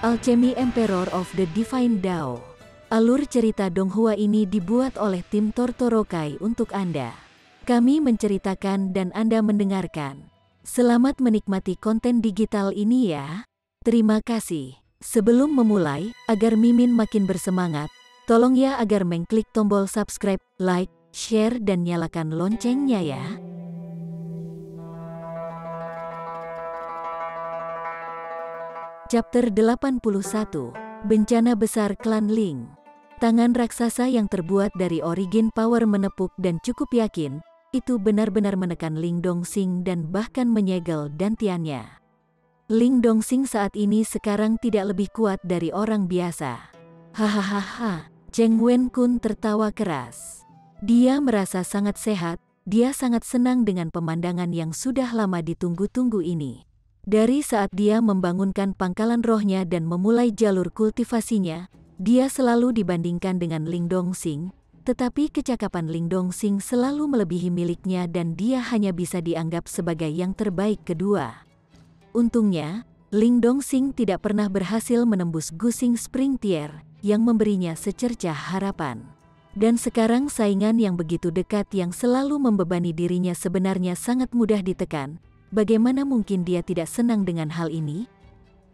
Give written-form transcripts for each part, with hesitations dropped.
Alchemy Emperor of the Divine Dao. Alur cerita Donghua ini dibuat oleh tim Tortorokai untuk Anda. Kami menceritakan dan Anda mendengarkan. Selamat menikmati konten digital ini ya. Terima kasih. Sebelum memulai, agar Mimin makin bersemangat, tolong ya agar mengklik tombol subscribe, like, share dan nyalakan loncengnya ya. Chapter 81, Bencana Besar Klan Ling. Tangan raksasa yang terbuat dari origin power menepuk dan cukup yakin, itu benar-benar menekan Ling Dongxing dan bahkan menyegel dantiannya. Ling Dongxing saat ini sekarang tidak lebih kuat dari orang biasa. Hahaha, Cheng Wen Kun tertawa keras. Dia merasa sangat sehat, dia sangat senang dengan pemandangan yang sudah lama ditunggu-tunggu ini. Dari saat dia membangunkan pangkalan rohnya dan memulai jalur kultivasinya, dia selalu dibandingkan dengan Ling Dongxing, tetapi kecakapan Ling Dongxing selalu melebihi miliknya dan dia hanya bisa dianggap sebagai yang terbaik kedua. Untungnya, Ling Dongxing tidak pernah berhasil menembus Gusing Spring Tier yang memberinya secercah harapan. Dan sekarang saingan yang begitu dekat yang selalu membebani dirinya sebenarnya sangat mudah ditekan. Bagaimana mungkin dia tidak senang dengan hal ini?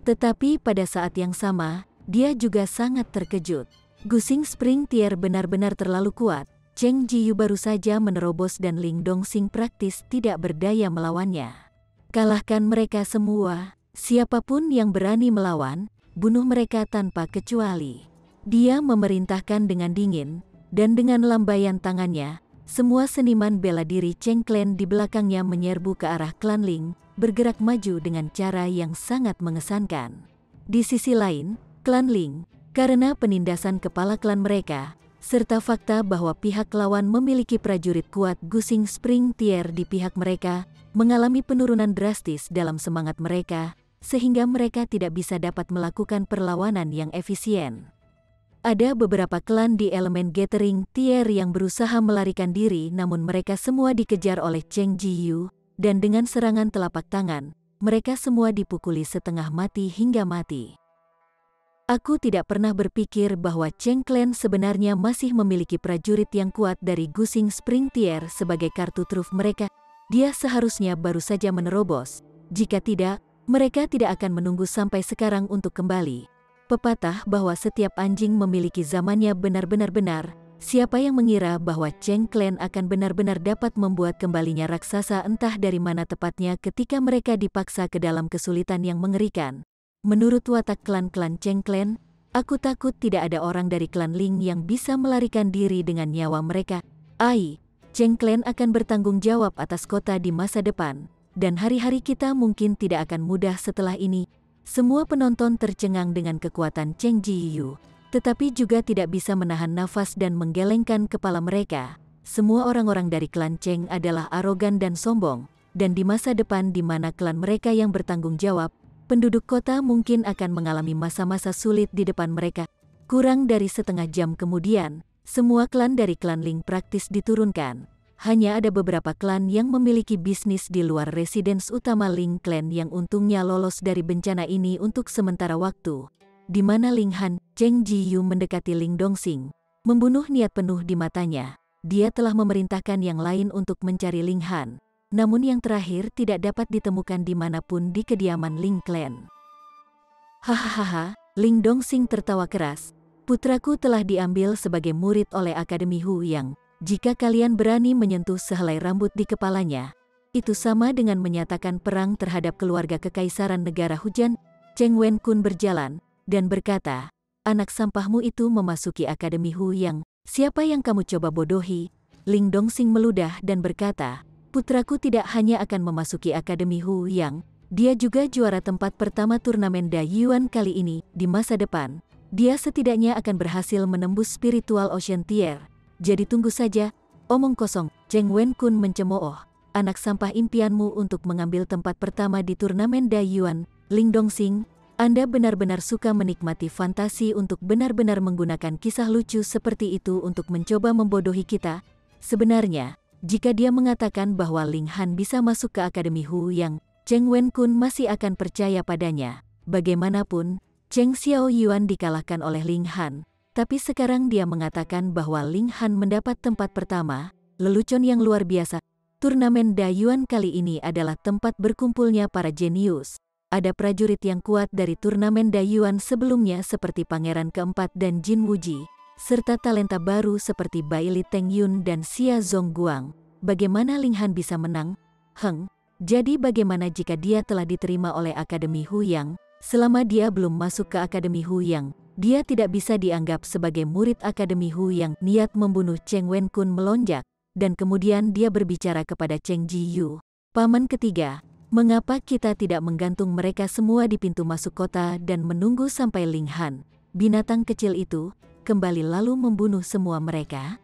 Tetapi pada saat yang sama, dia juga sangat terkejut. Gusing Spring Tier benar-benar terlalu kuat. Cheng Jiyu baru saja menerobos dan Ling Dongxing praktis tidak berdaya melawannya. Kalahkan mereka semua, siapapun yang berani melawan, bunuh mereka tanpa kecuali. Dia memerintahkan dengan dingin, dan dengan lambaian tangannya, semua seniman bela diri Cheng Clan di belakangnya menyerbu ke arah klan Ling, bergerak maju dengan cara yang sangat mengesankan. Di sisi lain, klan Ling, karena penindasan kepala klan mereka, serta fakta bahwa pihak lawan memiliki prajurit kuat Gusing Spring Tier di pihak mereka, mengalami penurunan drastis dalam semangat mereka, sehingga mereka tidak bisa dapat melakukan perlawanan yang efisien. Ada beberapa klan di elemen Gathering Tier yang berusaha melarikan diri namun mereka semua dikejar oleh Cheng Jiyu, dan dengan serangan telapak tangan, mereka semua dipukuli setengah mati hingga mati. Aku tidak pernah berpikir bahwa Cheng Clan sebenarnya masih memiliki prajurit yang kuat dari Gusing Spring Tier sebagai kartu truf mereka. Dia seharusnya baru saja menerobos. Jika tidak, mereka tidak akan menunggu sampai sekarang untuk kembali. Pepatah bahwa setiap anjing memiliki zamannya benar-benar benar. Siapa yang mengira bahwa Cheng Clan akan benar-benar dapat membuat kembalinya raksasa entah dari mana tepatnya ketika mereka dipaksa ke dalam kesulitan yang mengerikan. Menurut watak klan-klan Cheng Clan, aku takut tidak ada orang dari klan Ling yang bisa melarikan diri dengan nyawa mereka. Cheng Clan akan bertanggung jawab atas kota di masa depan, dan hari-hari kita mungkin tidak akan mudah setelah ini. Semua penonton tercengang dengan kekuatan Cheng Jiyu, tetapi juga tidak bisa menahan nafas dan menggelengkan kepala mereka. Semua orang-orang dari klan Cheng adalah arogan dan sombong, dan di masa depan di mana klan mereka yang bertanggung jawab, penduduk kota mungkin akan mengalami masa-masa sulit di depan mereka. Kurang dari setengah jam kemudian, semua klan dari klan Ling praktis diturunkan. Hanya ada beberapa klan yang memiliki bisnis di luar residence utama Ling Clan yang untungnya lolos dari bencana ini untuk sementara waktu. Di mana Ling Han, Cheng Jiyu mendekati Ling Dongxing, membunuh niat penuh di matanya. Dia telah memerintahkan yang lain untuk mencari Ling Han. Namun yang terakhir tidak dapat ditemukan dimanapun di kediaman Ling Clan. Hahaha, Ling Dongxing tertawa keras. Putraku telah diambil sebagai murid oleh Akademi Hu Yang. Jika kalian berani menyentuh sehelai rambut di kepalanya, itu sama dengan menyatakan perang terhadap keluarga kekaisaran negara hujan. Cheng Wen Kun berjalan, dan berkata, anak sampahmu itu memasuki Akademi Hu Yang, siapa yang kamu coba bodohi? Ling Dongxing meludah dan berkata, putraku tidak hanya akan memasuki Akademi Hu Yang, dia juga juara tempat pertama turnamen Da Yuan kali ini. Di masa depan, dia setidaknya akan berhasil menembus Spiritual Ocean Tier. Jadi tunggu saja, omong kosong. Cheng Wen Kun mencemooh, anak sampah impianmu untuk mengambil tempat pertama di turnamen Da Yuan. Ling Dongxing, Anda benar-benar suka menikmati fantasi untuk benar-benar menggunakan kisah lucu seperti itu untuk mencoba membodohi kita. Sebenarnya, jika dia mengatakan bahwa Ling Han bisa masuk ke Akademi Hu Yang, Cheng Wen Kun masih akan percaya padanya. Bagaimanapun, Cheng Xiaoyuan dikalahkan oleh Ling Han, tapi sekarang dia mengatakan bahwa Ling Han mendapat tempat pertama. Lelucon yang luar biasa. Turnamen Dayuan kali ini adalah tempat berkumpulnya para jenius. Ada prajurit yang kuat dari turnamen Dayuan sebelumnya seperti Pangeran Keempat dan Jin Wuji, serta talenta baru seperti Bai Li Tengyun dan Xia Zongguang. Bagaimana Ling Han bisa menang? Jadi bagaimana jika dia telah diterima oleh Akademi Huyang? Selama dia belum masuk ke Akademi Huyang, dia tidak bisa dianggap sebagai murid Akademi Huyang. Niat membunuh Cheng Wenkun melonjak, dan kemudian dia berbicara kepada Cheng Jiyu, paman ketiga, mengapa kita tidak menggantung mereka semua di pintu masuk kota dan menunggu sampai Ling Han, binatang kecil itu, kembali lalu membunuh semua mereka?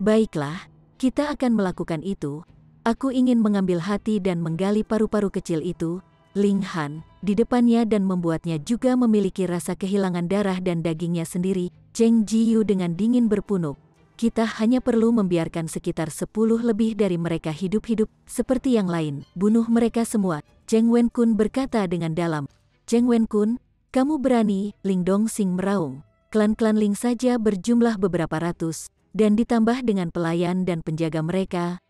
Baiklah, kita akan melakukan itu. Aku ingin mengambil hati dan menggali paru-paru kecil itu, Ling Han, di depannya dan membuatnya juga memiliki rasa kehilangan darah dan dagingnya sendiri. Cheng Jiyu dengan dingin berpunuk. Kita hanya perlu membiarkan sekitar 10 lebih dari mereka hidup-hidup, seperti yang lain, bunuh mereka semua. Cheng Wenkun berkata dengan dalam. Cheng Wenkun, kamu berani? Ling Dongsing meraung. Klan-klan Ling saja berjumlah beberapa ratus, dan ditambah dengan pelayan dan penjaga mereka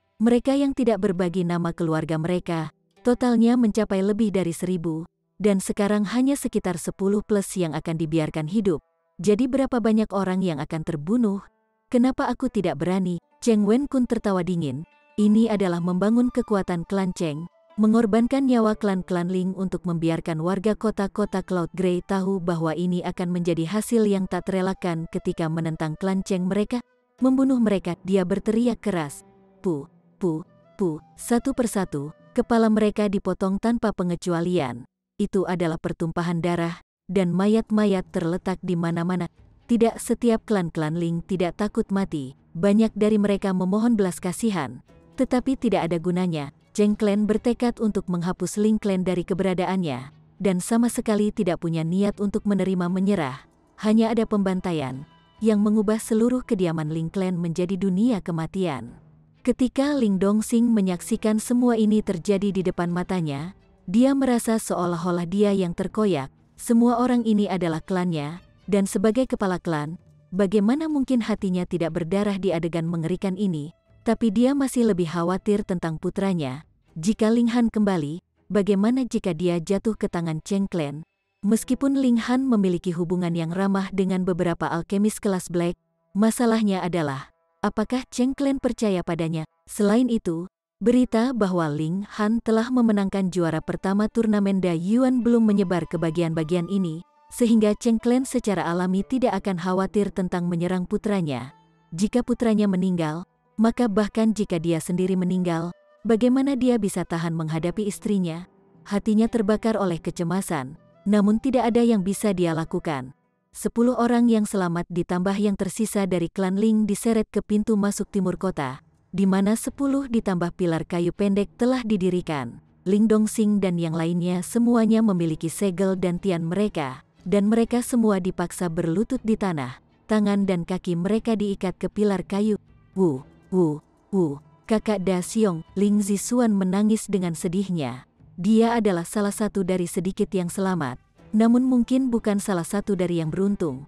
yang tidak berbagi nama keluarga mereka, totalnya mencapai lebih dari 1000, dan sekarang hanya sekitar 10 plus yang akan dibiarkan hidup. Jadi berapa banyak orang yang akan terbunuh? Kenapa aku tidak berani? Cheng Wenkun tertawa dingin. Ini adalah membangun kekuatan klan Cheng, mengorbankan nyawa klan-klan Ling untuk membiarkan warga kota-kota Cloud Grey tahu bahwa ini akan menjadi hasil yang tak terelakkan ketika menentang klan Cheng mereka, membunuh mereka. Dia berteriak keras. Pu, pu, pu, satu persatu, kepala mereka dipotong tanpa pengecualian. Itu adalah pertumpahan darah, dan mayat-mayat terletak di mana-mana. Tidak setiap klan-klan Ling tidak takut mati, banyak dari mereka memohon belas kasihan. Tetapi tidak ada gunanya, Cheng Clan bertekad untuk menghapus Ling Clan dari keberadaannya, dan sama sekali tidak punya niat untuk menerima menyerah. Hanya ada pembantaian, yang mengubah seluruh kediaman Ling Clan menjadi dunia kematian. Ketika Ling Dongsing menyaksikan semua ini terjadi di depan matanya, dia merasa seolah-olah dia yang terkoyak. Semua orang ini adalah klannya, dan sebagai kepala klan, bagaimana mungkin hatinya tidak berdarah di adegan mengerikan ini? Tapi dia masih lebih khawatir tentang putranya. Jika Ling Han kembali, bagaimana jika dia jatuh ke tangan Cheng Clan? Meskipun Ling Han memiliki hubungan yang ramah dengan beberapa alkemis kelas Black, masalahnya adalah, apakah Cheng Clan percaya padanya? Selain itu, berita bahwa Ling Han telah memenangkan juara pertama turnamen Dayuan belum menyebar ke bagian-bagian ini, sehingga Cheng Clan secara alami tidak akan khawatir tentang menyerang putranya. Jika putranya meninggal, maka bahkan jika dia sendiri meninggal, bagaimana dia bisa tahan menghadapi istrinya? Hatinya terbakar oleh kecemasan, namun tidak ada yang bisa dia lakukan. 10 orang yang selamat ditambah yang tersisa dari klan Ling diseret ke pintu masuk timur kota, di mana 10 ditambah pilar kayu pendek telah didirikan. Ling Dongsing dan yang lainnya semuanya memiliki segel dan tian mereka, dan mereka semua dipaksa berlutut di tanah, tangan dan kaki mereka diikat ke pilar kayu. Wu, kakak Da Xiong, Ling Zisuan menangis dengan sedihnya. Dia adalah salah satu dari sedikit yang selamat, namun mungkin bukan salah satu dari yang beruntung.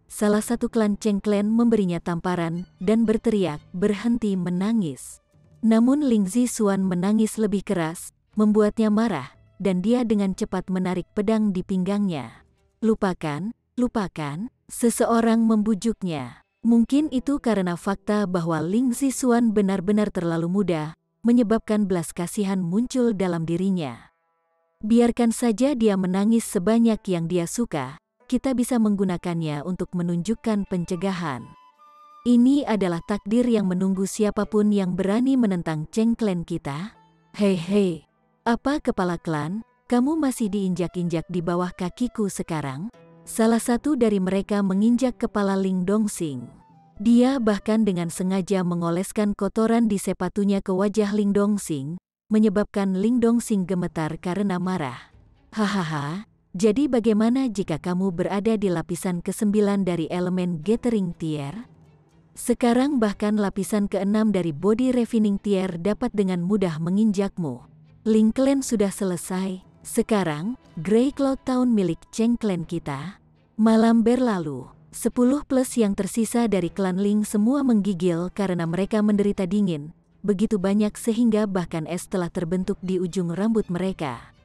Salah satu klan Cheng Clan memberinya tamparan, dan berteriak, berhenti menangis. Namun Ling Zisuan menangis lebih keras, membuatnya marah, dan dia dengan cepat menarik pedang di pinggangnya. Lupakan, seseorang membujuknya. Mungkin itu karena fakta bahwa Ling Zisuan benar-benar terlalu muda, menyebabkan belas kasihan muncul dalam dirinya. Biarkan saja dia menangis sebanyak yang dia suka, kita bisa menggunakannya untuk menunjukkan pencegahan. Ini adalah takdir yang menunggu siapapun yang berani menentang Cheng Clan kita. Hei. Apa kepala klan, kamu masih diinjak-injak di bawah kakiku sekarang? Salah satu dari mereka menginjak kepala Ling Dongsing. Dia bahkan dengan sengaja mengoleskan kotoran di sepatunya ke wajah Ling Dongsing, menyebabkan Ling Dongsing gemetar karena marah. Hahaha, jadi bagaimana jika kamu berada di lapisan ke-9 dari elemen Gathering Tier? Sekarang bahkan lapisan ke-6 dari Body Refining Tier dapat dengan mudah menginjakmu. Ling Clan sudah selesai. Sekarang, Grey Cloud Town milik Cheng Clan kita. Malam berlalu, 10 plus yang tersisa dari klan Ling semua menggigil karena mereka menderita dingin. Begitu banyak sehingga bahkan es telah terbentuk di ujung rambut mereka.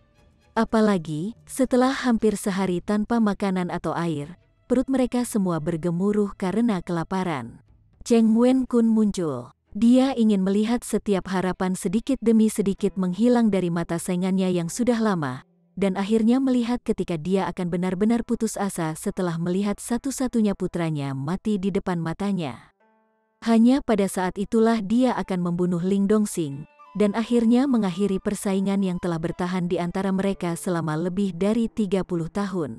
Apalagi, setelah hampir sehari tanpa makanan atau air, perut mereka semua bergemuruh karena kelaparan. Cheng Wen Kun muncul. Dia ingin melihat setiap harapan sedikit demi sedikit menghilang dari mata saingannya yang sudah lama, dan akhirnya melihat ketika dia akan benar-benar putus asa setelah melihat satu-satunya putranya mati di depan matanya. Hanya pada saat itulah dia akan membunuh Ling Dongxing, dan akhirnya mengakhiri persaingan yang telah bertahan di antara mereka selama lebih dari 30 tahun.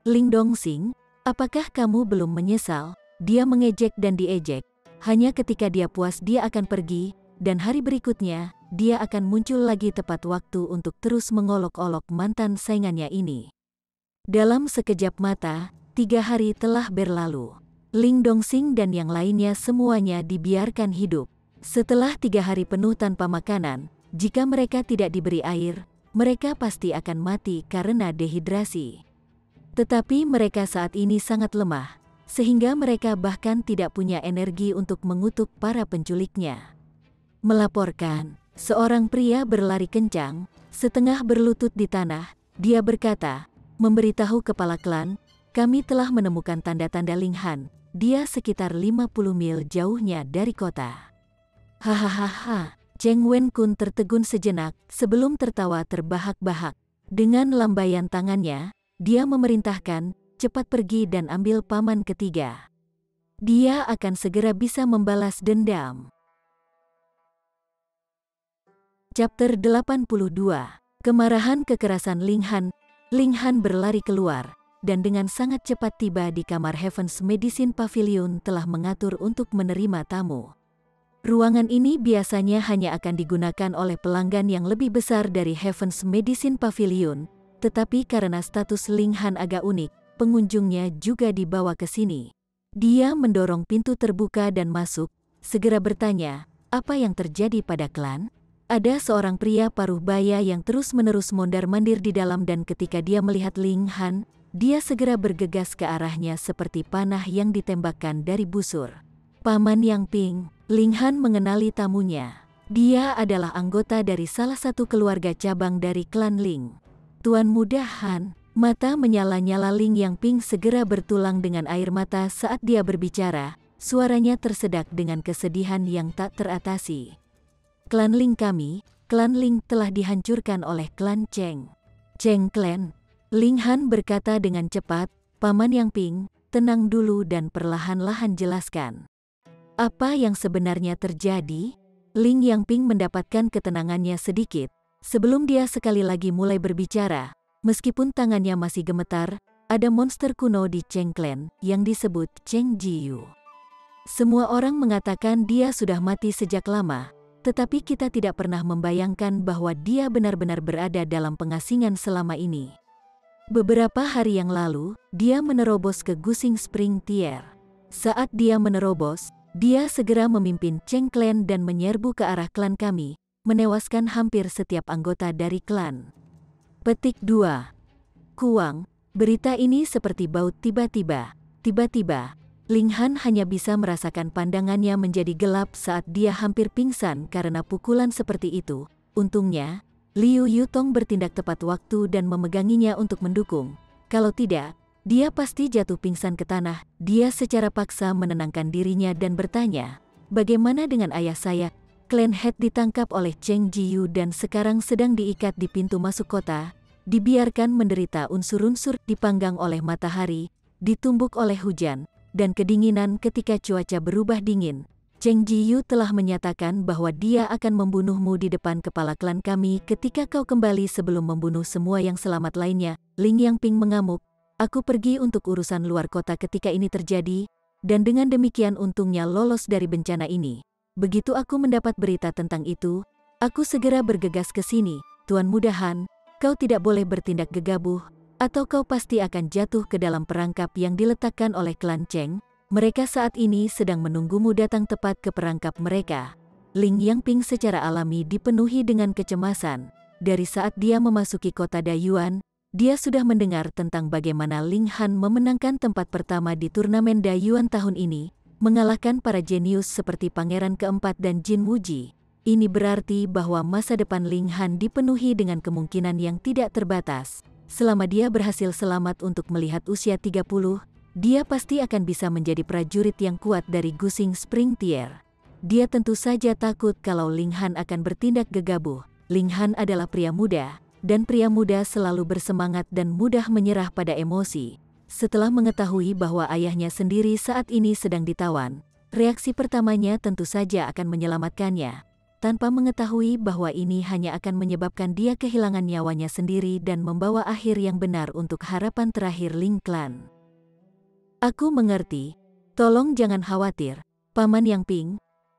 Ling Dongxing, apakah kamu belum menyesal? Dia mengejek dan diejek. Hanya ketika dia puas dia akan pergi, dan hari berikutnya, dia akan muncul lagi tepat waktu untuk terus mengolok-olok mantan saingannya ini. Dalam sekejap mata, 3 hari telah berlalu. Ling Dongxing dan yang lainnya semuanya dibiarkan hidup. Setelah 3 hari penuh tanpa makanan, jika mereka tidak diberi air, mereka pasti akan mati karena dehidrasi. Tetapi mereka saat ini sangat lemah, sehingga mereka bahkan tidak punya energi untuk mengutuk para penculiknya. Melaporkan, seorang pria berlari kencang, setengah berlutut di tanah, dia berkata, memberitahu kepala klan, kami telah menemukan tanda-tanda Ling Han. Dia sekitar 50 mil jauhnya dari kota. Hahaha, Cheng Wen Kun tertegun sejenak sebelum tertawa terbahak-bahak. Dengan lambaian tangannya, dia memerintahkan, cepat pergi dan ambil paman ketiga. Dia akan segera bisa membalas dendam. Chapter 82. Kemarahan kekerasan Ling Han. Ling Han berlari keluar, dan dengan sangat cepat tiba di kamar Heaven's Medicine Pavilion telah mengatur untuk menerima tamu. Ruangan ini biasanya hanya akan digunakan oleh pelanggan yang lebih besar dari Heaven's Medicine Pavilion, tetapi karena status Ling Han agak unik, pengunjungnya juga dibawa ke sini. Dia mendorong pintu terbuka dan masuk, segera bertanya, apa yang terjadi pada klan? Ada seorang pria paruh baya yang terus-menerus mondar-mandir di dalam dan ketika dia melihat Ling Han, dia segera bergegas ke arahnya seperti panah yang ditembakkan dari busur. Paman Yang Ping, Ling Han mengenali tamunya. Dia adalah anggota dari salah satu keluarga cabang dari klan Ling. Tuan Muda Han, mata menyala-nyala Ling Yang Ping segera bertulang dengan air mata saat dia berbicara, suaranya tersedak dengan kesedihan yang tak teratasi. Klan Ling kami, klan Ling telah dihancurkan oleh klan Cheng. Cheng Clan. Ling Han berkata dengan cepat, Paman Yang Ping, tenang dulu dan perlahan-lahan jelaskan. Apa yang sebenarnya terjadi? Ling Yang Ping mendapatkan ketenangannya sedikit, sebelum dia sekali lagi mulai berbicara. Meskipun tangannya masih gemetar, ada monster kuno di Cheng Clan yang disebut Cheng Jiyu. Semua orang mengatakan dia sudah mati sejak lama, tetapi kita tidak pernah membayangkan bahwa dia benar-benar berada dalam pengasingan selama ini. Beberapa hari yang lalu, dia menerobos ke Gusing Spring Tier. Saat dia menerobos, dia segera memimpin Cheng Clan dan menyerbu ke arah klan kami, menewaskan hampir setiap anggota dari klan. Petik 2. Kuang, berita ini seperti baut tiba-tiba. Tiba-tiba, Ling Han hanya bisa merasakan pandangannya menjadi gelap saat dia hampir pingsan karena pukulan seperti itu. Untungnya, Liu Yutong bertindak tepat waktu dan memeganginya untuk mendukung. Kalau tidak, dia pasti jatuh pingsan ke tanah. Dia secara paksa menenangkan dirinya dan bertanya, bagaimana dengan ayah saya? Clan Head ditangkap oleh Cheng Jiyu dan sekarang sedang diikat di pintu masuk kota, dibiarkan menderita unsur-unsur, dipanggang oleh matahari, ditumbuk oleh hujan, dan kedinginan ketika cuaca berubah dingin. Cheng Jiyu telah menyatakan bahwa dia akan membunuhmu di depan kepala klan kami ketika kau kembali sebelum membunuh semua yang selamat lainnya. Ling Yang Ping mengamuk, aku pergi untuk urusan luar kota ketika ini terjadi, dan dengan demikian untungnya lolos dari bencana ini. Begitu aku mendapat berita tentang itu, aku segera bergegas ke sini. Tuan Muda Han, kau tidak boleh bertindak gegabah, atau kau pasti akan jatuh ke dalam perangkap yang diletakkan oleh klan Cheng. Mereka saat ini sedang menunggumu datang tepat ke perangkap mereka. Ling Yang Ping secara alami dipenuhi dengan kecemasan. dari saat dia memasuki kota Dayuan, dia sudah mendengar tentang bagaimana Ling Han memenangkan tempat pertama di turnamen Dayuan tahun ini, mengalahkan para jenius seperti Pangeran Keempat dan Jin Wuji. Ini berarti bahwa masa depan Ling Han dipenuhi dengan kemungkinan yang tidak terbatas. Selama dia berhasil selamat untuk melihat usia 30, dia pasti akan bisa menjadi prajurit yang kuat dari Gusing Spring Tier. Dia tentu saja takut kalau Ling Han akan bertindak gegabah. Ling Han adalah pria muda, dan pria muda selalu bersemangat dan mudah menyerah pada emosi. Setelah mengetahui bahwa ayahnya sendiri saat ini sedang ditawan, reaksi pertamanya tentu saja akan menyelamatkannya, tanpa mengetahui bahwa ini hanya akan menyebabkan dia kehilangan nyawanya sendiri dan membawa akhir yang benar untuk harapan terakhir Ling Clan. Aku mengerti. Tolong jangan khawatir, Paman Yang Ping.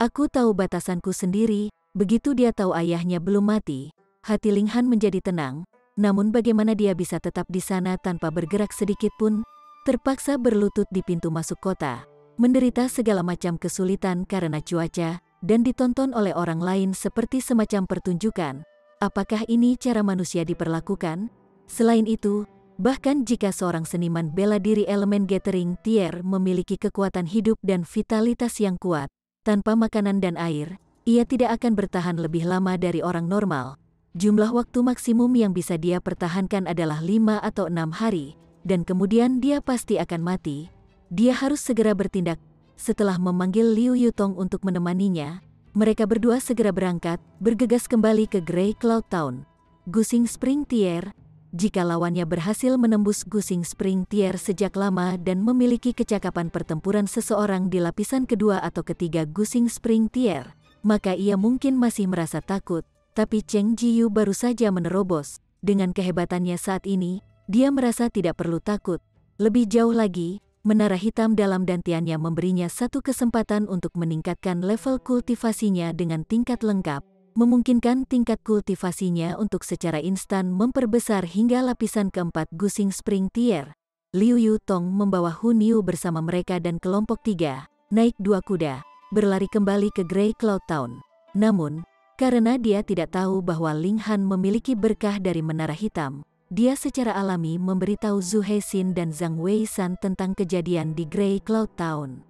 Aku tahu batasanku sendiri. Begitu dia tahu ayahnya belum mati, hati Ling Han menjadi tenang. Namun bagaimana dia bisa tetap di sana tanpa bergerak sedikit pun? Terpaksa berlutut di pintu masuk kota, menderita segala macam kesulitan karena cuaca, dan ditonton oleh orang lain seperti semacam pertunjukan. Apakah ini cara manusia diperlakukan? Selain itu, bahkan jika seorang seniman bela diri elemen Gathering Tier memiliki kekuatan hidup dan vitalitas yang kuat, tanpa makanan dan air, ia tidak akan bertahan lebih lama dari orang normal. Jumlah waktu maksimum yang bisa dia pertahankan adalah 5 atau 6 hari, dan kemudian dia pasti akan mati. Dia harus segera bertindak. Setelah memanggil Liu Yutong untuk menemaninya, mereka berdua segera berangkat, bergegas kembali ke Grey Cloud Town. Gusing Spring Tier. Jika lawannya berhasil menembus Gusing Spring Tier sejak lama dan memiliki kecakapan pertempuran seseorang di lapisan kedua atau ketiga Gusing Spring Tier, maka ia mungkin masih merasa takut. Tapi Cheng Jiyu baru saja menerobos. Dengan kehebatannya saat ini, dia merasa tidak perlu takut. Lebih jauh lagi, menara hitam dalam dantiannya memberinya satu kesempatan untuk meningkatkan level kultivasinya dengan tingkat lengkap, memungkinkan tingkat kultivasinya untuk secara instan memperbesar hingga lapisan keempat Gusing Spring Tier. Liu Yutong membawa Hun Yu bersama mereka dan kelompok 3, naik 2 kuda, berlari kembali ke Grey Cloud Town. Namun, karena dia tidak tahu bahwa Ling Han memiliki berkah dari menara hitam, dia secara alami memberitahu Zhu Heixin dan Zhang Weishan tentang kejadian di Grey Cloud Town.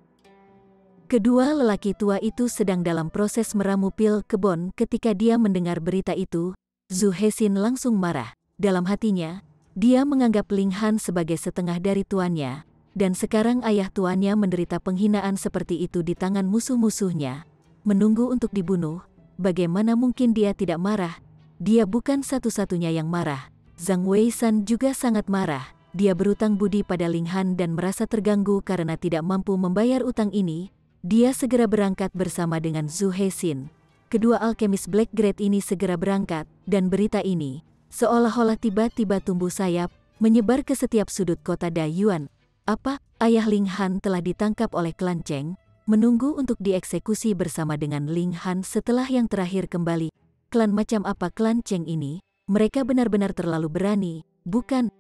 Kedua lelaki tua itu sedang dalam proses meramu pil kebon ketika dia mendengar berita itu. Zhu Heixin langsung marah. Dalam hatinya, dia menganggap Ling Han sebagai setengah dari tuannya, dan sekarang ayah tuannya menderita penghinaan seperti itu di tangan musuh-musuhnya, menunggu untuk dibunuh. Bagaimana mungkin dia tidak marah? Dia bukan satu-satunya yang marah. Zhang Weishan juga sangat marah. Dia berutang budi pada Ling Han dan merasa terganggu karena tidak mampu membayar utang ini. Dia segera berangkat bersama dengan Zhu Heixin. Kedua alkemis Black Grade ini segera berangkat, dan berita ini, seolah-olah tiba-tiba tumbuh sayap, menyebar ke setiap sudut kota Dayuan. Apa? Ayah Ling Han telah ditangkap oleh klan Cheng, menunggu untuk dieksekusi bersama dengan Ling Han setelah yang terakhir kembali. Klan macam apa klan Cheng ini? Mereka benar-benar terlalu berani, bukan?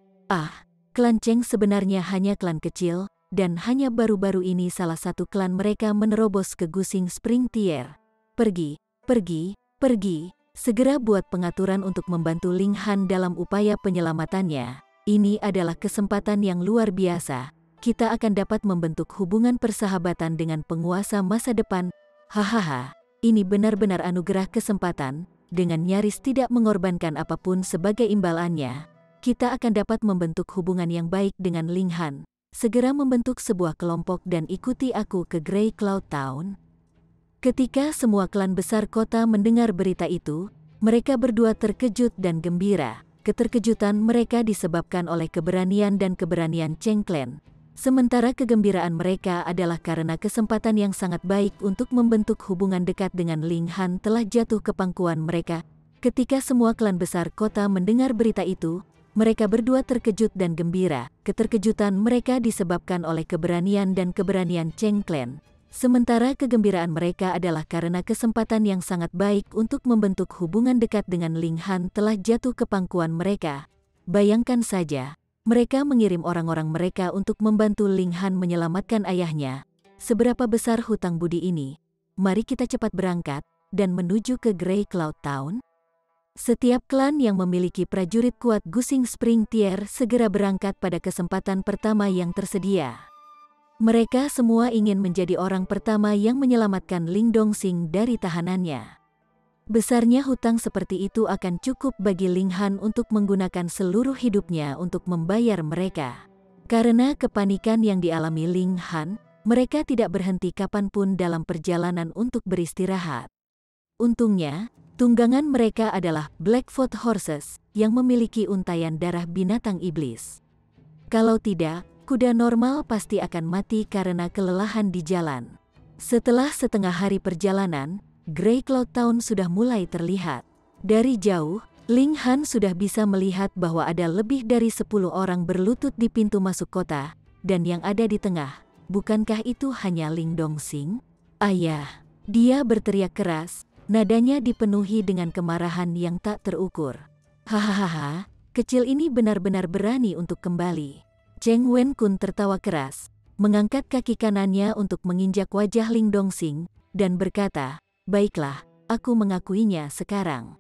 Klan Cheng sebenarnya hanya klan kecil, dan hanya baru-baru ini salah satu klan mereka menerobos ke Gusing Spring Tier. Pergi, segera buat pengaturan untuk membantu Ling Han dalam upaya penyelamatannya. Ini adalah kesempatan yang luar biasa. Kita akan dapat membentuk hubungan persahabatan dengan penguasa masa depan. Hahaha, ini benar-benar anugerah kesempatan. Dengan nyaris tidak mengorbankan apapun sebagai imbalannya, kita akan dapat membentuk hubungan yang baik dengan Ling Han. Segera membentuk sebuah kelompok dan ikuti aku ke Grey Cloud Town. Ketika semua klan besar kota mendengar berita itu, mereka berdua terkejut dan gembira. Keterkejutan mereka disebabkan oleh keberanian dan keberanian Cheng Clan. Sementara kegembiraan mereka adalah karena kesempatan yang sangat baik untuk membentuk hubungan dekat dengan Ling Han telah jatuh ke pangkuan mereka. Ketika semua klan besar kota mendengar berita itu, mereka berdua terkejut dan gembira. Keterkejutan mereka disebabkan oleh keberanian dan keberanian Cheng Clan. Sementara kegembiraan mereka adalah karena kesempatan yang sangat baik untuk membentuk hubungan dekat dengan Ling Han telah jatuh ke pangkuan mereka. Bayangkan saja, mereka mengirim orang-orang mereka untuk membantu Ling Han menyelamatkan ayahnya. Seberapa besar hutang budi ini? Mari kita cepat berangkat dan menuju ke Grey Cloud Town. Setiap klan yang memiliki prajurit kuat Gusing Spring Tier segera berangkat pada kesempatan pertama yang tersedia. Mereka semua ingin menjadi orang pertama yang menyelamatkan Ling Dongxing dari tahanannya. Besarnya hutang seperti itu akan cukup bagi Ling Han untuk menggunakan seluruh hidupnya untuk membayar mereka. Karena kepanikan yang dialami Ling Han, mereka tidak berhenti kapanpun dalam perjalanan untuk beristirahat. Untungnya, tunggangan mereka adalah Blackfoot Horses yang memiliki untaian darah binatang iblis. Kalau tidak, kuda normal pasti akan mati karena kelelahan di jalan. Setelah setengah hari perjalanan, Grey Cloud Town sudah mulai terlihat. Dari jauh, Ling Han sudah bisa melihat bahwa ada lebih dari 10 orang berlutut di pintu masuk kota, dan yang ada di tengah, bukankah itu hanya Ling Dongxing? Ayah! Dia berteriak keras, nadanya dipenuhi dengan kemarahan yang tak terukur. Hahaha, kecil ini benar-benar berani untuk kembali. Cheng Wen Kun tertawa keras, mengangkat kaki kanannya untuk menginjak wajah Ling Dongxing, dan berkata, "Baiklah, aku mengakuinya sekarang.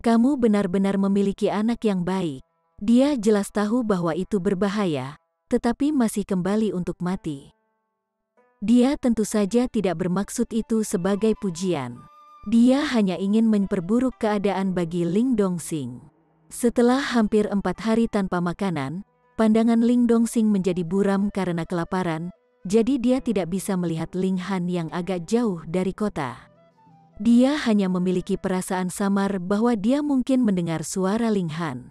Kamu benar-benar memiliki anak yang baik." Dia jelas tahu bahwa itu berbahaya, tetapi masih kembali untuk mati. Dia tentu saja tidak bermaksud itu sebagai pujian. Dia hanya ingin memperburuk keadaan bagi Ling Dongxing. Setelah hampir 4 hari tanpa makanan, pandangan Ling Dongxing menjadi buram karena kelaparan, jadi dia tidak bisa melihat Ling Han yang agak jauh dari kota. Dia hanya memiliki perasaan samar bahwa dia mungkin mendengar suara Ling Han.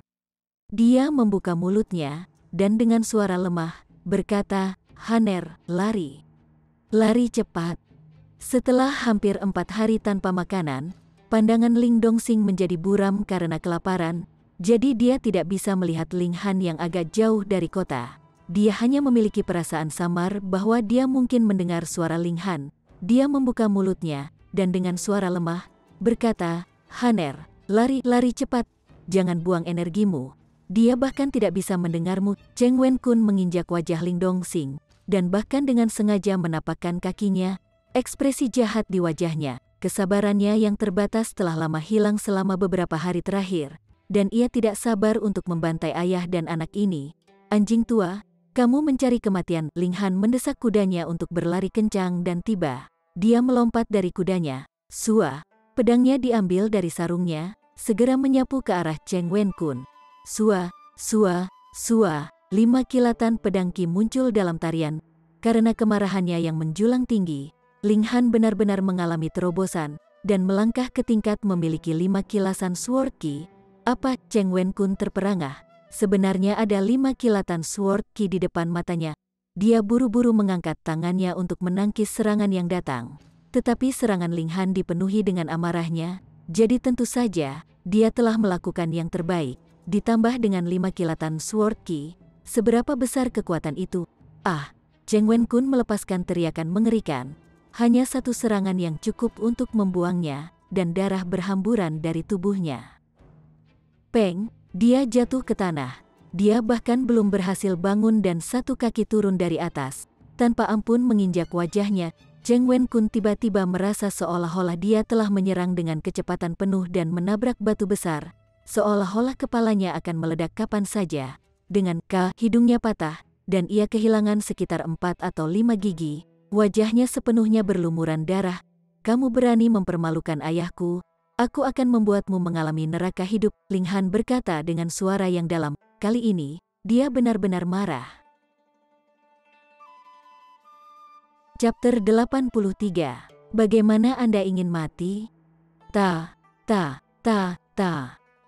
Dia membuka mulutnya, dan dengan suara lemah, berkata, "Haner, lari. Lari cepat." Setelah hampir 4 hari tanpa makanan, pandangan Ling Dongxing menjadi buram karena kelaparan, jadi dia tidak bisa melihat Ling Han yang agak jauh dari kota. Dia hanya memiliki perasaan samar bahwa dia mungkin mendengar suara Ling Han. Dia membuka mulutnya, dan dengan suara lemah, berkata, "Haner, lari cepat, jangan buang energimu." Dia bahkan tidak bisa mendengarmu. Cheng Wen Kun menginjak wajah Ling Dongxing, dan bahkan dengan sengaja menapakkan kakinya. Ekspresi jahat di wajahnya, kesabarannya yang terbatas telah lama hilang selama beberapa hari terakhir, dan ia tidak sabar untuk membantai ayah dan anak ini. "Anjing tua, kamu mencari kematian." Ling Han mendesak kudanya untuk berlari kencang dan tiba. Dia melompat dari kudanya. Sua, pedangnya diambil dari sarungnya, segera menyapu ke arah Cheng Wen Kun. Sua, sua, sua, 5 kilatan pedang Qi muncul dalam tarian. Karena kemarahannya yang menjulang tinggi, Ling Han benar-benar mengalami terobosan, dan melangkah ke tingkat memiliki 5 kilasan sword Qi. "Apa?" Cheng Wen Kun terperangah. Sebenarnya ada 5 kilatan sword Qi di depan matanya. Dia buru-buru mengangkat tangannya untuk menangkis serangan yang datang. Tetapi serangan Ling Han dipenuhi dengan amarahnya, jadi tentu saja, dia telah melakukan yang terbaik. Ditambah dengan 5 kilatan sword Qi, seberapa besar kekuatan itu? "Ah!" Cheng Wen Kun melepaskan teriakan mengerikan. Hanya satu serangan yang cukup untuk membuangnya, dan darah berhamburan dari tubuhnya. Peng, dia jatuh ke tanah. Dia bahkan belum berhasil bangun dan satu kaki turun dari atas. Tanpa ampun menginjak wajahnya, Cheng Wen Kun tiba-tiba merasa seolah-olah dia telah menyerang dengan kecepatan penuh dan menabrak batu besar. Seolah-olah kepalanya akan meledak kapan saja. Dengan hidungnya patah, dan ia kehilangan sekitar 4 atau 5 gigi. Wajahnya sepenuhnya berlumuran darah. "Kamu berani mempermalukan ayahku? Aku akan membuatmu mengalami neraka hidup." Ling Han berkata dengan suara yang dalam. Kali ini, dia benar-benar marah. Chapter 83. Bagaimana Anda ingin mati? Ta.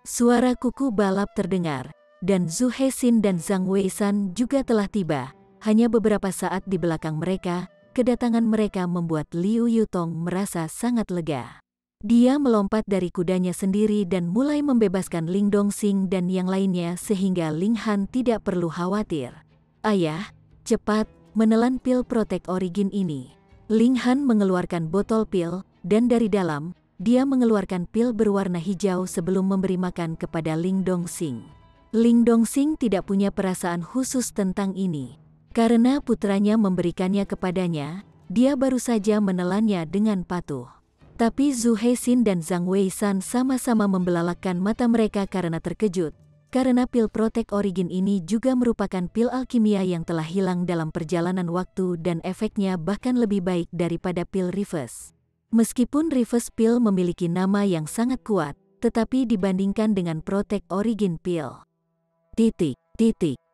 Suara kuku balap terdengar, dan Zhu Hexin dan Zhang Weishan juga telah tiba. Hanya beberapa saat di belakang mereka, kedatangan mereka membuat Liu Yutong merasa sangat lega. Dia melompat dari kudanya sendiri dan mulai membebaskan Ling Dongxing dan yang lainnya sehingga Ling Han tidak perlu khawatir. "Ayah, cepat, menelan pil Protect Origin ini." Ling Han mengeluarkan botol pil, dan dari dalam, dia mengeluarkan pil berwarna hijau sebelum memberi makan kepada Ling Dongxing. Ling Dongxing tidak punya perasaan khusus tentang ini. Karena putranya memberikannya kepadanya, dia baru saja menelannya dengan patuh. Tapi Zhu Hexin dan Zhang Weishan sama-sama membelalakkan mata mereka karena terkejut. Karena pil Protect Origin ini juga merupakan pil alkimia yang telah hilang dalam perjalanan waktu dan efeknya bahkan lebih baik daripada pil Reverse. Meskipun Reverse Pill memiliki nama yang sangat kuat, tetapi dibandingkan dengan Protect Origin Pill.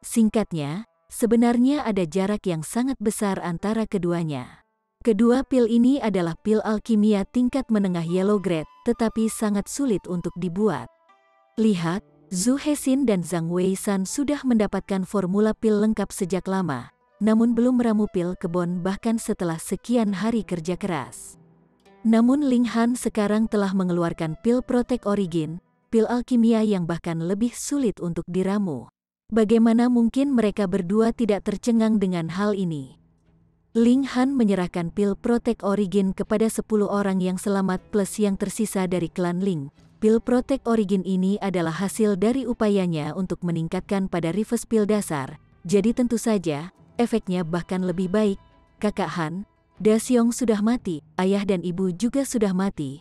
Singkatnya, sebenarnya ada jarak yang sangat besar antara keduanya. Kedua pil ini adalah pil alkimia tingkat menengah yellow grade, tetapi sangat sulit untuk dibuat. Lihat, Zhu Hexin dan Zhang Weishan sudah mendapatkan formula pil lengkap sejak lama, namun belum meramu pil kebon bahkan setelah sekian hari kerja keras. Namun Ling Han sekarang telah mengeluarkan pil Protect Origin, pil alkimia yang bahkan lebih sulit untuk diramu. Bagaimana mungkin mereka berdua tidak tercengang dengan hal ini? Ling Han menyerahkan pil Protect Origin kepada 10 orang yang selamat plus yang tersisa dari klan Ling. Pil Protect Origin ini adalah hasil dari upayanya untuk meningkatkan pada Reverse Pill dasar, jadi tentu saja, efeknya bahkan lebih baik. Kakak Han, Da Xiong sudah mati, ayah dan ibu juga sudah mati.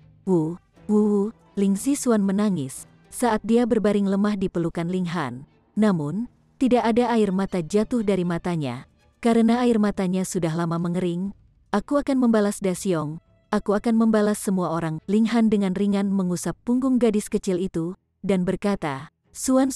Ling Zixuan menangis saat dia berbaring lemah di pelukan Ling Han. Namun, tidak ada air mata jatuh dari matanya. Karena air matanya sudah lama mengering, aku akan membalas Da Xiong. Aku akan membalas semua orang. Ling Han dengan ringan mengusap punggung gadis kecil itu, dan berkata, Suan,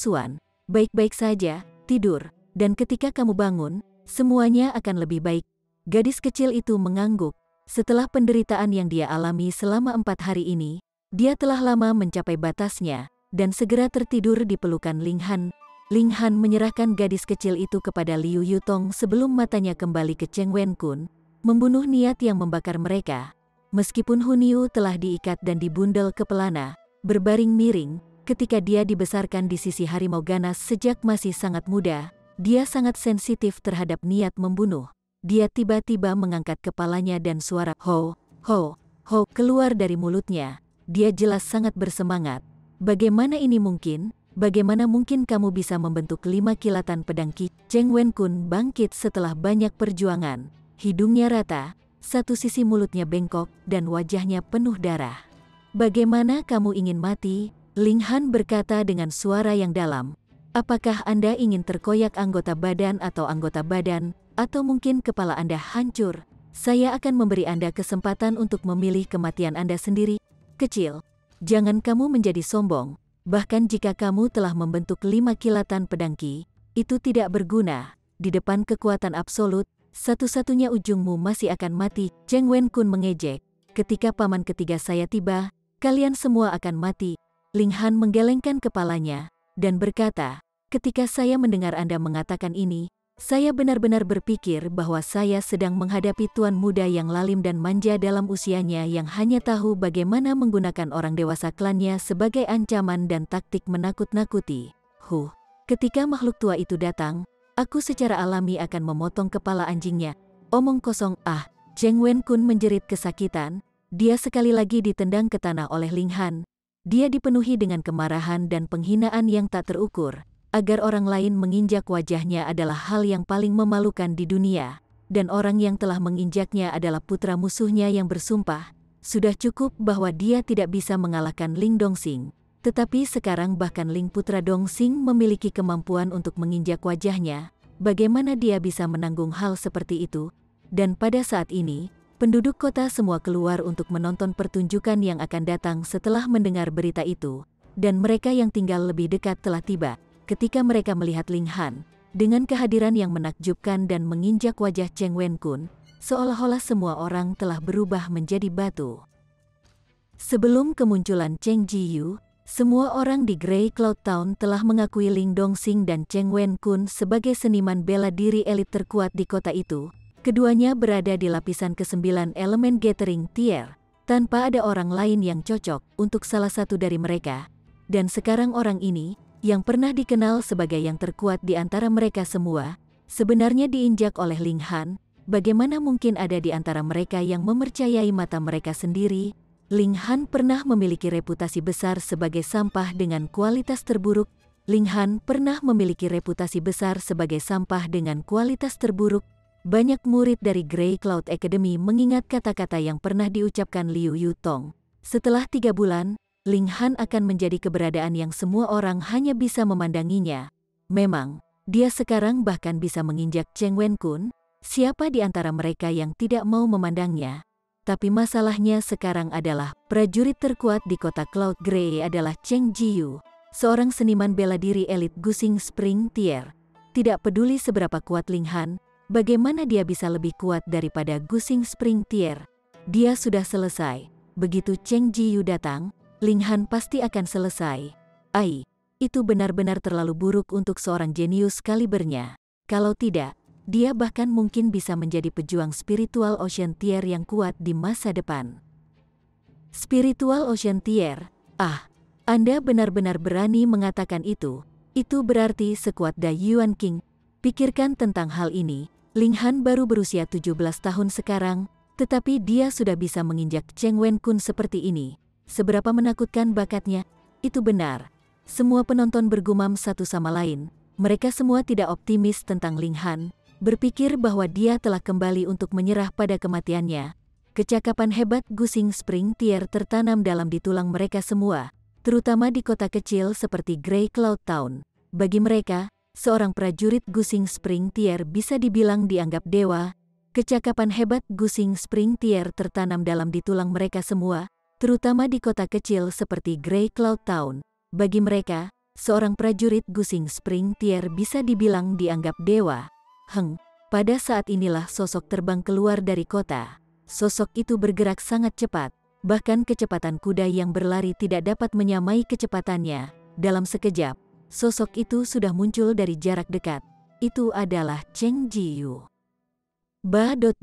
baik-baik saja, tidur, dan ketika kamu bangun, semuanya akan lebih baik. Gadis kecil itu mengangguk. Setelah penderitaan yang dia alami selama 4 hari ini, dia telah lama mencapai batasnya, dan segera tertidur di pelukan Ling Han. Ling Han menyerahkan gadis kecil itu kepada Liu Yutong sebelum matanya kembali ke Cheng Wen Kun, membunuh niat yang membakar mereka. Meskipun Hun Yu telah diikat dan dibundel ke pelana, berbaring miring, ketika dia dibesarkan di sisi harimau ganas sejak masih sangat muda, dia sangat sensitif terhadap niat membunuh. Dia tiba-tiba mengangkat kepalanya dan suara ho keluar dari mulutnya. Dia jelas sangat bersemangat. Bagaimana ini mungkin? Bagaimana mungkin kamu bisa membentuk 5 kilatan pedang Ki? Cheng Wen Kun bangkit setelah banyak perjuangan. Hidungnya rata, satu sisi mulutnya bengkok, dan wajahnya penuh darah. Bagaimana kamu ingin mati? Ling Han berkata dengan suara yang dalam. Apakah Anda ingin terkoyak anggota badan, atau mungkin kepala Anda hancur? Saya akan memberi Anda kesempatan untuk memilih kematian Anda sendiri. Kecil, jangan kamu menjadi sombong. Bahkan jika kamu telah membentuk 5 kilatan pedang Ki, itu tidak berguna. Di depan kekuatan absolut, satu-satunya ujungmu masih akan mati. Cheng Wen Kun mengejek. Ketika paman ketiga saya tiba, kalian semua akan mati. Ling Han menggelengkan kepalanya, dan berkata, ketika saya mendengar Anda mengatakan ini, saya benar-benar berpikir bahwa saya sedang menghadapi tuan muda yang lalim dan manja dalam usianya yang hanya tahu bagaimana menggunakan orang dewasa klannya sebagai ancaman dan taktik menakut-nakuti. Ketika makhluk tua itu datang, aku secara alami akan memotong kepala anjingnya. Omong kosong, Cheng Wen Kun menjerit kesakitan. Dia sekali lagi ditendang ke tanah oleh Ling Han. Dia dipenuhi dengan kemarahan dan penghinaan yang tak terukur. Agar orang lain menginjak wajahnya adalah hal yang paling memalukan di dunia, dan orang yang telah menginjaknya adalah putra musuhnya yang bersumpah. Sudah cukup bahwa dia tidak bisa mengalahkan Ling Dongxing, tetapi sekarang bahkan Ling putra Dongxing memiliki kemampuan untuk menginjak wajahnya. Bagaimana dia bisa menanggung hal seperti itu? Dan pada saat ini, penduduk kota semua keluar untuk menonton pertunjukan yang akan datang setelah mendengar berita itu, dan mereka yang tinggal lebih dekat telah tiba. Ketika mereka melihat Ling Han, dengan kehadiran yang menakjubkan dan menginjak wajah Cheng Wen Kun, seolah-olah semua orang telah berubah menjadi batu. Sebelum kemunculan Cheng Jiyu, semua orang di Grey Cloud Town telah mengakui Ling Dongxing dan Cheng Wen Kun sebagai seniman bela diri elit terkuat di kota itu. Keduanya berada di lapisan ke-9 elemen Gathering Tier, tanpa ada orang lain yang cocok untuk salah satu dari mereka. Dan sekarang orang ini, yang pernah dikenal sebagai yang terkuat di antara mereka semua, sebenarnya diinjak oleh Ling Han. Bagaimana mungkin ada di antara mereka yang mempercayai mata mereka sendiri? Ling Han pernah memiliki reputasi besar sebagai sampah dengan kualitas terburuk. Ling Han pernah memiliki reputasi besar sebagai sampah dengan kualitas terburuk. banyak murid dari Grey Cloud Academy mengingat kata-kata yang pernah diucapkan Liu Yutong. Setelah 3 bulan, Ling Han akan menjadi keberadaan yang semua orang hanya bisa memandanginya. Memang, dia sekarang bahkan bisa menginjak Cheng Wen Kun. Siapa di antara mereka yang tidak mau memandangnya? Tapi masalahnya sekarang adalah prajurit terkuat di kota Cloud Grey adalah Cheng Jiyu, seorang seniman bela diri elit Gusing Spring Tier. Tidak peduli seberapa kuat Ling Han, bagaimana dia bisa lebih kuat daripada Gusing Spring Tier? Dia sudah selesai. Begitu Cheng Jiyu datang, Ling Han pasti akan selesai. Itu benar-benar terlalu buruk untuk seorang jenius kalibernya. Kalau tidak, dia bahkan mungkin bisa menjadi pejuang spiritual Ocean Tier yang kuat di masa depan. Spiritual Ocean Tier? Anda benar-benar berani mengatakan itu. Itu berarti sekuat Da Yuan King. Pikirkan tentang hal ini. Ling Han baru berusia 17 tahun sekarang, tetapi dia sudah bisa menginjak Cheng Wen Kun seperti ini. Seberapa menakutkan bakatnya? Itu benar. Semua penonton bergumam satu sama lain. Mereka semua tidak optimis tentang Ling Han, berpikir bahwa dia telah kembali untuk menyerah pada kematiannya. Kecakapan hebat Gusing Spring Tier tertanam dalam di tulang mereka semua, terutama di kota kecil seperti Grey Cloud Town. Bagi mereka, seorang prajurit Gusing Spring Tier bisa dibilang dianggap dewa. Kecakapan hebat Gusing Spring Tier tertanam dalam di tulang mereka semua, terutama di kota kecil seperti Grey Cloud Town. Bagi mereka, seorang prajurit Gusing Spring Tier bisa dibilang dianggap dewa. Pada saat inilah sosok terbang keluar dari kota. Sosok itu bergerak sangat cepat, bahkan kecepatan kuda yang berlari tidak dapat menyamai kecepatannya. Dalam sekejap, sosok itu sudah muncul dari jarak dekat. Itu adalah Cheng Jiyu. Ba.j.i.n.g.an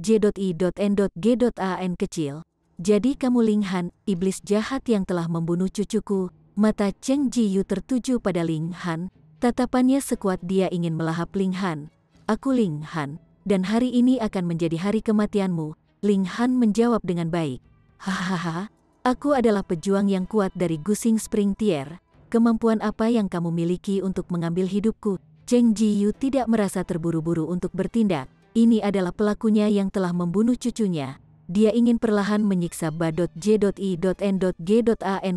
kecil. Jadi kamu Ling Han, iblis jahat yang telah membunuh cucuku. Mata Cheng Jiyu tertuju pada Ling Han. Tatapannya sekuat dia ingin melahap Ling Han. Aku Ling Han, dan hari ini akan menjadi hari kematianmu. Ling Han menjawab dengan baik. Hahaha, aku adalah pejuang yang kuat dari Gusing Spring Tier. Kemampuan apa yang kamu miliki untuk mengambil hidupku? Cheng Jiyu tidak merasa terburu-buru untuk bertindak. Ini adalah pelakunya yang telah membunuh cucunya. Dia ingin perlahan menyiksa Ba.j.i.n.g.an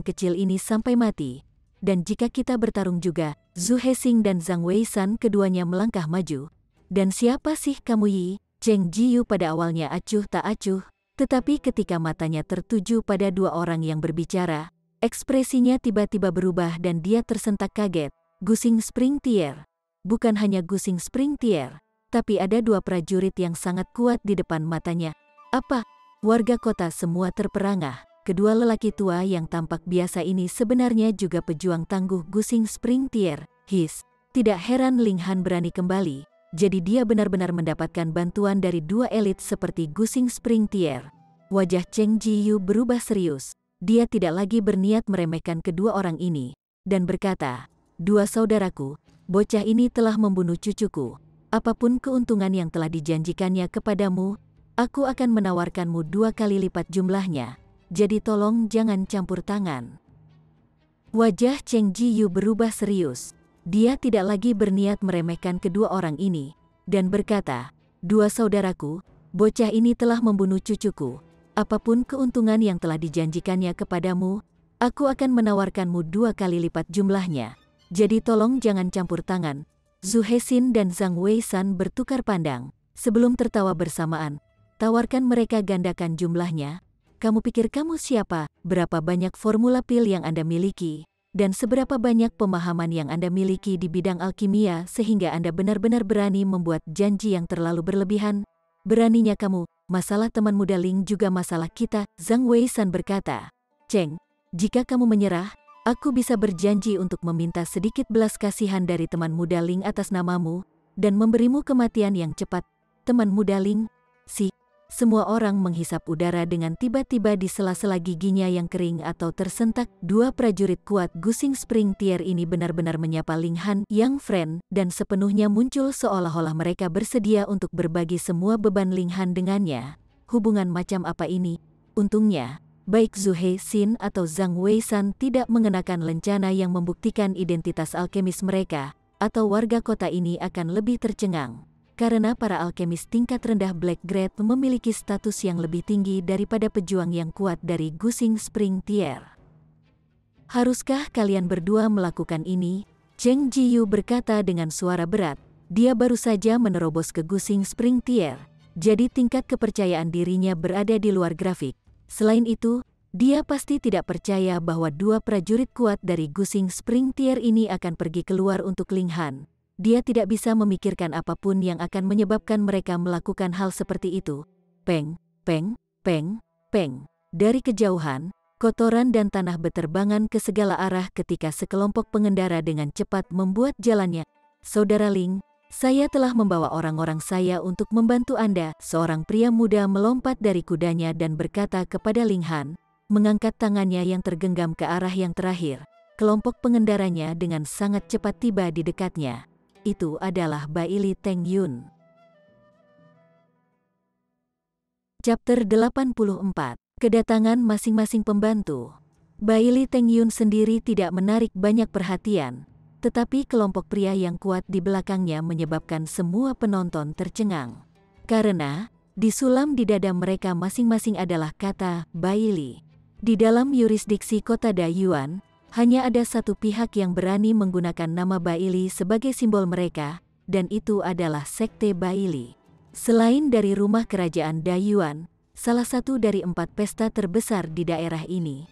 kecil ini sampai mati. Dan jika kita bertarung juga, Zhu Hexing dan Zhang Weishan keduanya melangkah maju. Dan siapa sih kamu Yi? Cheng Jiyu pada awalnya acuh tak acuh, tetapi ketika matanya tertuju pada dua orang yang berbicara, ekspresinya tiba-tiba berubah dan dia tersentak kaget. Gusing Spring Tier. Bukan hanya Gusing Spring Tier, tapi ada dua prajurit yang sangat kuat di depan matanya. Apa? Warga kota semua terperangah. Kedua lelaki tua yang tampak biasa ini sebenarnya juga pejuang tangguh Gusing Spring Tier. Tidak heran Ling Han berani kembali. Jadi dia benar-benar mendapatkan bantuan dari dua elit seperti Gusing Spring Tier. Wajah Cheng Jiyu berubah serius. Dia tidak lagi berniat meremehkan kedua orang ini. Dan berkata, dua saudaraku, bocah ini telah membunuh cucuku. Apapun keuntungan yang telah dijanjikannya kepadamu, aku akan menawarkanmu 2 kali lipat jumlahnya. Jadi tolong jangan campur tangan. Wajah Cheng Jiyu berubah serius. Dia tidak lagi berniat meremehkan kedua orang ini, dan berkata, dua saudaraku, bocah ini telah membunuh cucuku. Apapun keuntungan yang telah dijanjikannya kepadamu, aku akan menawarkanmu 2 kali lipat jumlahnya. Jadi tolong jangan campur tangan. Zhu Hexing dan Zhang Weishan bertukar pandang. Sebelum tertawa bersamaan, tawarkan mereka gandakan jumlahnya. Kamu pikir kamu siapa? Berapa banyak formula pil yang Anda miliki? Dan seberapa banyak pemahaman yang Anda miliki di bidang alkimia sehingga Anda benar-benar berani membuat janji yang terlalu berlebihan? Beraninya kamu, masalah teman muda Ling juga masalah kita, Zhang Weishan berkata. Cheng, jika kamu menyerah, aku bisa berjanji untuk meminta sedikit belas kasihan dari teman muda Ling atas namamu, dan memberimu kematian yang cepat. Teman muda Ling, semua orang menghisap udara dengan tiba-tiba di sela-sela giginya yang kering atau tersentak. Dua prajurit kuat Gusing Spring Tier ini benar-benar menyapa Ling Han yang friend dan sepenuhnya muncul seolah-olah mereka bersedia untuk berbagi semua beban Ling Han dengannya. Hubungan macam apa ini? Untungnya, baik Zhu Hexing atau Zhang Weishan tidak mengenakan lencana yang membuktikan identitas alkemis mereka, atau warga kota ini akan lebih tercengang. karena para alkemis tingkat rendah Black Grade memiliki status yang lebih tinggi daripada pejuang yang kuat dari Gusing Spring Tier. Haruskah kalian berdua melakukan ini? Cheng Jiyu berkata dengan suara berat. Dia baru saja menerobos ke Gusing Spring Tier, jadi tingkat kepercayaan dirinya berada di luar grafik. Selain itu, dia pasti tidak percaya bahwa dua prajurit kuat dari Gusing Spring Tier ini akan pergi keluar untuk Ling Han. Dia tidak bisa memikirkan apapun yang akan menyebabkan mereka melakukan hal seperti itu. Peng, peng, peng, peng. Dari kejauhan, kotoran dan tanah berterbangan ke segala arah ketika sekelompok pengendara dengan cepat membuat jalannya. Saudara Ling, saya telah membawa orang-orang saya untuk membantu Anda. Seorang pria muda melompat dari kudanya dan berkata kepada Ling Han, mengangkat tangannya yang tergenggam ke arah yang terakhir. Kelompok pengendaranya dengan sangat cepat tiba di dekatnya. Itu adalah Baili Teng Yun. Chapter 84. Kedatangan masing-masing pembantu. Baili Teng Yun sendiri tidak menarik banyak perhatian, tetapi kelompok pria yang kuat di belakangnya menyebabkan semua penonton tercengang. Karena, disulam di dada mereka masing-masing adalah kata Baili. Di dalam yurisdiksi kota Dayuan, hanya ada satu pihak yang berani menggunakan nama Baili sebagai simbol mereka, dan itu adalah Sekte Baili. Selain dari rumah kerajaan Dayuan, salah satu dari 4 pesta terbesar di daerah ini.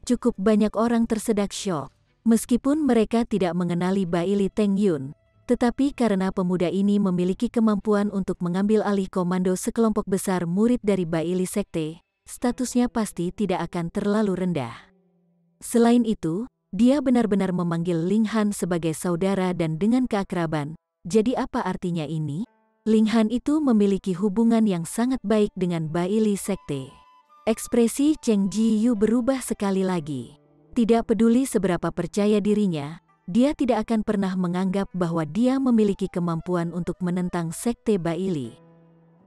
Cukup banyak orang tersedak syok. Meskipun mereka tidak mengenali Baili Teng Yun, tetapi karena pemuda ini memiliki kemampuan untuk mengambil alih komando sekelompok besar murid dari Baili Sekte, statusnya pasti tidak akan terlalu rendah. Selain itu, dia benar-benar memanggil Ling Han sebagai saudara dan dengan keakraban. Jadi apa artinya ini? Ling Han itu memiliki hubungan yang sangat baik dengan Baili Sekte. Ekspresi Cheng Jiyu berubah sekali lagi. Tidak peduli seberapa percaya dirinya, dia tidak akan pernah menganggap bahwa dia memiliki kemampuan untuk menentang Sekte Baili.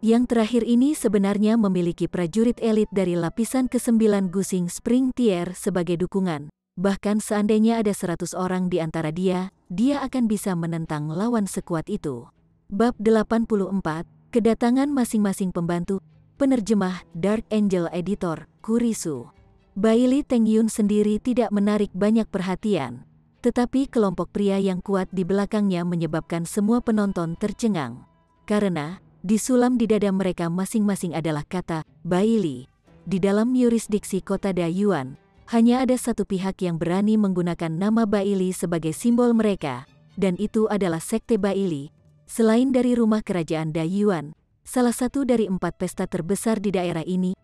Yang terakhir ini sebenarnya memiliki prajurit elit dari lapisan ke-9 Gusing Spring Tier sebagai dukungan. Bahkan seandainya ada 100 orang di antara dia akan bisa menentang lawan sekuat itu. Bab 84, Kedatangan masing-masing pembantu. Penerjemah Dark Angel Editor, Kurisu. Baili Teng Yun sendiri tidak menarik banyak perhatian, tetapi kelompok pria yang kuat di belakangnya menyebabkan semua penonton tercengang. Karena, disulam di dada mereka masing-masing adalah kata Baili. Di dalam yurisdiksi kota Dayuan, hanya ada satu pihak yang berani menggunakan nama Baili sebagai simbol mereka, dan itu adalah Sekte Baili. Selain dari rumah kerajaan Dayuan, salah satu dari 4 pesta terbesar di daerah ini,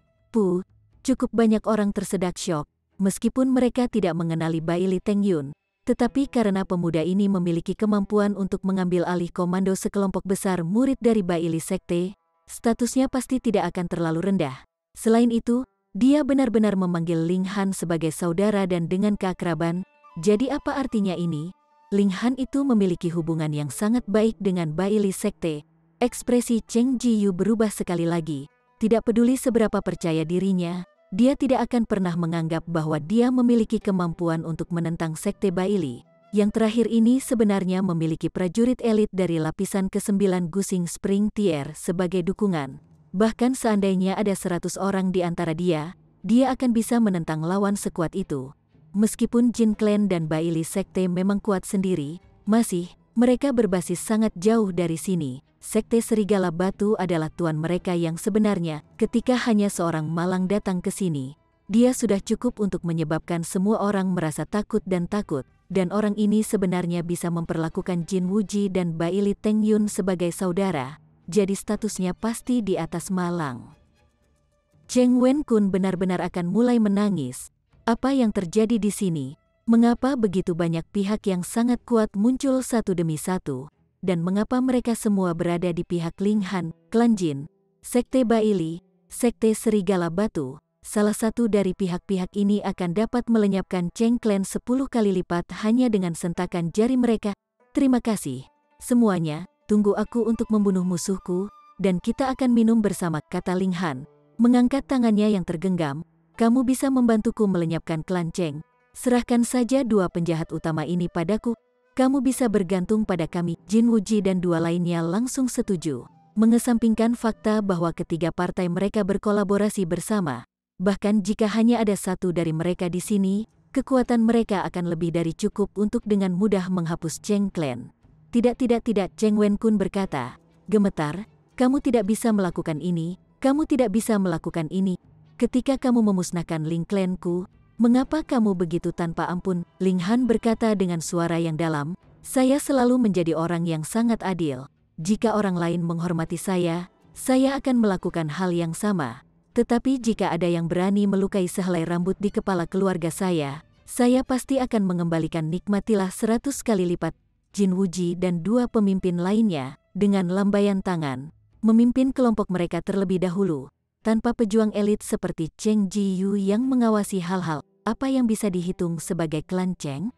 cukup banyak orang tersedak syok, meskipun mereka tidak mengenali Baili Teng Yun. Tetapi karena pemuda ini memiliki kemampuan untuk mengambil alih komando sekelompok besar murid dari Baili Sekte, statusnya pasti tidak akan terlalu rendah. Selain itu, dia benar-benar memanggil Ling Han sebagai saudara dan dengan keakraban. Jadi apa artinya ini? Ling Han itu memiliki hubungan yang sangat baik dengan Baili Sekte. Ekspresi Cheng Jiyu berubah sekali lagi. Tidak peduli seberapa percaya dirinya, dia tidak akan pernah menganggap bahwa dia memiliki kemampuan untuk menentang Sekte Baili. Yang terakhir ini sebenarnya memiliki prajurit elit dari lapisan ke-9 Gusing Spring Tier sebagai dukungan. Bahkan seandainya ada 100 orang di antara dia akan bisa menentang lawan sekuat itu. Meskipun Jin Clan dan Baili Sekte memang kuat sendiri, mereka berbasis sangat jauh dari sini. Sekte Serigala Batu adalah tuan mereka yang sebenarnya. Ketika hanya seorang malang datang ke sini, dia sudah cukup untuk menyebabkan semua orang merasa takut, dan orang ini sebenarnya bisa memperlakukan Jin Wuji dan Baili Teng Yun sebagai saudara, jadi statusnya pasti di atas malang. Cheng Wen Kun benar-benar akan mulai menangis. Apa yang terjadi di sini? Mengapa begitu banyak pihak yang sangat kuat muncul satu demi satu? Dan mengapa mereka semua berada di pihak Ling Han, Klan Jin, Sekte Baili, Sekte Serigala Batu? Salah satu dari pihak-pihak ini akan dapat melenyapkan Cheng Clan 10 kali lipat hanya dengan sentakan jari mereka. Terima kasih. Semuanya, tunggu aku untuk membunuh musuhku, dan kita akan minum bersama, kata Ling Han. Mengangkat tangannya yang tergenggam, kamu bisa membantuku melenyapkan Klan Cheng. Serahkan saja 2 penjahat utama ini padaku. kamu bisa bergantung pada kami. Jin Wuji dan dua lainnya langsung setuju, mengesampingkan fakta bahwa ketiga partai mereka berkolaborasi bersama. Bahkan jika hanya ada satu dari mereka di sini, kekuatan mereka akan lebih dari cukup untuk dengan mudah menghapus Cheng Clan. Tidak, Cheng Wen-kun berkata, gemetar, kamu tidak bisa melakukan ini, kamu tidak bisa melakukan ini. Ketika kamu memusnahkan Ling Clan-ku, mengapa kamu begitu tanpa ampun? Ling Han berkata dengan suara yang dalam, saya selalu menjadi orang yang sangat adil. Jika orang lain menghormati saya akan melakukan hal yang sama. Tetapi jika ada yang berani melukai sehelai rambut di kepala keluarga saya pasti akan mengembalikan. Nikmatilah 100 kali lipat. Jin Wuji dan dua pemimpin lainnya, dengan lambaian tangan, memimpin kelompok mereka terlebih dahulu. Tanpa pejuang elit seperti Cheng Ji-yu yang mengawasi hal-hal, apa yang bisa dihitung sebagai klan Cheng?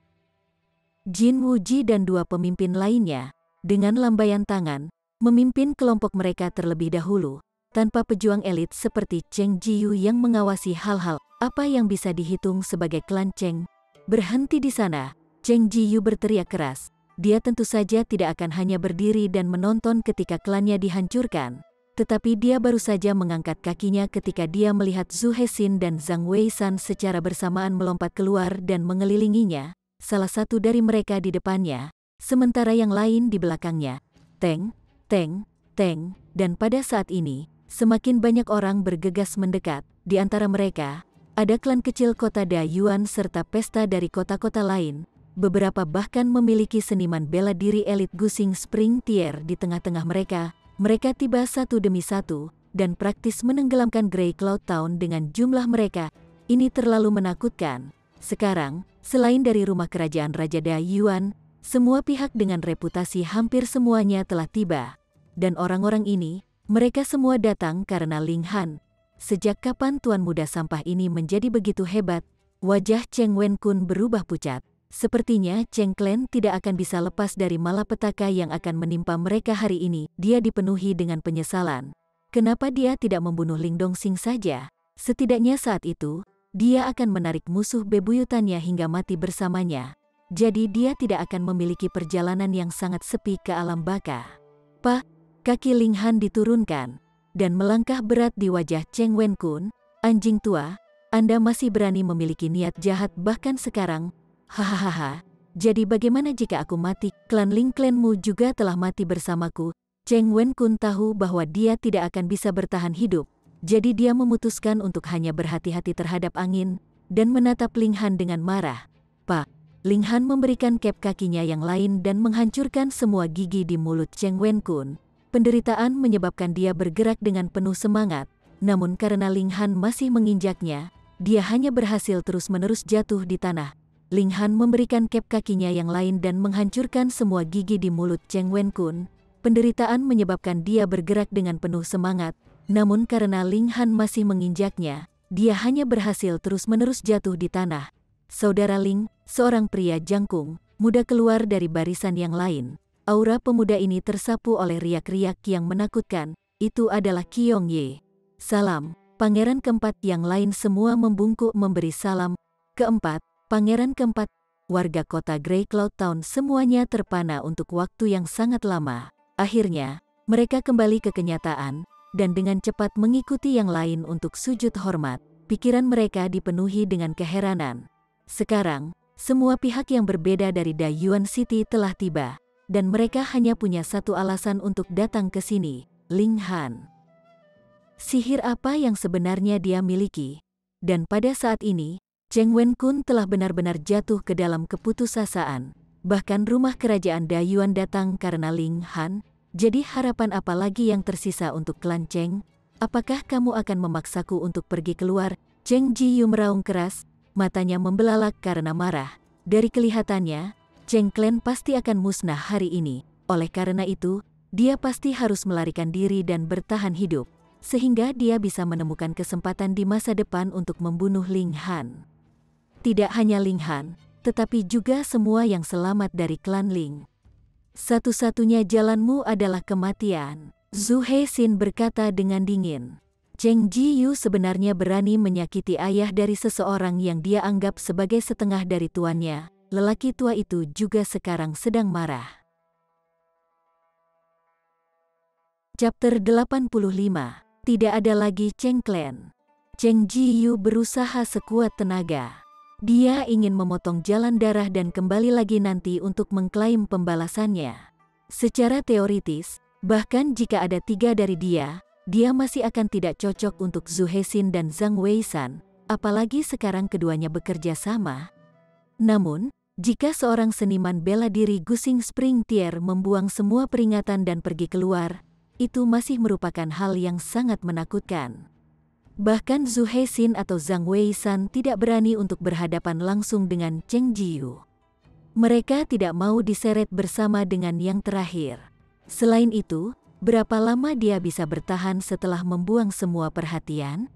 Jin Wuji dan dua pemimpin lainnya, dengan lambaian tangan, memimpin kelompok mereka terlebih dahulu. Tanpa pejuang elit seperti Cheng Ji-yu yang mengawasi hal-hal, apa yang bisa dihitung sebagai klan Cheng? Berhenti di sana, Cheng Ji-yu berteriak keras. Dia tentu saja tidak akan hanya berdiri dan menonton ketika klannya dihancurkan. Tetapi dia baru saja mengangkat kakinya ketika dia melihat Zhu Hexin dan Zhang Weishan secara bersamaan melompat keluar dan mengelilinginya, salah satu dari mereka di depannya, sementara yang lain di belakangnya. Teng, teng, teng, dan pada saat ini, semakin banyak orang bergegas mendekat. Di antara mereka, ada klan kecil kota Dayuan serta pesta dari kota-kota lain. Beberapa bahkan memiliki seniman bela diri elit Gusing Spring Tier di tengah-tengah mereka. Mereka tiba satu demi satu, dan praktis menenggelamkan Grey Cloud Town dengan jumlah mereka. Ini terlalu menakutkan. Sekarang, selain dari rumah kerajaan Raja Dayuan, semua pihak dengan reputasi hampir semuanya telah tiba. Dan orang-orang ini, mereka semua datang karena Ling Han. Sejak kapan tuan muda sampah ini menjadi begitu hebat? Wajah Cheng Wen-kun berubah pucat. Sepertinya Cheng Clan tidak akan bisa lepas dari malapetaka yang akan menimpa mereka hari ini. Dia dipenuhi dengan penyesalan. Kenapa dia tidak membunuh Ling Dongxing saja? Setidaknya saat itu, dia akan menarik musuh bebuyutannya hingga mati bersamanya. Jadi dia tidak akan memiliki perjalanan yang sangat sepi ke alam baka. Kaki Ling Han diturunkan, dan melangkah berat di wajah Cheng Wen-kun. Anjing tua, Anda masih berani memiliki niat jahat bahkan sekarang. Hahaha, jadi bagaimana jika aku mati? Klan Ling Clanmu juga telah mati bersamaku. Cheng Wen-kun tahu bahwa dia tidak akan bisa bertahan hidup. Jadi dia memutuskan untuk hanya berhati-hati terhadap angin, dan menatap Ling Han dengan marah. Ling Han memberikan kep kakinya yang lain dan menghancurkan semua gigi di mulut Cheng Wen-kun. Penderitaan menyebabkan dia bergerak dengan penuh semangat. Namun karena Ling Han masih menginjaknya, dia hanya berhasil terus-menerus jatuh di tanah. Ling Han memberikan kep kakinya yang lain dan menghancurkan semua gigi di mulut Cheng Wen-kun. Penderitaan menyebabkan dia bergerak dengan penuh semangat, namun karena Ling Han masih menginjaknya, dia hanya berhasil terus-menerus jatuh di tanah. Saudara Ling, seorang pria jangkung, muda keluar dari barisan yang lain. Aura pemuda ini tersapu oleh riak-riak yang menakutkan. Itu adalah Qiong Ye. Salam, pangeran keempat. Yang lain semua membungkuk memberi salam. Keempat, Pangeran keempat, warga kota Grey Cloud Town semuanya terpana untuk waktu yang sangat lama. Akhirnya, mereka kembali ke kenyataan, dan dengan cepat mengikuti yang lain untuk sujud hormat. Pikiran mereka dipenuhi dengan keheranan. Sekarang, semua pihak yang berbeda dari Dayuan City telah tiba, dan mereka hanya punya satu alasan untuk datang ke sini, Ling Han. Sihir apa yang sebenarnya dia miliki? Dan pada saat ini, Cheng Wen-kun telah benar-benar jatuh ke dalam keputusasaan. Bahkan rumah kerajaan Dayuan datang karena Ling Han. Jadi harapan apa lagi yang tersisa untuk klan Cheng? Apakah kamu akan memaksaku untuk pergi keluar? Cheng Ji-yu meraung keras, matanya membelalak karena marah. Dari kelihatannya, Cheng Clan pasti akan musnah hari ini. Oleh karena itu, dia pasti harus melarikan diri dan bertahan hidup, sehingga dia bisa menemukan kesempatan di masa depan untuk membunuh Ling Han. Tidak hanya Ling Han, tetapi juga semua yang selamat dari klan Ling. Satu-satunya jalanmu adalah kematian, Zhu Hexin berkata dengan dingin. Cheng Ji-yu sebenarnya berani menyakiti ayah dari seseorang yang dia anggap sebagai setengah dari tuannya. lelaki tua itu juga sekarang sedang marah. Chapter 85. Tidak ada lagi Cheng Clan. Cheng Ji-yu berusaha sekuat tenaga. Dia ingin memotong jalan darah dan kembali lagi nanti untuk mengklaim pembalasannya. Secara teoritis, bahkan jika ada 3 dari dia masih akan tidak cocok untuk Zhu Hexin dan Zhang Weishan, apalagi sekarang keduanya bekerja sama. Namun, jika seorang seniman bela diri Gusing Spring Tier membuang semua peringatan dan pergi keluar, itu masih merupakan hal yang sangat menakutkan. Bahkan Zhu Hexin atau Zhang Weishan tidak berani untuk berhadapan langsung dengan Cheng Ji-yu. Mereka tidak mau diseret bersama dengan yang terakhir. Selain itu, berapa lama dia bisa bertahan setelah membuang semua perhatian?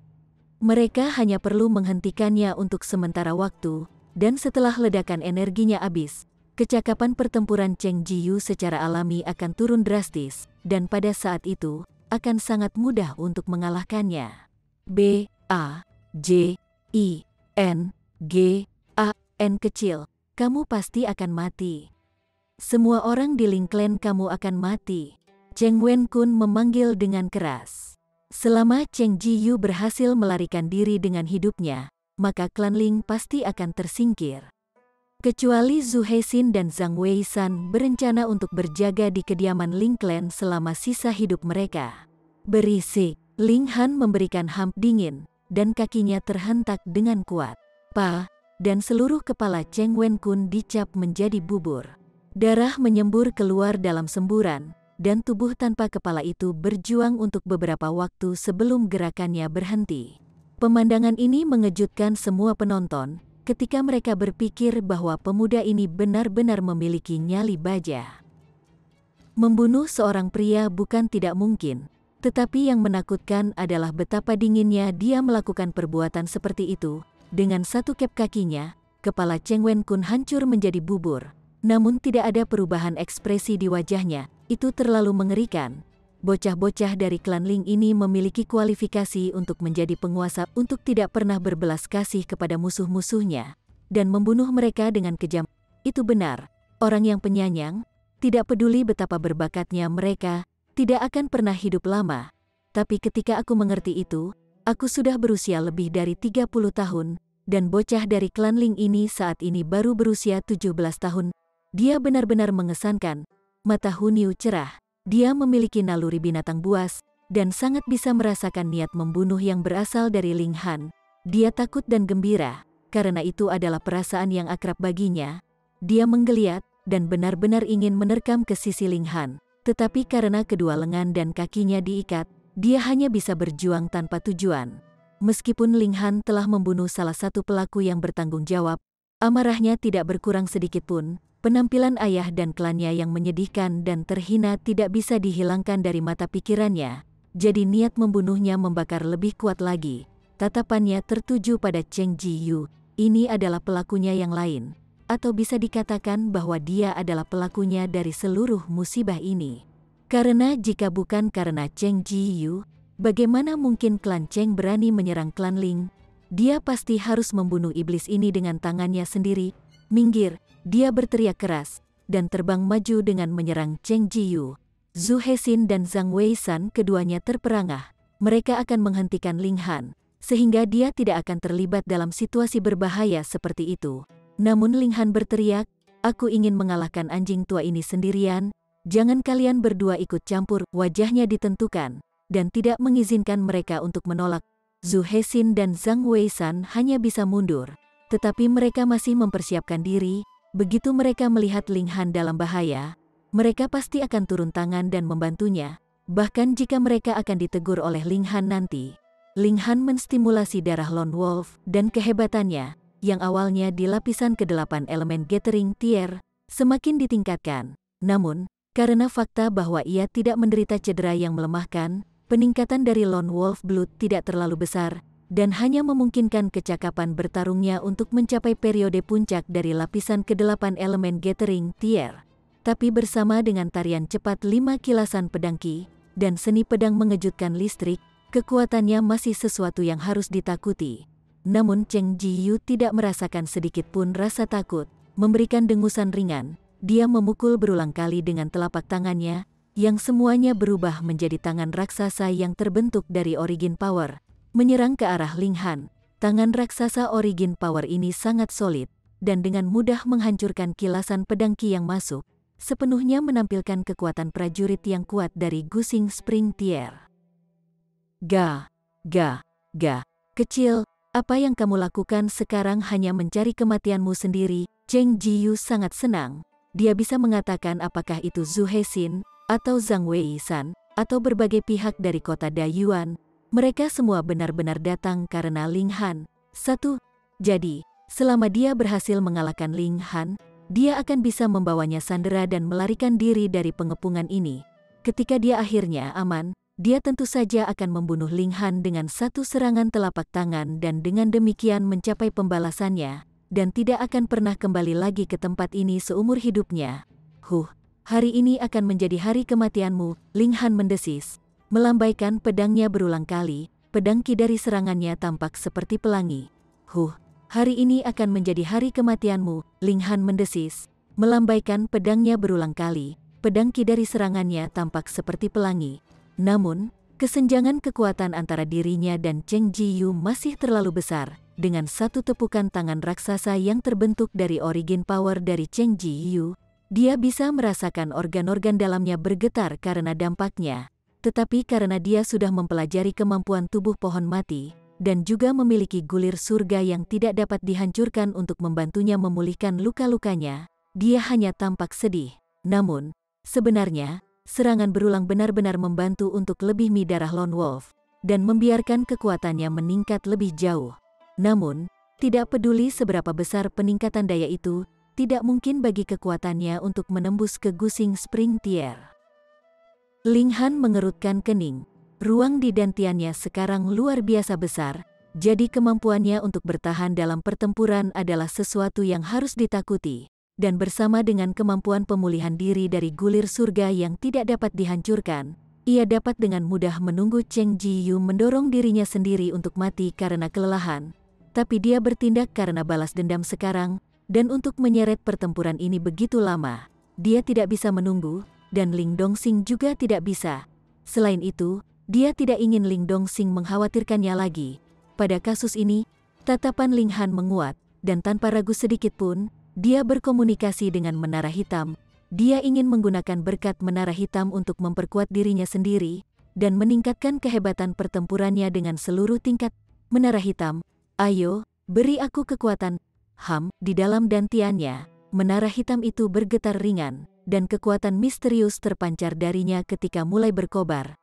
Mereka hanya perlu menghentikannya untuk sementara waktu, dan setelah ledakan energinya habis, kecakapan pertempuran Cheng Ji-yu secara alami akan turun drastis, dan pada saat itu, akan sangat mudah untuk mengalahkannya. B-A-J-I-N-G-A-N kecil, kamu pasti akan mati. Semua orang di Ling Clan kamu akan mati. Cheng Wen-kun memanggil dengan keras. Selama Cheng Ji-yu berhasil melarikan diri dengan hidupnya, maka klan Ling pasti akan tersingkir. Kecuali Zhu Hexin dan Zhang Weishan berencana untuk berjaga di kediaman Ling Clan selama sisa hidup mereka. Berisik, Ling Han memberikan hamp dingin, dan kakinya terhentak dengan kuat. Dan seluruh kepala Cheng Wen-kun dicap menjadi bubur. Darah menyembur keluar dalam semburan, dan tubuh tanpa kepala itu berjuang untuk beberapa waktu sebelum gerakannya berhenti. Pemandangan ini mengejutkan semua penonton, ketika mereka berpikir bahwa pemuda ini benar-benar memiliki nyali baja. Membunuh seorang pria bukan tidak mungkin, tetapi yang menakutkan adalah betapa dinginnya dia melakukan perbuatan seperti itu. Dengan satu kep kakinya, kepala Cheng Wen-kun hancur menjadi bubur, namun tidak ada perubahan ekspresi di wajahnya. Itu terlalu mengerikan. Bocah-bocah dari klan Ling ini memiliki kualifikasi untuk menjadi penguasa untuk tidak pernah berbelas kasih kepada musuh-musuhnya dan membunuh mereka dengan kejam. Itu benar, orang yang penyayang, tidak peduli betapa berbakatnya mereka, tidak akan pernah hidup lama. Tapi ketika aku mengerti itu, aku sudah berusia lebih dari 30 tahun, dan bocah dari klan Ling ini saat ini baru berusia 17 tahun. Dia benar-benar mengesankan, mata Hunyu cerah. Dia memiliki naluri binatang buas, dan sangat bisa merasakan niat membunuh yang berasal dari Ling Han. Dia takut dan gembira, karena itu adalah perasaan yang akrab baginya. Dia menggeliat, dan benar-benar ingin menerkam ke sisi Ling Han. Tetapi karena kedua lengan dan kakinya diikat, dia hanya bisa berjuang tanpa tujuan. Meskipun Ling Han telah membunuh salah satu pelaku yang bertanggung jawab, amarahnya tidak berkurang sedikitpun. Penampilan ayah dan klannya yang menyedihkan dan terhina tidak bisa dihilangkan dari mata pikirannya, jadi niat membunuhnya membakar lebih kuat lagi. Tatapannya tertuju pada Cheng Ji-yu, ini adalah pelakunya yang lain, atau bisa dikatakan bahwa dia adalah pelakunya dari seluruh musibah ini. Karena jika bukan karena Cheng Ji-yu, bagaimana mungkin klan Cheng berani menyerang klan Ling? Dia pasti harus membunuh iblis ini dengan tangannya sendiri. Minggir! Dia berteriak keras, dan terbang maju dengan menyerang Cheng Ji-yu. Zhu Hexin dan Zhang Weishan keduanya terperangah. Mereka akan menghentikan Ling Han, sehingga dia tidak akan terlibat dalam situasi berbahaya seperti itu. Namun Ling Han berteriak, aku ingin mengalahkan anjing tua ini sendirian, jangan kalian berdua ikut campur. Wajahnya ditentukan, dan tidak mengizinkan mereka untuk menolak. Zhu Hexin dan Zhang Weishan hanya bisa mundur, tetapi mereka masih mempersiapkan diri. Begitu mereka melihat Ling Han dalam bahaya, mereka pasti akan turun tangan dan membantunya. Bahkan jika mereka akan ditegur oleh Ling Han nanti. Ling Han menstimulasi darah Lone Wolf dan kehebatannya, yang awalnya di lapisan ke-8 elemen Gathering Tier, semakin ditingkatkan. Namun, karena fakta bahwa ia tidak menderita cedera yang melemahkan, peningkatan dari Lone Wolf Blood tidak terlalu besar, dan hanya memungkinkan kecakapan bertarungnya untuk mencapai periode puncak dari lapisan ke-8 elemen Gathering Tier. Tapi bersama dengan tarian cepat 5 kilasan pedang Qi, dan seni pedang mengejutkan listrik, kekuatannya masih sesuatu yang harus ditakuti. Namun Cheng Ji-yu tidak merasakan sedikit pun rasa takut. memberikan dengusan ringan. Dia memukul berulang kali dengan telapak tangannya, yang semuanya berubah menjadi tangan raksasa yang terbentuk dari Origin Power, menyerang ke arah Ling Han. Tangan raksasa Origin Power ini sangat solid, dan dengan mudah menghancurkan kilasan pedang Qi yang masuk, sepenuhnya menampilkan kekuatan prajurit yang kuat dari Gusing Spring Tier. Ga. Kecil, apa yang kamu lakukan sekarang hanya mencari kematianmu sendiri. Cheng Jiyu sangat senang. Dia bisa mengatakan apakah itu Zhu Heixin, atau Zhang Wei-san, atau berbagai pihak dari kota Dayuan. Mereka semua benar-benar datang karena Ling Han. Jadi, selama dia berhasil mengalahkan Ling Han, dia akan bisa membawanya sandera dan melarikan diri dari pengepungan ini. Ketika dia akhirnya aman, dia tentu saja akan membunuh Ling Han dengan satu serangan telapak tangan dan dengan demikian mencapai pembalasannya, dan tidak akan pernah kembali lagi ke tempat ini seumur hidupnya. Hari ini akan menjadi hari kematianmu, Ling Han mendesis, melambaikan pedangnya berulang kali. Pedang Qi dari serangannya tampak seperti pelangi. Hari ini akan menjadi hari kematianmu, Ling Han mendesis, melambaikan pedangnya berulang kali. Pedang Qi dari serangannya tampak seperti pelangi. Namun, kesenjangan kekuatan antara dirinya dan Cheng Jiyu masih terlalu besar. Dengan satu tepukan tangan raksasa yang terbentuk dari Origin Power dari Cheng Jiyu, dia bisa merasakan organ-organ dalamnya bergetar karena dampaknya. Tetapi karena dia sudah mempelajari kemampuan tubuh pohon mati, dan juga memiliki gulir surga yang tidak dapat dihancurkan untuk membantunya memulihkan luka-lukanya, dia hanya tampak sedih. Namun, sebenarnya, serangan berulang benar-benar membantu untuk lebih darah Lone Wolf, dan membiarkan kekuatannya meningkat lebih jauh. Namun, tidak peduli seberapa besar peningkatan daya itu, tidak mungkin bagi kekuatannya untuk menembus ke Gusing Spring Tier. Ling Han mengerutkan kening. Ruang di dantiannya sekarang luar biasa besar, jadi kemampuannya untuk bertahan dalam pertempuran adalah sesuatu yang harus ditakuti. Dan bersama dengan kemampuan pemulihan diri dari gulir surga yang tidak dapat dihancurkan, ia dapat dengan mudah menunggu Cheng Jiyu mendorong dirinya sendiri untuk mati karena kelelahan. Tapi dia bertindak karena balas dendam sekarang, dan untuk menyeret pertempuran ini begitu lama. Dia tidak bisa menunggu, dan Ling Dongxing juga tidak bisa. Selain itu, dia tidak ingin Ling Dongxing mengkhawatirkannya lagi. Pada kasus ini, tatapan Ling Han menguat, dan tanpa ragu sedikit pun, dia berkomunikasi dengan Menara Hitam. Dia ingin menggunakan berkat Menara Hitam untuk memperkuat dirinya sendiri, dan meningkatkan kehebatan pertempurannya dengan seluruh tingkat. Menara Hitam, ayo, beri aku kekuatan. Di dalam dantiannya, Menara Hitam itu bergetar ringan, dan kekuatan misterius terpancar darinya ketika mulai berkobar.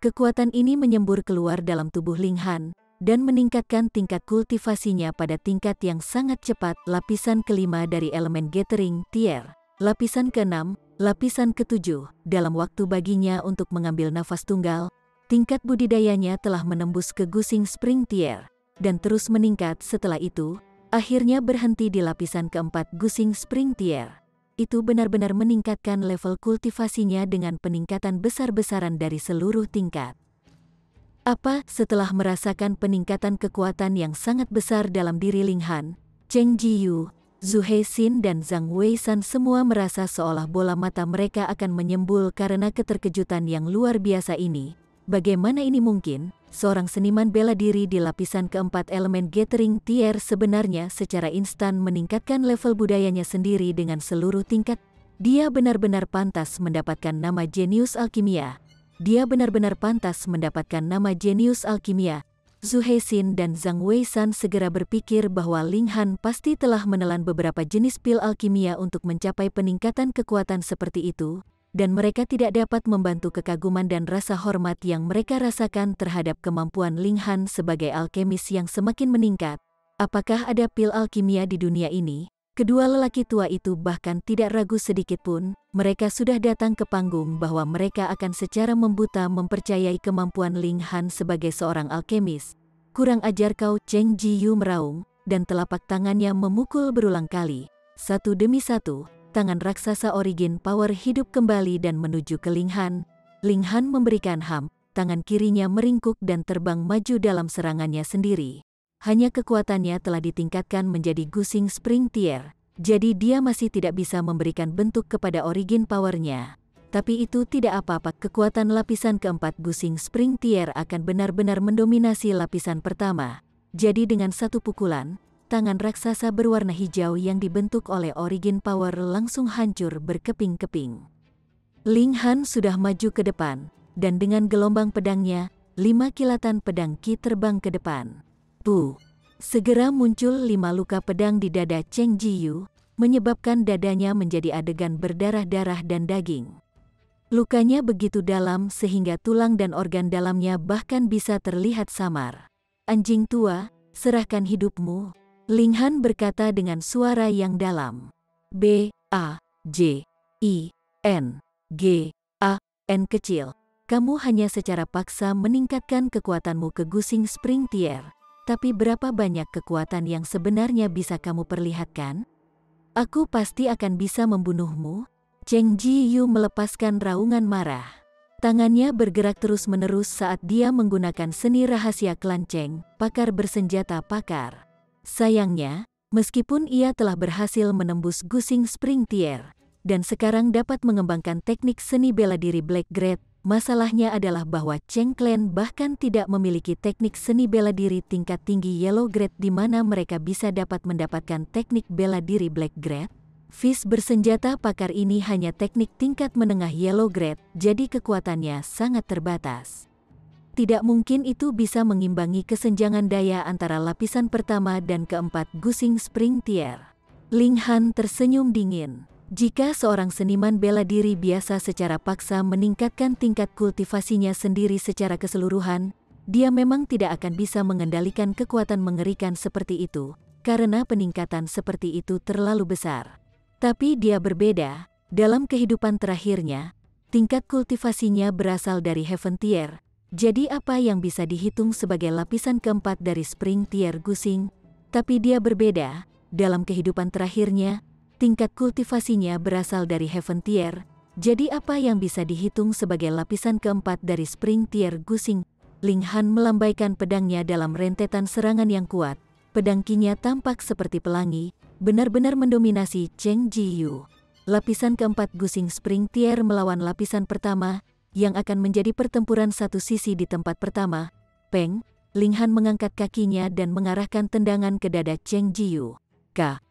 Kekuatan ini menyembur keluar dalam tubuh Ling Han, dan meningkatkan tingkat kultivasinya pada tingkat yang sangat cepat. Lapisan kelima dari elemen Gathering Tier, lapisan ke-6, lapisan ke-7, dalam waktu baginya untuk mengambil nafas tunggal, tingkat budidayanya telah menembus ke Gusing Spring Tier, dan terus meningkat setelah itu, akhirnya berhenti di lapisan keempat Gusing Spring Tier. Itu benar-benar meningkatkan level kultivasinya dengan peningkatan besar-besaran dari seluruh tingkat. Setelah merasakan peningkatan kekuatan yang sangat besar dalam diri Ling Han, Cheng Jiyu, Zhu Heixin dan Zhang Wei-san semua merasa seolah bola mata mereka akan menyembul karena keterkejutan yang luar biasa ini. Bagaimana ini mungkin? Seorang seniman bela diri di lapisan keempat elemen Gathering Tier sebenarnya secara instan meningkatkan level budayanya sendiri dengan seluruh tingkat. Dia benar-benar pantas mendapatkan nama jenius alkimia. Zhu Heixin dan Zhang Wei-san segera berpikir bahwa Ling Han pasti telah menelan beberapa jenis pil alkimia untuk mencapai peningkatan kekuatan seperti itu, dan mereka tidak dapat membantu kekaguman dan rasa hormat yang mereka rasakan terhadap kemampuan Ling Han sebagai alkemis yang semakin meningkat. Apakah ada pil alkimia di dunia ini? Kedua lelaki tua itu bahkan tidak ragu sedikit pun. Mereka sudah datang ke panggung bahwa mereka akan secara membuta mempercayai kemampuan Ling Han sebagai seorang alkemis. Kurang ajar kau, Cheng Jiyu meraung, dan telapak tangannya memukul berulang kali. Satu demi satu, tangan raksasa Origin Power hidup kembali dan menuju ke Ling Han. Ling Han memberikan tangan kirinya meringkuk dan terbang maju dalam serangannya sendiri. Hanya kekuatannya telah ditingkatkan menjadi Gusing Spring Tier, jadi dia masih tidak bisa memberikan bentuk kepada origin powernya. Tapi itu tidak apa-apa, kekuatan lapisan keempat Gusing Spring Tier akan benar-benar mendominasi lapisan pertama. Jadi dengan satu pukulan, tangan raksasa berwarna hijau yang dibentuk oleh origin power langsung hancur berkeping-keping. Ling Han sudah maju ke depan, dan dengan gelombang pedangnya, 5 kilatan pedang Qi terbang ke depan. Puh! Segera muncul 5 luka pedang di dada Cheng Jiyu, menyebabkan dadanya menjadi adegan berdarah-darah dan daging. Lukanya begitu dalam sehingga tulang dan organ dalamnya bahkan bisa terlihat samar. Anjing tua, serahkan hidupmu, Ling Han berkata dengan suara yang dalam. B-A-J-I-N-G-A-N kecil. Kamu hanya secara paksa meningkatkan kekuatanmu ke Gusing Spring Tier. Tapi berapa banyak kekuatan yang sebenarnya bisa kamu perlihatkan? Aku pasti akan bisa membunuhmu. Cheng Jiyu melepaskan raungan marah. Tangannya bergerak terus-menerus saat dia menggunakan seni rahasia klan Cheng, pakar bersenjata pakar. Sayangnya, meskipun ia telah berhasil menembus Gusing Spring Tier, dan sekarang dapat mengembangkan teknik seni bela diri Black Grade, masalahnya adalah bahwa Cheng Clan bahkan tidak memiliki teknik seni bela diri tingkat tinggi Yellow Grade di mana mereka bisa dapat mendapatkan teknik bela diri Black Grade. Fist bersenjata pakar ini hanya teknik tingkat menengah Yellow Grade, jadi kekuatannya sangat terbatas. Tidak mungkin itu bisa mengimbangi kesenjangan daya antara lapisan pertama dan keempat Gusing Spring Tier. Ling Han tersenyum dingin. Jika seorang seniman bela diri biasa secara paksa meningkatkan tingkat kultivasinya sendiri secara keseluruhan, dia memang tidak akan bisa mengendalikan kekuatan mengerikan seperti itu, karena peningkatan seperti itu terlalu besar. Tapi dia berbeda, dalam kehidupan terakhirnya, tingkat kultivasinya berasal dari Heaven Tier, jadi apa yang bisa dihitung sebagai lapisan keempat dari Spring Tier Gusing, tapi dia berbeda, dalam kehidupan terakhirnya, tingkat kultivasinya berasal dari Heaven Tier, jadi apa yang bisa dihitung sebagai lapisan keempat dari Spring Tier Gusing. Ling Han melambaikan pedangnya dalam rentetan serangan yang kuat, pedang Qi-nya tampak seperti pelangi, benar-benar mendominasi Cheng Jiyu. Lapisan keempat Gusing Spring Tier melawan lapisan pertama, yang akan menjadi pertempuran satu sisi di tempat pertama. Peng, Ling Han mengangkat kakinya dan mengarahkan tendangan ke dada Cheng Jiyu. K,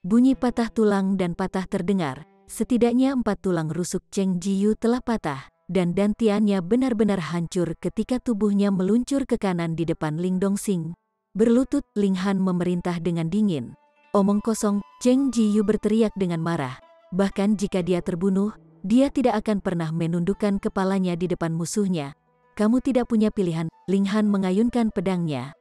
bunyi patah tulang dan patah terdengar. Setidaknya 4 tulang rusuk Cheng Jiyu telah patah, dan dantiannya benar-benar hancur ketika tubuhnya meluncur ke kanan di depan Ling Dongxing. Berlutut, Ling Han memerintah dengan dingin. Omong kosong, Cheng Jiyu berteriak dengan marah. Bahkan jika dia terbunuh, dia tidak akan pernah menundukkan kepalanya di depan musuhnya. Kamu tidak punya pilihan. Ling Han mengayunkan pedangnya.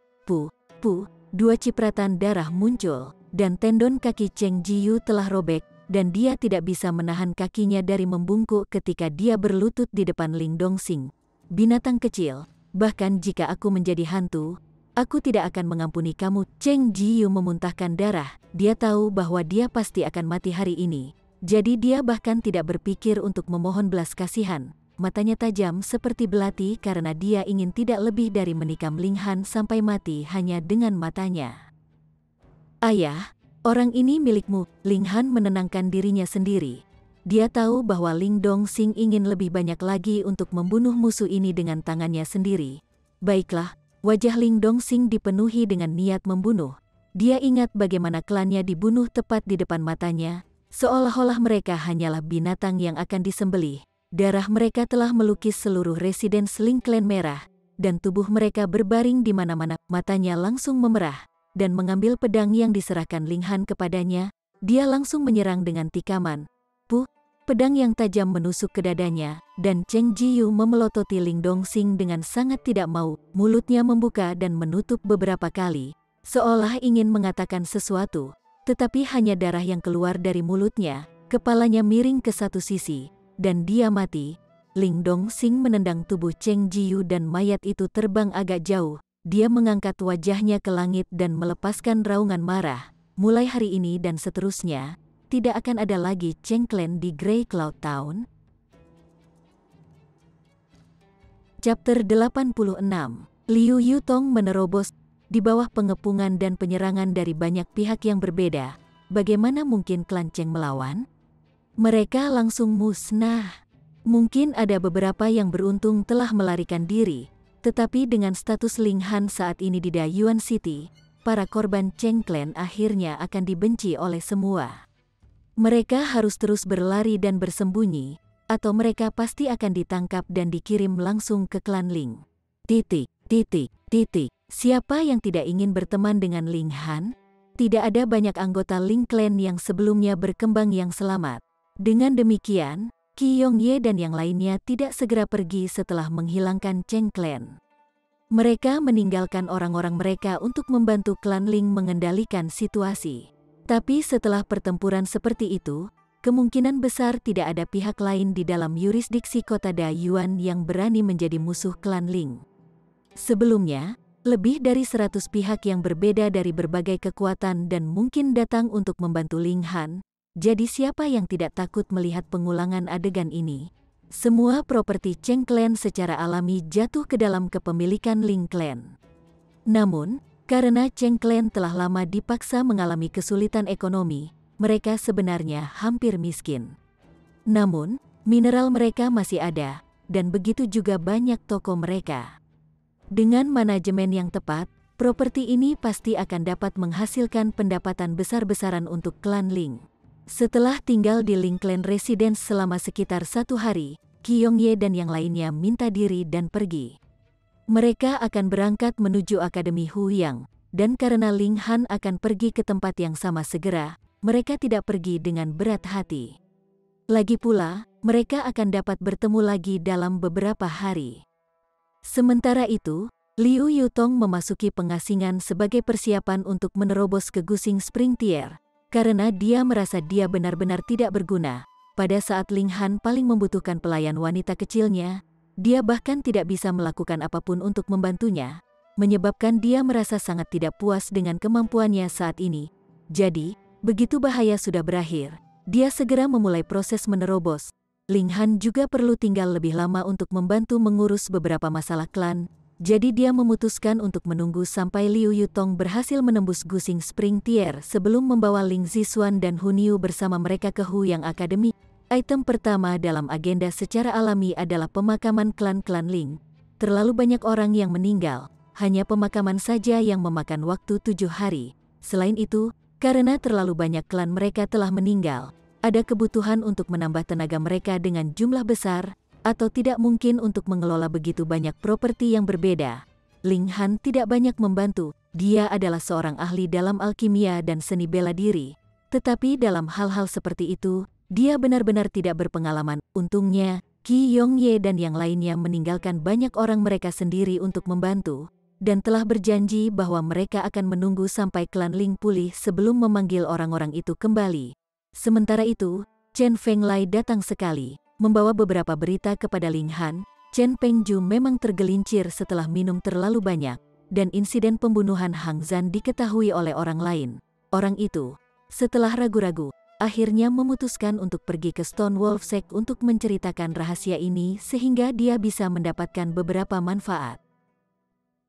Dua cipratan darah muncul, dan tendon kaki Cheng Jiyu telah robek, dan dia tidak bisa menahan kakinya dari membungkuk ketika dia berlutut di depan Ling Dongxing. Binatang kecil, bahkan jika aku menjadi hantu, aku tidak akan mengampuni kamu. Cheng Jiyu memuntahkan darah. Dia tahu bahwa dia pasti akan mati hari ini. Jadi dia bahkan tidak berpikir untuk memohon belas kasihan. Matanya tajam seperti belati karena dia ingin tidak lebih dari menikam Ling Han sampai mati hanya dengan matanya. Ayah, orang ini milikmu. Ling Han menenangkan dirinya sendiri. Dia tahu bahwa Ling Dongxing ingin lebih banyak lagi untuk membunuh musuh ini dengan tangannya sendiri. Baiklah. Wajah Ling Dongxing dipenuhi dengan niat membunuh. Dia ingat bagaimana klannya dibunuh tepat di depan matanya, seolah-olah mereka hanyalah binatang yang akan disembelih. Darah mereka telah melukis seluruh residence Ling Clan merah, dan tubuh mereka berbaring di mana-mana. Matanya langsung memerah, dan mengambil pedang yang diserahkan Ling Han kepadanya, dia langsung menyerang dengan tikaman. Pedang yang tajam menusuk ke dadanya, dan Cheng Jiyu memelototi Ling Dongxing dengan sangat tidak mau. Mulutnya membuka dan menutup beberapa kali, seolah ingin mengatakan sesuatu, tetapi hanya darah yang keluar dari mulutnya. Kepalanya miring ke satu sisi, dan dia mati. Ling Dongxing menendang tubuh Cheng Jiyu dan mayat itu terbang agak jauh. Dia mengangkat wajahnya ke langit dan melepaskan raungan marah. Mulai hari ini dan seterusnya, tidak akan ada lagi Cheng Clan di Grey Cloud Town. Chapter 86. Liu Yutong menerobos. Di bawah pengepungan dan penyerangan dari banyak pihak yang berbeda, bagaimana mungkin klan Cheng melawan? Mereka langsung musnah. Mungkin ada beberapa yang beruntung telah melarikan diri, tetapi dengan status Ling Han saat ini di Dayuan City, para korban Cheng Clan akhirnya akan dibenci oleh semua. Mereka harus terus berlari dan bersembunyi, atau mereka pasti akan ditangkap dan dikirim langsung ke klan Ling. Siapa yang tidak ingin berteman dengan Ling Han? Tidak ada banyak anggota Ling Clan yang sebelumnya berkembang yang selamat. Dengan demikian, Qi Yongye dan yang lainnya tidak segera pergi setelah menghilangkan Cheng Clan. Mereka meninggalkan orang-orang mereka untuk membantu klan Ling mengendalikan situasi. Tapi setelah pertempuran seperti itu, kemungkinan besar tidak ada pihak lain di dalam yurisdiksi kota Dayuan yang berani menjadi musuh klan Ling. Sebelumnya, lebih dari 100 pihak yang berbeda dari berbagai kekuatan dan mungkin datang untuk membantu Ling Han. Jadi siapa yang tidak takut melihat pengulangan adegan ini? Semua properti Cheng Clan secara alami jatuh ke dalam kepemilikan Ling Clan. Namun, karena Cheng Clan telah lama dipaksa mengalami kesulitan ekonomi, mereka sebenarnya hampir miskin. Namun, mineral mereka masih ada, dan begitu juga banyak toko mereka. Dengan manajemen yang tepat, properti ini pasti akan dapat menghasilkan pendapatan besar-besaran untuk klan Ling. Setelah tinggal di Ling Clan Residence selama sekitar 1 hari, Qi Yongye dan yang lainnya minta diri dan pergi. Mereka akan berangkat menuju Akademi Huyang, dan karena Ling Han akan pergi ke tempat yang sama segera, mereka tidak pergi dengan berat hati. Lagi pula, mereka akan dapat bertemu lagi dalam beberapa hari. Sementara itu, Liu Yutong memasuki pengasingan sebagai persiapan untuk menerobos ke Gusing Spring Tier, karena dia merasa dia benar-benar tidak berguna. Pada saat Ling Han paling membutuhkan pelayan wanita kecilnya, dia bahkan tidak bisa melakukan apapun untuk membantunya, menyebabkan dia merasa sangat tidak puas dengan kemampuannya saat ini. Jadi, begitu bahaya sudah berakhir, dia segera memulai proses menerobos. Ling Han juga perlu tinggal lebih lama untuk membantu mengurus beberapa masalah klan, jadi dia memutuskan untuk menunggu sampai Liu Yutong berhasil menembus Gusing Spring Tier sebelum membawa Ling Zixuan dan Hun Yu bersama mereka ke Huyang Academy. Item pertama dalam agenda secara alami adalah pemakaman klan-klan Ling. Terlalu banyak orang yang meninggal, hanya pemakaman saja yang memakan waktu 7 hari. Selain itu, karena terlalu banyak klan mereka telah meninggal, ada kebutuhan untuk menambah tenaga mereka dengan jumlah besar, atau tidak mungkin untuk mengelola begitu banyak properti yang berbeda. Ling Han tidak banyak membantu, dia adalah seorang ahli dalam alkimia dan seni bela diri. Tetapi dalam hal-hal seperti itu, dia benar-benar tidak berpengalaman. Untungnya, Qi Yongye dan yang lainnya meninggalkan banyak orang mereka sendiri untuk membantu, dan telah berjanji bahwa mereka akan menunggu sampai klan Ling pulih sebelum memanggil orang-orang itu kembali. Sementara itu, Chen Fenglai datang sekali, membawa beberapa berita kepada Ling Han. Chen Pengju memang tergelincir setelah minum terlalu banyak, dan insiden pembunuhan Hang Zhan diketahui oleh orang lain. Orang itu, setelah ragu-ragu, akhirnya memutuskan untuk pergi ke Stone Wolf Sect untuk menceritakan rahasia ini sehingga dia bisa mendapatkan beberapa manfaat.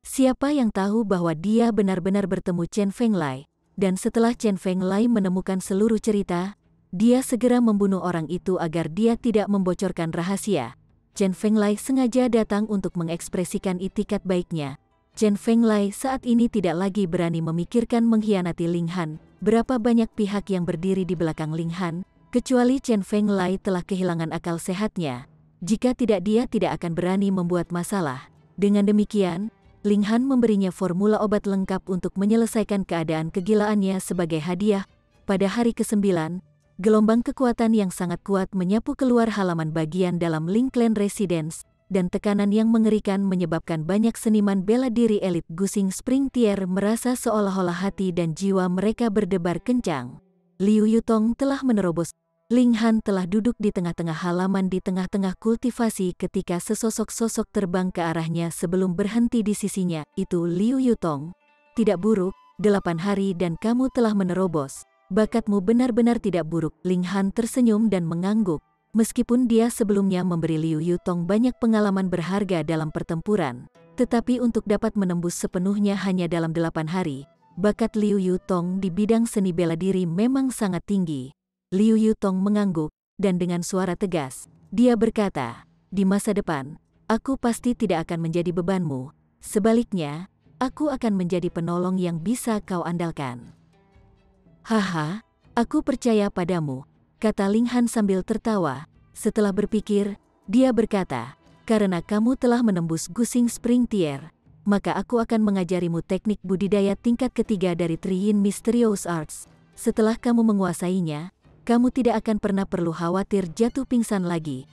Siapa yang tahu bahwa dia benar-benar bertemu Chen Fenglai? Dan setelah Chen Fenglai menemukan seluruh cerita, dia segera membunuh orang itu agar dia tidak membocorkan rahasia. Chen Fenglai sengaja datang untuk mengekspresikan itikat baiknya. Chen Fenglai saat ini tidak lagi berani memikirkan mengkhianati Ling Han. Berapa banyak pihak yang berdiri di belakang Ling Han, kecuali Chen Fenglai telah kehilangan akal sehatnya. Jika tidak, dia tidak akan berani membuat masalah. Dengan demikian, Ling Han memberinya formula obat lengkap untuk menyelesaikan keadaan kegilaannya sebagai hadiah. Pada hari ke-9, gelombang kekuatan yang sangat kuat menyapu keluar halaman bagian dalam Ling Clan Residence, dan tekanan yang mengerikan menyebabkan banyak seniman bela diri elit Gusing Spring Tier merasa seolah-olah hati dan jiwa mereka berdebar kencang. Liu Yutong telah menerobos. Ling Han telah duduk di tengah-tengah halaman di tengah-tengah kultivasi ketika sesosok sosok terbang ke arahnya sebelum berhenti di sisinya. Itu Liu Yutong. Tidak buruk, 8 hari dan kamu telah menerobos. Bakatmu benar-benar tidak buruk. Ling Han tersenyum dan mengangguk. Meskipun dia sebelumnya memberi Liu Yutong banyak pengalaman berharga dalam pertempuran, tetapi untuk dapat menembus sepenuhnya hanya dalam 8 hari, bakat Liu Yutong di bidang seni bela diri memang sangat tinggi. Liu Yutong mengangguk, dan dengan suara tegas, dia berkata, di masa depan, aku pasti tidak akan menjadi bebanmu. Sebaliknya, aku akan menjadi penolong yang bisa kau andalkan. Haha, aku percaya padamu, kata Ling Han sambil tertawa. Setelah berpikir, dia berkata, karena kamu telah menembus Gusing Spring Tier, maka aku akan mengajarimu teknik budidaya tingkat ketiga dari Three Yin Mysterious Arts. Setelah kamu menguasainya, kamu tidak akan pernah perlu khawatir jatuh pingsan lagi.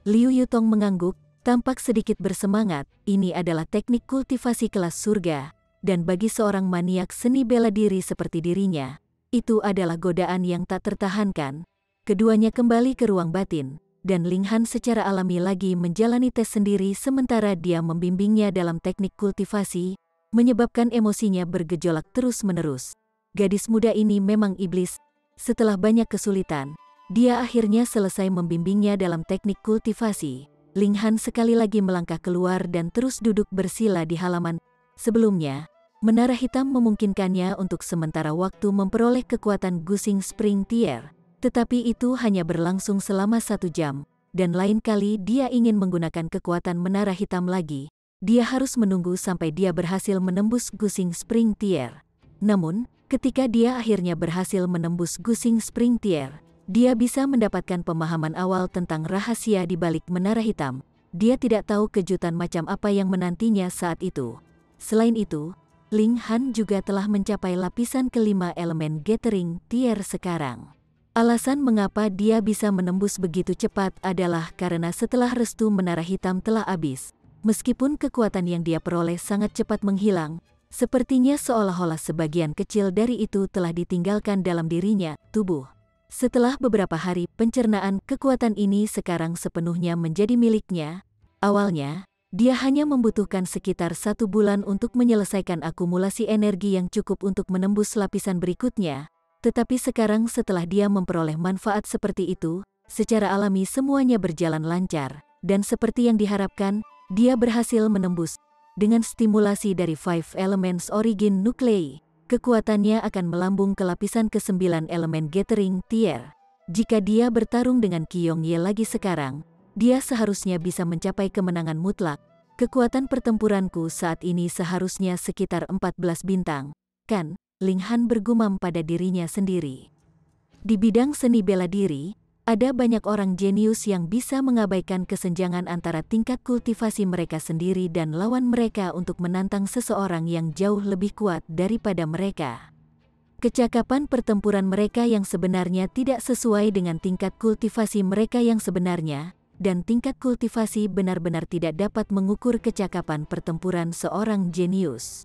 Liu Yutong mengangguk, tampak sedikit bersemangat. Ini adalah teknik kultivasi kelas surga, dan bagi seorang maniak seni bela diri seperti dirinya, itu adalah godaan yang tak tertahankan. Keduanya kembali ke ruang batin, dan Ling Han secara alami lagi menjalani tes sendiri sementara dia membimbingnya dalam teknik kultivasi, menyebabkan emosinya bergejolak terus-menerus. Gadis muda ini memang iblis. Setelah banyak kesulitan, dia akhirnya selesai membimbingnya dalam teknik kultivasi. Ling Han sekali lagi melangkah keluar dan terus duduk bersila di halaman. Sebelumnya, menara hitam memungkinkannya untuk sementara waktu memperoleh kekuatan Gusing Spring Tier, tetapi itu hanya berlangsung selama 1 jam, dan lain kali dia ingin menggunakan kekuatan menara hitam lagi, dia harus menunggu sampai dia berhasil menembus Gusing Spring Tier. Namun, ketika dia akhirnya berhasil menembus Gusing Spring Tier, dia bisa mendapatkan pemahaman awal tentang rahasia di balik menara hitam. Dia tidak tahu kejutan macam apa yang menantinya saat itu. Selain itu, Ling Han juga telah mencapai lapisan kelima elemen Gathering Tier sekarang. Alasan mengapa dia bisa menembus begitu cepat adalah karena setelah restu menara hitam telah habis, meskipun kekuatan yang dia peroleh sangat cepat menghilang, sepertinya seolah-olah sebagian kecil dari itu telah ditinggalkan dalam dirinya, tubuh. Setelah beberapa hari pencernaan, kekuatan ini sekarang sepenuhnya menjadi miliknya. Awalnya, dia hanya membutuhkan sekitar 1 bulan untuk menyelesaikan akumulasi energi yang cukup untuk menembus lapisan berikutnya. Tetapi sekarang setelah dia memperoleh manfaat seperti itu, secara alami semuanya berjalan lancar, dan seperti yang diharapkan, dia berhasil menembus. Dengan stimulasi dari Five Elements Origin Nuclei, kekuatannya akan melambung ke lapisan ke-9 elemen Gathering Tier. Jika dia bertarung dengan Qiong Ye lagi sekarang, dia seharusnya bisa mencapai kemenangan mutlak. Kekuatan pertempuranku saat ini seharusnya sekitar 14 bintang, kan? Ling Han bergumam pada dirinya sendiri. Di bidang seni bela diri, ada banyak orang jenius yang bisa mengabaikan kesenjangan antara tingkat kultivasi mereka sendiri dan lawan mereka untuk menantang seseorang yang jauh lebih kuat daripada mereka. Kecakapan pertempuran mereka yang sebenarnya tidak sesuai dengan tingkat kultivasi mereka yang sebenarnya, dan tingkat kultivasi benar-benar tidak dapat mengukur kecakapan pertempuran seorang jenius.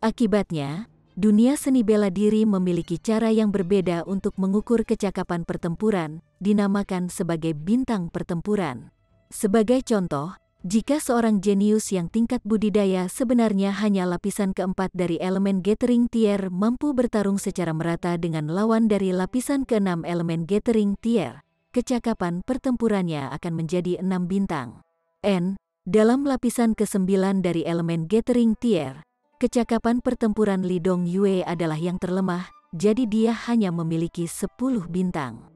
Akibatnya, dunia seni bela diri memiliki cara yang berbeda untuk mengukur kecakapan pertempuran, dinamakan sebagai bintang pertempuran. Sebagai contoh, jika seorang jenius yang tingkat budidaya sebenarnya hanya lapisan keempat dari elemen Gathering Tier mampu bertarung secara merata dengan lawan dari lapisan ke-6 elemen Gathering Tier, kecakapan pertempurannya akan menjadi 6 bintang. Dalam lapisan ke-9 dari elemen Gathering Tier, kecakapan pertempuran Li Dongyue adalah yang terlemah, jadi dia hanya memiliki 10 bintang.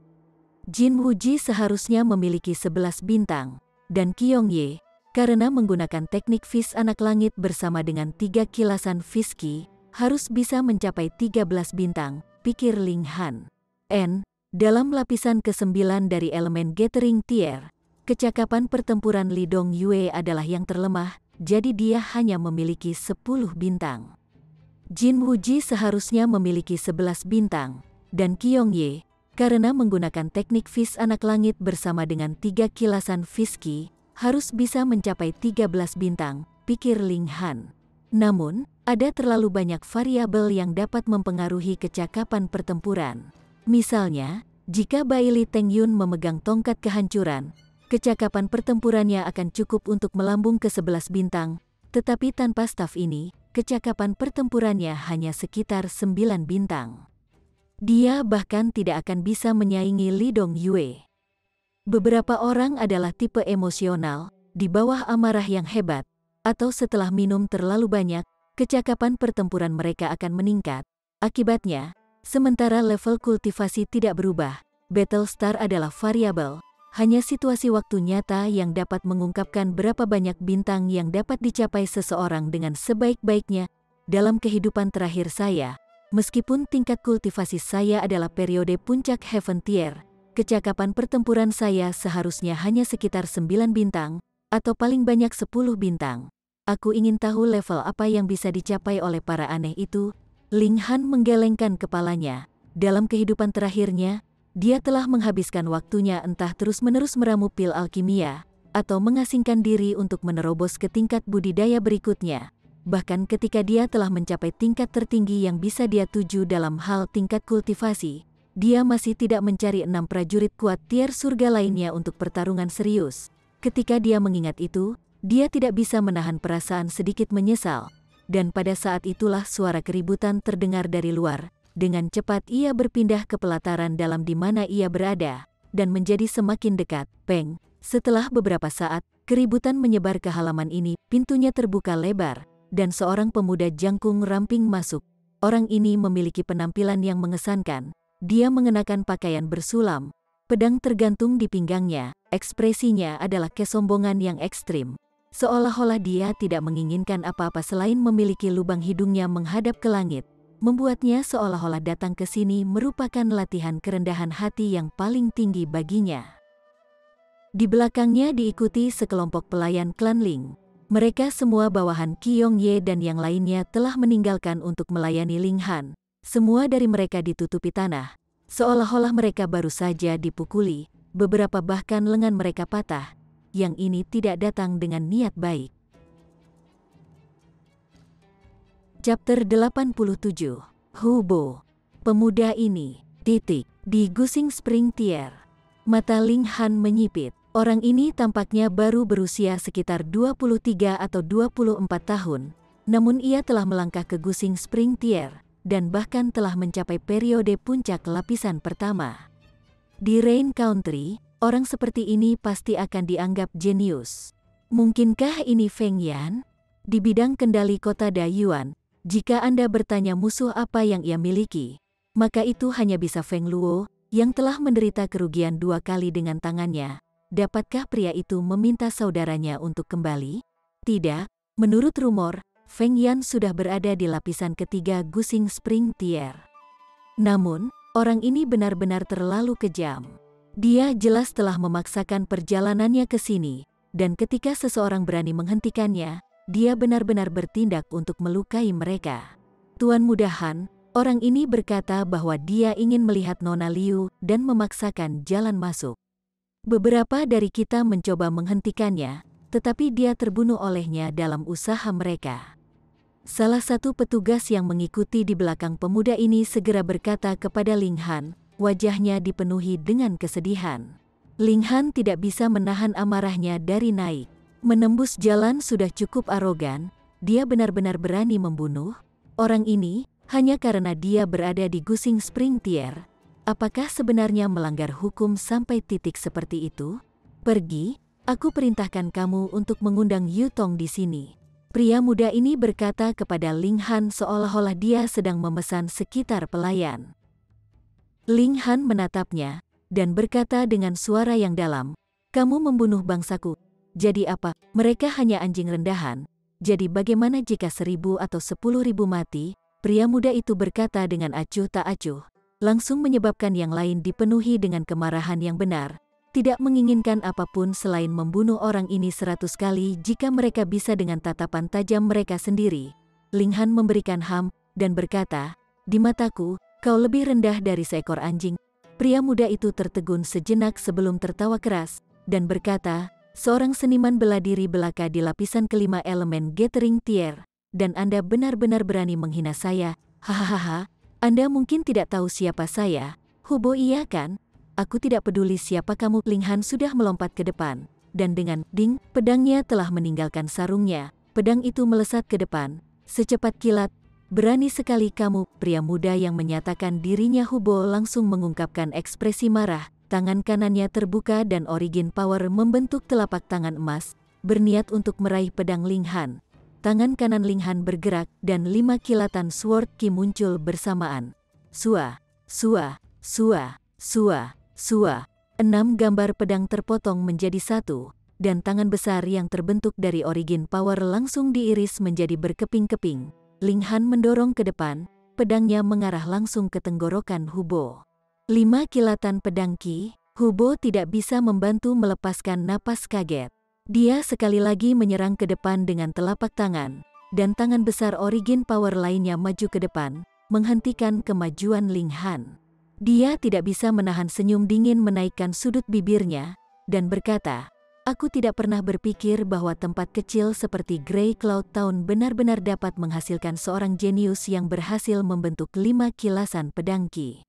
Jin Wuji seharusnya memiliki 11 bintang, dan Qiong Ye, karena menggunakan teknik Fish Anak Langit bersama dengan 3 kilasan Fish Qi, harus bisa mencapai 13 bintang, pikir Ling Han. Dalam lapisan ke-9 dari elemen Gathering Tier, kecakapan pertempuran Li Dongyue adalah yang terlemah, jadi dia hanya memiliki 10 bintang. Jin Wuji seharusnya memiliki 11 bintang, dan Qiong Ye, karena menggunakan teknik Fish Anak Langit bersama dengan 3 kilasan Fish Qi, harus bisa mencapai 13 bintang, pikir Ling Han. Namun, ada terlalu banyak variabel yang dapat mempengaruhi kecakapan pertempuran. Misalnya, jika Bai Li Tengyun memegang tongkat kehancuran, kecakapan pertempurannya akan cukup untuk melambung ke 11 bintang, tetapi tanpa staf ini, kecakapan pertempurannya hanya sekitar 9 bintang. Dia bahkan tidak akan bisa menyaingi Li Dongyue. Beberapa orang adalah tipe emosional, di bawah amarah yang hebat, atau setelah minum terlalu banyak, kecakapan pertempuran mereka akan meningkat. Akibatnya, sementara level kultivasi tidak berubah, Battlestar adalah variabel. Hanya situasi waktu nyata yang dapat mengungkapkan berapa banyak bintang yang dapat dicapai seseorang dengan sebaik-baiknya. Dalam kehidupan terakhir saya, meskipun tingkat kultivasi saya adalah periode puncak Heaven Tier, kecakapan pertempuran saya seharusnya hanya sekitar 9 bintang, atau paling banyak 10 bintang. Aku ingin tahu level apa yang bisa dicapai oleh para aneh itu. Ling Han menggelengkan kepalanya. Dalam kehidupan terakhirnya, dia telah menghabiskan waktunya entah terus-menerus meramu pil alkimia, atau mengasingkan diri untuk menerobos ke tingkat budidaya berikutnya. Bahkan ketika dia telah mencapai tingkat tertinggi yang bisa dia tuju dalam hal tingkat kultivasi, dia masih tidak mencari 6 prajurit kuat tier surga lainnya untuk pertarungan serius. Ketika dia mengingat itu, dia tidak bisa menahan perasaan sedikit menyesal. Dan pada saat itulah suara keributan terdengar dari luar. Dengan cepat ia berpindah ke pelataran dalam di mana ia berada, dan menjadi semakin dekat. Peng, setelah beberapa saat, keributan menyebar ke halaman ini, pintunya terbuka lebar, dan seorang pemuda jangkung ramping masuk. Orang ini memiliki penampilan yang mengesankan. Dia mengenakan pakaian bersulam, pedang tergantung di pinggangnya, ekspresinya adalah kesombongan yang ekstrim. Seolah-olah dia tidak menginginkan apa-apa selain memiliki lubang hidungnya menghadap ke langit. Membuatnya seolah-olah datang ke sini merupakan latihan kerendahan hati yang paling tinggi baginya. Di belakangnya diikuti sekelompok pelayan klan Ling. Mereka semua bawahan Qiong Ye dan yang lainnya telah meninggalkan untuk melayani Ling Han. Semua dari mereka ditutupi tanah, seolah-olah mereka baru saja dipukuli, beberapa bahkan lengan mereka patah. Yang ini tidak datang dengan niat baik. Chapter 87. Hubo. Pemuda ini, di Gusing Spring Tier. Mata Ling Han menyipit. Orang ini tampaknya baru berusia sekitar 23 atau 24 tahun. Namun ia telah melangkah ke Gusing Spring Tier, dan bahkan telah mencapai periode puncak lapisan pertama. Di Rain Country, orang seperti ini pasti akan dianggap jenius. Mungkinkah ini Feng Yan? Di bidang kendali kota Dayuan, jika Anda bertanya musuh apa yang ia miliki, maka itu hanya bisa Feng Luo, yang telah menderita kerugian 2 kali dengan tangannya. Dapatkah pria itu meminta saudaranya untuk kembali? Tidak. Menurut rumor, Feng Yan sudah berada di lapisan ketiga Gusing Spring Tier. Namun, orang ini benar-benar terlalu kejam. Dia jelas telah memaksakan perjalanannya ke sini, dan ketika seseorang berani menghentikannya, dia benar-benar bertindak untuk melukai mereka. Tuan Muda Han, orang ini berkata bahwa dia ingin melihat Nona Liu dan memaksakan jalan masuk. Beberapa dari kita mencoba menghentikannya, tetapi dia terbunuh olehnya dalam usaha mereka. Salah satu petugas yang mengikuti di belakang pemuda ini segera berkata kepada Ling Han, wajahnya dipenuhi dengan kesedihan. Ling Han tidak bisa menahan amarahnya dari naik. Menembus jalan sudah cukup arogan, dia benar-benar berani membunuh orang ini hanya karena dia berada di Gusing Spring Tier. Apakah sebenarnya melanggar hukum sampai titik seperti itu? Pergi, aku perintahkan kamu untuk mengundang Yu Tong di sini. Pria muda ini berkata kepada Ling Han seolah-olah dia sedang memesan sekitar pelayan. Ling Han menatapnya dan berkata dengan suara yang dalam, "Kamu membunuh bangsaku. Jadi apa? Mereka hanya anjing rendahan. Jadi bagaimana jika 1.000 atau 10.000 mati?" Pria muda itu berkata dengan acuh tak acuh, langsung menyebabkan yang lain dipenuhi dengan kemarahan yang benar. Tidak menginginkan apapun selain membunuh orang ini 100 kali jika mereka bisa dengan tatapan tajam mereka sendiri. Ling Han memberikan ham dan berkata, "Di mataku, kau lebih rendah dari seekor anjing." Pria muda itu tertegun sejenak sebelum tertawa keras dan berkata, "Seorang seniman bela diri belaka di lapisan kelima elemen Gathering Tier, dan Anda benar-benar berani menghina saya. Hahaha, Anda mungkin tidak tahu siapa saya. Hubo iya kan? Aku tidak peduli siapa kamu." Ling Han sudah melompat ke depan, dan dengan ding, pedangnya telah meninggalkan sarungnya. Pedang itu melesat ke depan, secepat kilat. "Berani sekali kamu." Pria muda yang menyatakan dirinya Hubo langsung mengungkapkan ekspresi marah. Tangan kanannya terbuka dan Origin Power membentuk telapak tangan emas, berniat untuk meraih pedang Ling Han. tangan kanan Ling Han bergerak dan 5 kilatan Sword Ki muncul bersamaan. Sua, sua, sua, sua, sua. 6 gambar pedang terpotong menjadi satu, dan tangan besar yang terbentuk dari Origin Power langsung diiris menjadi berkeping-keping. Ling Han mendorong ke depan, pedangnya mengarah langsung ke tenggorokan Hubo. 5 kilatan pedang Ki, Hubo tidak bisa membantu melepaskan napas kaget. Dia sekali lagi menyerang ke depan dengan telapak tangan, dan tangan besar Origin Power lainnya maju ke depan, menghentikan kemajuan Ling Han. Dia tidak bisa menahan senyum dingin menaikkan sudut bibirnya, dan berkata, "Aku tidak pernah berpikir bahwa tempat kecil seperti Grey Cloud Town benar-benar dapat menghasilkan seorang jenius yang berhasil membentuk 5 kilasan pedang Ki.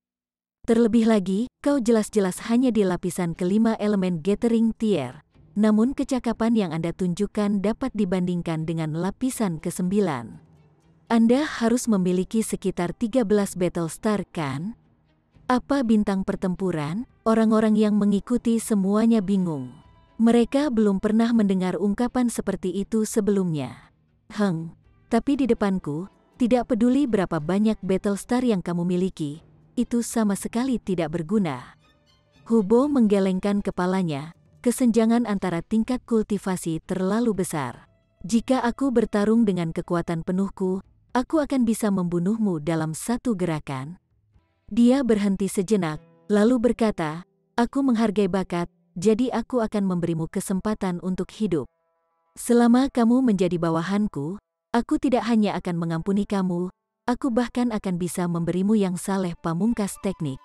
Terlebih lagi, kau jelas-jelas hanya di lapisan kelima elemen Gathering Tier. Namun kecakapan yang Anda tunjukkan dapat dibandingkan dengan lapisan ke-9. Anda harus memiliki sekitar 13 Battle Star kan? Apa bintang pertempuran?" Orang-orang yang mengikuti semuanya bingung. Mereka belum pernah mendengar ungkapan seperti itu sebelumnya. Tapi di depanku, tidak peduli berapa banyak Battle Star yang kamu miliki, itu sama sekali tidak berguna. Hubo menggelengkan kepalanya. Kesenjangan antara tingkat kultivasi terlalu besar. Jika aku bertarung dengan kekuatan penuhku, aku akan bisa membunuhmu dalam satu gerakan. Dia berhenti sejenak, lalu berkata, "Aku menghargai bakat, jadi aku akan memberimu kesempatan untuk hidup. Selama kamu menjadi bawahanku, aku tidak hanya akan mengampuni kamu, aku bahkan akan bisa memberimu yang saleh pamungkas teknik."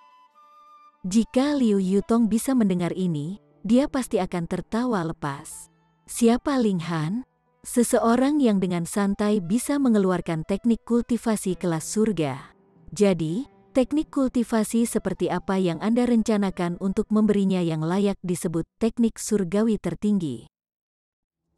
Jika Liu Yutong bisa mendengar ini, dia pasti akan tertawa lepas. Siapa Ling Han? Seseorang yang dengan santai bisa mengeluarkan teknik kultivasi kelas surga. Jadi, teknik kultivasi seperti apa yang Anda rencanakan untuk memberinya yang layak disebut teknik surgawi tertinggi?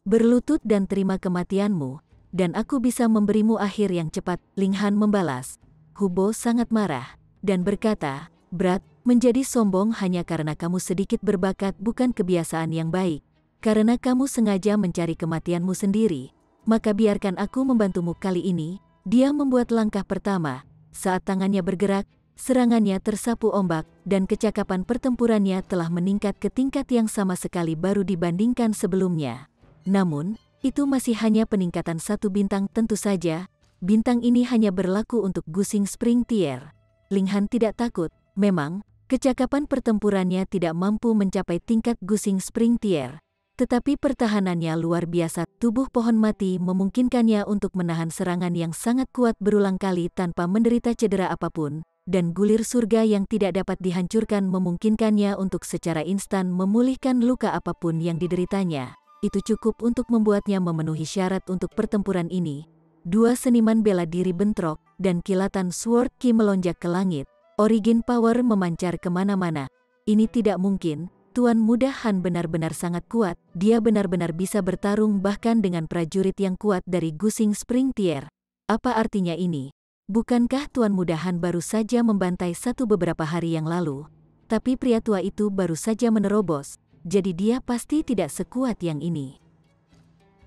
Berlutut dan terima kematianmu, dan aku bisa memberimu akhir yang cepat, Ling Han membalas. Hubo sangat marah, dan berkata, "Berat, menjadi sombong hanya karena kamu sedikit berbakat bukan kebiasaan yang baik. Karena kamu sengaja mencari kematianmu sendiri, maka biarkan aku membantumu kali ini." Dia membuat langkah pertama. Saat tangannya bergerak, serangannya tersapu ombak, dan kecakapan pertempurannya telah meningkat ke tingkat yang sama sekali baru dibandingkan sebelumnya. Namun, itu masih hanya peningkatan 1 bintang tentu saja. Bintang ini hanya berlaku untuk Gusing Spring Tier. Ling Han tidak takut, memang, kecakapan pertempurannya tidak mampu mencapai tingkat Gusing Spring Tier, tetapi pertahanannya luar biasa. Tubuh pohon mati memungkinkannya untuk menahan serangan yang sangat kuat berulang kali tanpa menderita cedera apapun, dan gulir surga yang tidak dapat dihancurkan memungkinkannya untuk secara instan memulihkan luka apapun yang dideritanya. Itu cukup untuk membuatnya memenuhi syarat untuk pertempuran ini. 2 seniman bela diri bentrok, dan kilatan Sword Ki melonjak ke langit. Origin Power memancar kemana-mana. Ini tidak mungkin, Tuan Muda Han benar-benar sangat kuat. Dia benar-benar bisa bertarung bahkan dengan prajurit yang kuat dari Gusing Spring Tier. Apa artinya ini? Bukankah Tuan Muda Han baru saja membantai satu beberapa hari yang lalu? Tapi pria tua itu baru saja menerobos, jadi dia pasti tidak sekuat yang ini.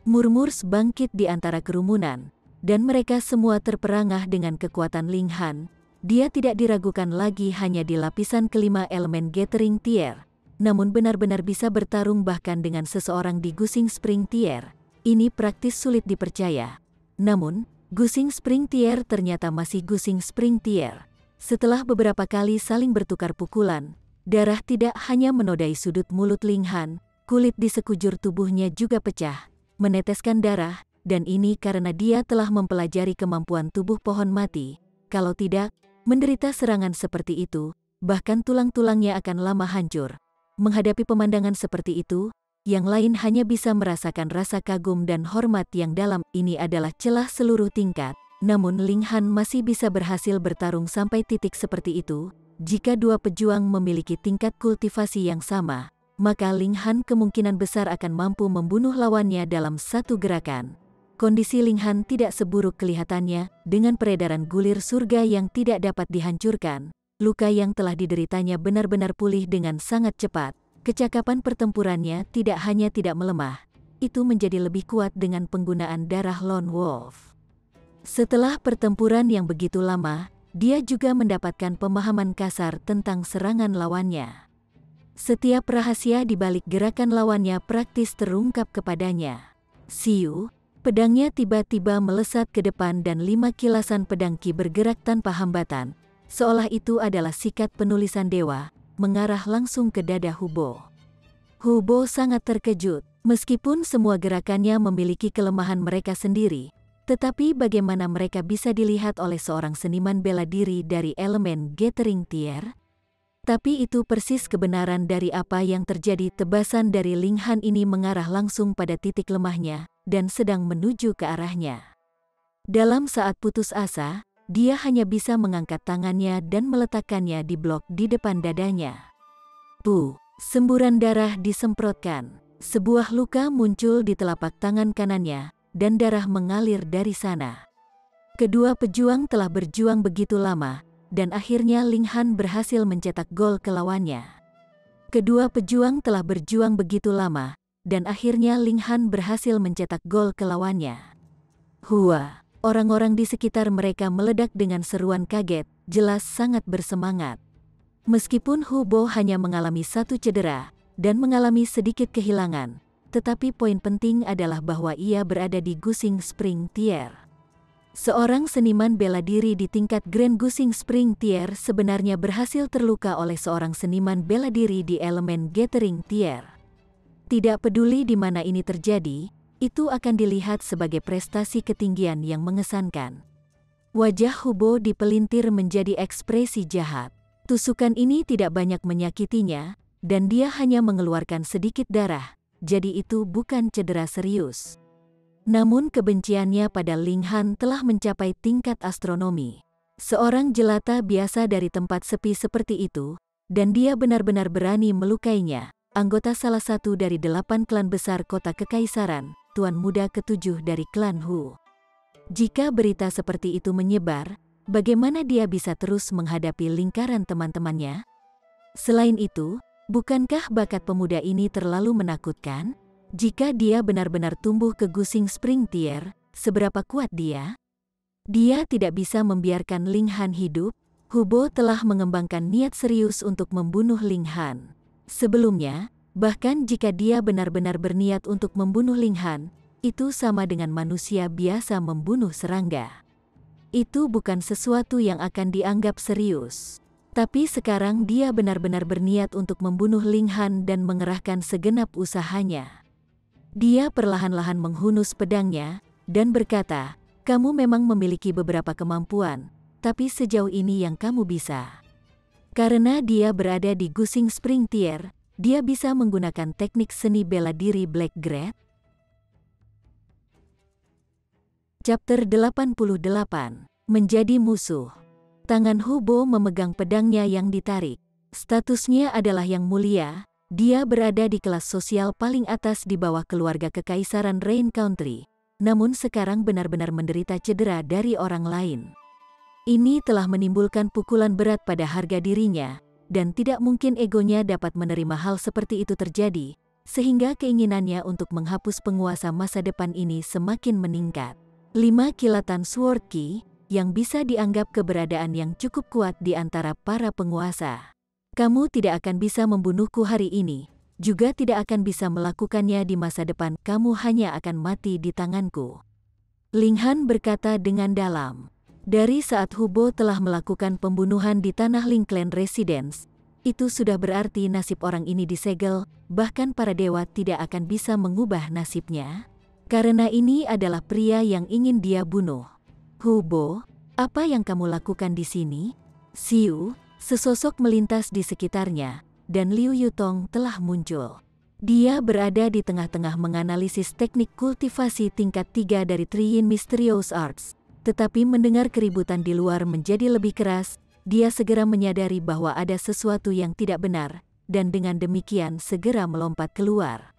Murmurs bangkit di antara kerumunan, dan mereka semua terperangah dengan kekuatan Ling Han. Dia tidak diragukan lagi hanya di lapisan kelima elemen Gathering Tier, namun benar-benar bisa bertarung bahkan dengan seseorang di Gusing Spring Tier. Ini praktis sulit dipercaya. Namun, Gusing Spring Tier ternyata masih Gusing Spring Tier. Setelah beberapa kali saling bertukar pukulan, darah tidak hanya menodai sudut mulut Ling Han, kulit di sekujur tubuhnya juga pecah, meneteskan darah, dan ini karena dia telah mempelajari kemampuan tubuh pohon mati. Kalau tidak, menderita serangan seperti itu, bahkan tulang-tulangnya akan lama hancur. Menghadapi pemandangan seperti itu, yang lain hanya bisa merasakan rasa kagum dan hormat yang dalam. Ini adalah celah seluruh tingkat, namun Ling Han masih bisa berhasil bertarung sampai titik seperti itu. Jika dua pejuang memiliki tingkat kultivasi yang sama, maka Ling Han kemungkinan besar akan mampu membunuh lawannya dalam satu gerakan. Kondisi Ling Han tidak seburuk kelihatannya, dengan peredaran gulir surga yang tidak dapat dihancurkan. Luka yang telah dideritanya benar-benar pulih dengan sangat cepat. Kecakapan pertempurannya tidak hanya tidak melemah, itu menjadi lebih kuat dengan penggunaan darah Lone Wolf. Setelah pertempuran yang begitu lama, dia juga mendapatkan pemahaman kasar tentang serangan lawannya. Setiap rahasia di balik gerakan lawannya praktis terungkap kepadanya. Siu, pedangnya tiba-tiba melesat ke depan dan 5 kilasan pedang Qi bergerak tanpa hambatan, seolah itu adalah sikat penulisan dewa, mengarah langsung ke dada Hubo. Hubo sangat terkejut, meskipun semua gerakannya memiliki kelemahan mereka sendiri, tetapi bagaimana mereka bisa dilihat oleh seorang seniman bela diri dari elemen Gathering Tier? Tapi itu persis kebenaran dari apa yang terjadi. Tebasan dari Ling Han ini mengarah langsung pada titik lemahnya, dan sedang menuju ke arahnya. Dalam saat putus asa, dia hanya bisa mengangkat tangannya dan meletakkannya di blok di depan dadanya. Semburan darah disemprotkan. Sebuah luka muncul di telapak tangan kanannya, dan darah mengalir dari sana. Kedua pejuang telah berjuang begitu lama, dan akhirnya Ling Han berhasil mencetak gol ke lawannya. Kedua pejuang telah berjuang begitu lama, dan akhirnya Ling Han berhasil mencetak gol ke lawannya. Hua, orang-orang di sekitar mereka meledak dengan seruan kaget, jelas sangat bersemangat. Meskipun Hubo hanya mengalami satu cedera, dan mengalami sedikit kehilangan, tetapi poin penting adalah bahwa ia berada di Gusing Spring Tier. Seorang seniman bela diri di tingkat Grand Gusing Spring Tier sebenarnya berhasil terluka oleh seorang seniman bela diri di elemen Gathering Tier. Tidak peduli di mana ini terjadi, itu akan dilihat sebagai prestasi ketinggian yang mengesankan. Wajah Hubo dipelintir menjadi ekspresi jahat. Tusukan ini tidak banyak menyakitinya, dan dia hanya mengeluarkan sedikit darah. Jadi itu bukan cedera serius. Namun kebenciannya pada Ling Han telah mencapai tingkat astronomi. Seorang jelata biasa dari tempat sepi seperti itu, dan dia benar-benar berani melukainya, anggota salah satu dari 8 klan besar kota kekaisaran, tuan muda ke-7 dari klan Hu. Jika berita seperti itu menyebar, bagaimana dia bisa terus menghadapi lingkaran teman-temannya? Selain itu, bukankah bakat pemuda ini terlalu menakutkan? Jika dia benar-benar tumbuh ke Gusing Spring Tier, seberapa kuat dia? Dia tidak bisa membiarkan Ling Han hidup. Hubo telah mengembangkan niat serius untuk membunuh Ling Han. Sebelumnya, bahkan jika dia benar-benar berniat untuk membunuh Ling Han, itu sama dengan manusia biasa membunuh serangga. Itu bukan sesuatu yang akan dianggap serius. Tapi sekarang dia benar-benar berniat untuk membunuh Ling Han dan mengerahkan segenap usahanya. Dia perlahan-lahan menghunus pedangnya, dan berkata, "Kamu memang memiliki beberapa kemampuan, tapi sejauh ini yang kamu bisa." Karena dia berada di Gusing Spring Tier, dia bisa menggunakan teknik seni bela diri Black Grade. Chapter 88. Menjadi musuh. Tangan Hubo memegang pedangnya yang ditarik. Statusnya adalah yang mulia, dia berada di kelas sosial paling atas di bawah keluarga kekaisaran Rain Country, namun sekarang benar-benar menderita cedera dari orang lain. Ini telah menimbulkan pukulan berat pada harga dirinya, dan tidak mungkin egonya dapat menerima hal seperti itu terjadi, sehingga keinginannya untuk menghapus penguasa masa depan ini semakin meningkat. 5 kilatan Sword Qi, yang bisa dianggap keberadaan yang cukup kuat di antara para penguasa. Kamu tidak akan bisa membunuhku hari ini, juga tidak akan bisa melakukannya di masa depan. Kamu hanya akan mati di tanganku. Ling Han berkata dengan dalam. Dari saat Hubo telah melakukan pembunuhan di tanah Ling Clan Residence, itu sudah berarti nasib orang ini disegel, bahkan para dewa tidak akan bisa mengubah nasibnya. Karena ini adalah pria yang ingin dia bunuh. Hubo, apa yang kamu lakukan di sini? Siu, sesosok melintas di sekitarnya, dan Liu Yutong telah muncul. Dia berada di tengah-tengah menganalisis teknik kultivasi tingkat 3 dari Three Mysterious Arts. Tetapi mendengar keributan di luar menjadi lebih keras, dia segera menyadari bahwa ada sesuatu yang tidak benar, dan dengan demikian segera melompat keluar.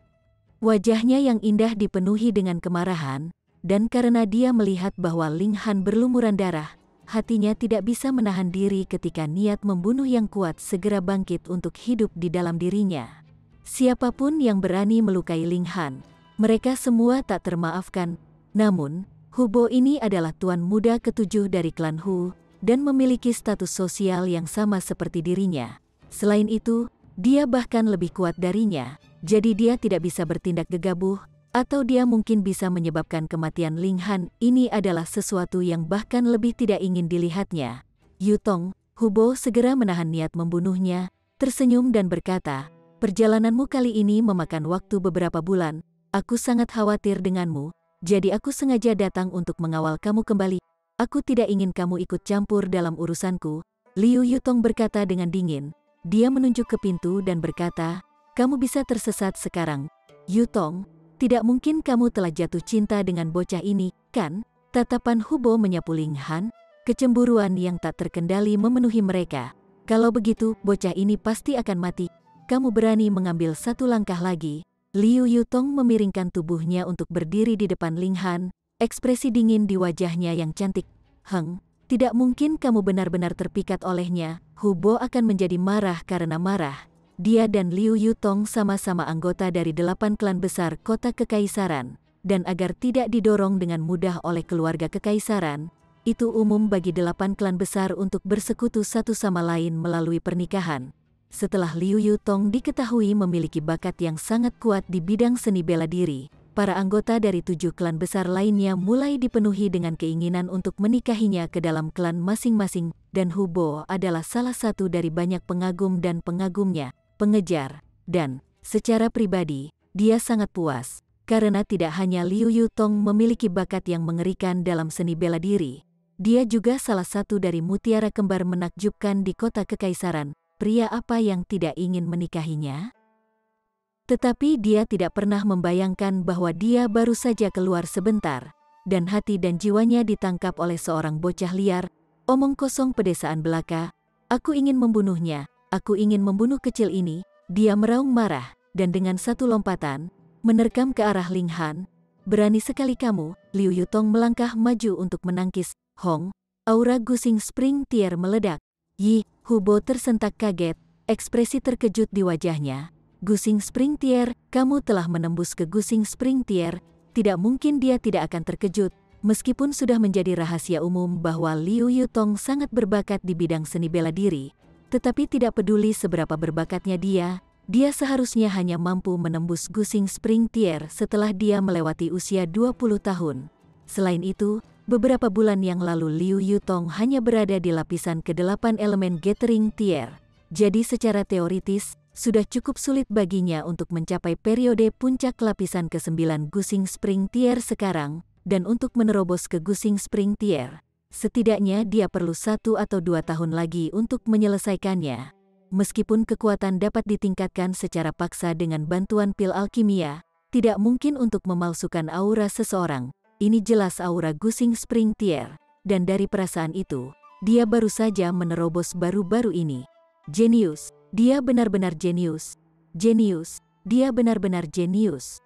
Wajahnya yang indah dipenuhi dengan kemarahan, dan karena dia melihat bahwa Ling Han berlumuran darah, hatinya tidak bisa menahan diri ketika niat membunuh yang kuat segera bangkit untuk hidup di dalam dirinya. Siapapun yang berani melukai Ling Han, Mereka semua tak termaafkan. Namun, Hubo ini adalah tuan muda ketujuh dari klan Hu dan memiliki status sosial yang sama seperti dirinya. Selain itu, dia bahkan lebih kuat darinya, jadi dia tidak bisa bertindak gegabah, atau dia mungkin bisa menyebabkan kematian Ling Han. Ini adalah sesuatu yang bahkan lebih tidak ingin dilihatnya. Yutong, Hubo segera menahan niat membunuhnya, tersenyum dan berkata, "Perjalananmu kali ini memakan waktu beberapa bulan. Aku sangat khawatir denganmu, jadi aku sengaja datang untuk mengawal kamu kembali. Aku tidak ingin kamu ikut campur dalam urusanku." Liu Yutong berkata dengan dingin. Dia menunjuk ke pintu dan berkata, "Kamu bisa tersesat sekarang. Yutong, tidak mungkin kamu telah jatuh cinta dengan bocah ini, kan?" Tatapan Hubo menyapu Ling Han. Kecemburuan yang tak terkendali memenuhi mereka. "Kalau begitu, bocah ini pasti akan mati. Kamu berani mengambil satu langkah lagi?" Liu Yutong memiringkan tubuhnya untuk berdiri di depan Ling Han, ekspresi dingin di wajahnya yang cantik. Tidak mungkin kamu benar-benar terpikat olehnya." Hubo akan menjadi marah karena marah. Dia dan Liu Yutong sama-sama anggota dari 8 klan besar kota kekaisaran, dan agar tidak didorong dengan mudah oleh keluarga kekaisaran, itu umum bagi 8 klan besar untuk bersekutu satu sama lain melalui pernikahan. Setelah Liu Yutong diketahui memiliki bakat yang sangat kuat di bidang seni bela diri, para anggota dari 7 klan besar lainnya mulai dipenuhi dengan keinginan untuk menikahinya ke dalam klan masing-masing, dan Hubo adalah salah satu dari banyak pengagum dan pengagumnya, pengejar, dan, secara pribadi, dia sangat puas, karena tidak hanya Liu Yutong memiliki bakat yang mengerikan dalam seni bela diri, dia juga salah satu dari mutiara kembar menakjubkan di kota kekaisaran. Pria apa yang tidak ingin menikahinya? Tetapi dia tidak pernah membayangkan bahwa dia baru saja keluar sebentar, dan hati dan jiwanya ditangkap oleh seorang bocah liar, omong kosong pedesaan belaka. "Aku ingin membunuhnya, aku ingin membunuh kecil ini." Dia meraung marah, dan dengan satu lompatan, menerkam ke arah Ling Han. "Berani sekali kamu." Liu Yutong melangkah maju untuk menangkis. Aura Gusing Spring Tier meledak. Hubo tersentak kaget, ekspresi terkejut di wajahnya. "Gusing Spring Tier, kamu telah menembus ke Gusing Spring Tier." Tidak mungkin dia tidak akan terkejut, meskipun sudah menjadi rahasia umum bahwa Liu Yutong sangat berbakat di bidang seni bela diri. Tetapi tidak peduli seberapa berbakatnya dia seharusnya hanya mampu menembus Gusing Spring Tier setelah dia melewati usia 20 tahun. Selain itu, beberapa bulan yang lalu Liu Yutong hanya berada di lapisan ke-8 elemen Gathering Tier. Jadi secara teoritis, sudah cukup sulit baginya untuk mencapai periode puncak lapisan ke-9 Gusing Spring Tier sekarang, dan untuk menerobos ke Gusing Spring Tier, setidaknya dia perlu 1 atau 2 tahun lagi untuk menyelesaikannya. Meskipun kekuatan dapat ditingkatkan secara paksa dengan bantuan pil alkimia, tidak mungkin untuk memalsukan aura seseorang. Ini jelas aura Gusing Spring Tier, dan dari perasaan itu, dia baru saja menerobos baru-baru ini. Jenius, dia benar-benar jenius. Jenius, dia benar-benar jenius.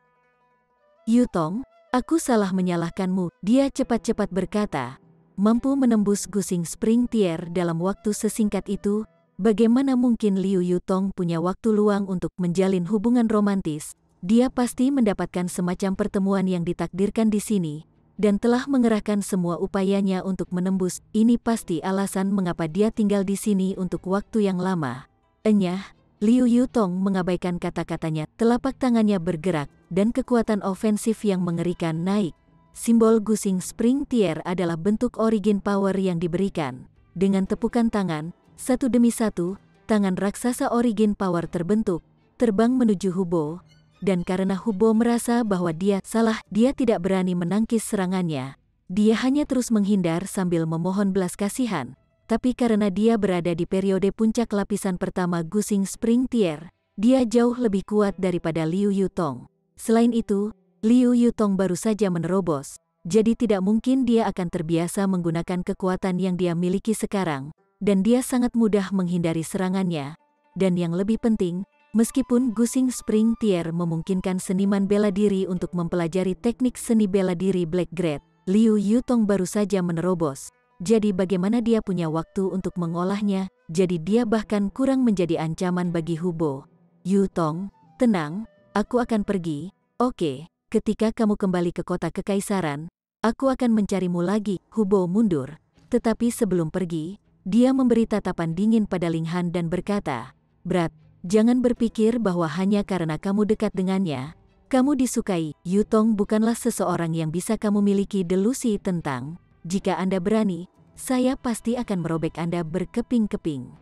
"Yutong, aku salah menyalahkanmu," dia cepat-cepat berkata. Mampu menembus Gusing Spring Tier dalam waktu sesingkat itu, bagaimana mungkin Liu Yutong punya waktu luang untuk menjalin hubungan romantis? Dia pasti mendapatkan semacam pertemuan yang ditakdirkan di sini, dan telah mengerahkan semua upayanya untuk menembus. Ini pasti alasan mengapa dia tinggal di sini untuk waktu yang lama. Enyah, Liu Yutong mengabaikan kata-katanya. Telapak tangannya bergerak, dan kekuatan ofensif yang mengerikan naik. Simbol Gusing Spring Tier adalah bentuk origin power yang diberikan. Dengan tepukan tangan, satu demi satu, tangan raksasa origin power terbentuk, terbang menuju Hubo. Dan karena Hubo merasa bahwa dia salah, dia tidak berani menangkis serangannya. Dia hanya terus menghindar sambil memohon belas kasihan. Tapi karena dia berada di periode puncak lapisan pertama Gusing Spring Tier, dia jauh lebih kuat daripada Liu Yutong. Selain itu, Liu Yutong baru saja menerobos, jadi tidak mungkin dia akan terbiasa menggunakan kekuatan yang dia miliki sekarang, dan dia sangat mudah menghindari serangannya. Dan yang lebih penting, meskipun Gusing Spring Tier memungkinkan seniman bela diri untuk mempelajari teknik seni bela diri Black Grade, Liu Yutong baru saja menerobos. Jadi bagaimana dia punya waktu untuk mengolahnya? Jadi dia bahkan kurang menjadi ancaman bagi Hubo. "Yutong, tenang, aku akan pergi." "Oke, ketika kamu kembali ke kota kekaisaran, aku akan mencarimu lagi." Hubo mundur, tetapi sebelum pergi, dia memberi tatapan dingin pada Ling Han dan berkata, "Brat, jangan berpikir bahwa hanya karena kamu dekat dengannya, kamu disukai. Yu Tong bukanlah seseorang yang bisa kamu miliki delusi tentang. Jika Anda berani, saya pasti akan merobek Anda berkeping-keping."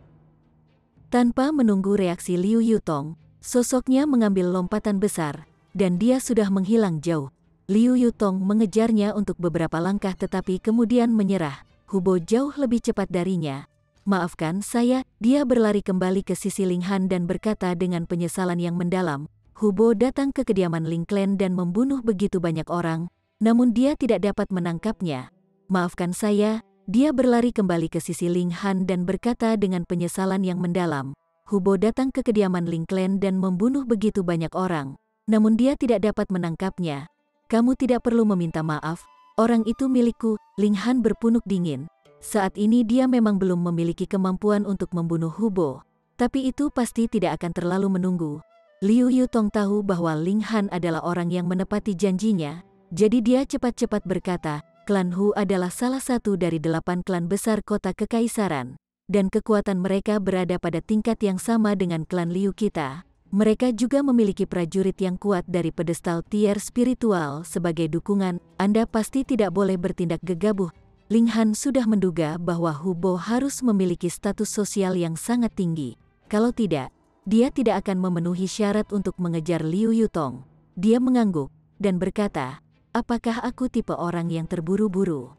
Tanpa menunggu reaksi Liu Yutong, sosoknya mengambil lompatan besar, dan dia sudah menghilang jauh. Liu Yutong mengejarnya untuk beberapa langkah tetapi kemudian menyerah. Hubo jauh lebih cepat darinya. "Maafkan saya." Dia berlari kembali ke sisi Ling Han dan berkata dengan penyesalan yang mendalam, "Hubo datang ke kediaman Ling Clan dan membunuh begitu banyak orang, namun dia tidak dapat menangkapnya. Maafkan saya." Dia berlari kembali ke sisi Ling Han dan berkata dengan penyesalan yang mendalam, "Hubo datang ke kediaman Ling Clan dan membunuh begitu banyak orang, namun dia tidak dapat menangkapnya. Kamu tidak perlu meminta maaf, orang itu milikku." Ling Han berpunuk dingin. Saat ini dia memang belum memiliki kemampuan untuk membunuh Hubo, tapi itu pasti tidak akan terlalu menunggu. Liu Yutong tahu bahwa Ling Han adalah orang yang menepati janjinya, jadi dia cepat-cepat berkata, "Klan Hu adalah salah satu dari 8 klan besar kota kekaisaran, dan kekuatan mereka berada pada tingkat yang sama dengan klan Liu kita. Mereka juga memiliki prajurit yang kuat dari pedestal tier spiritual sebagai dukungan. Anda pasti tidak boleh bertindak gegabah." Ling Han sudah menduga bahwa Hubo harus memiliki status sosial yang sangat tinggi. Kalau tidak, dia tidak akan memenuhi syarat untuk mengejar Liu Yutong. Dia mengangguk dan berkata, "Apakah aku tipe orang yang terburu-buru?"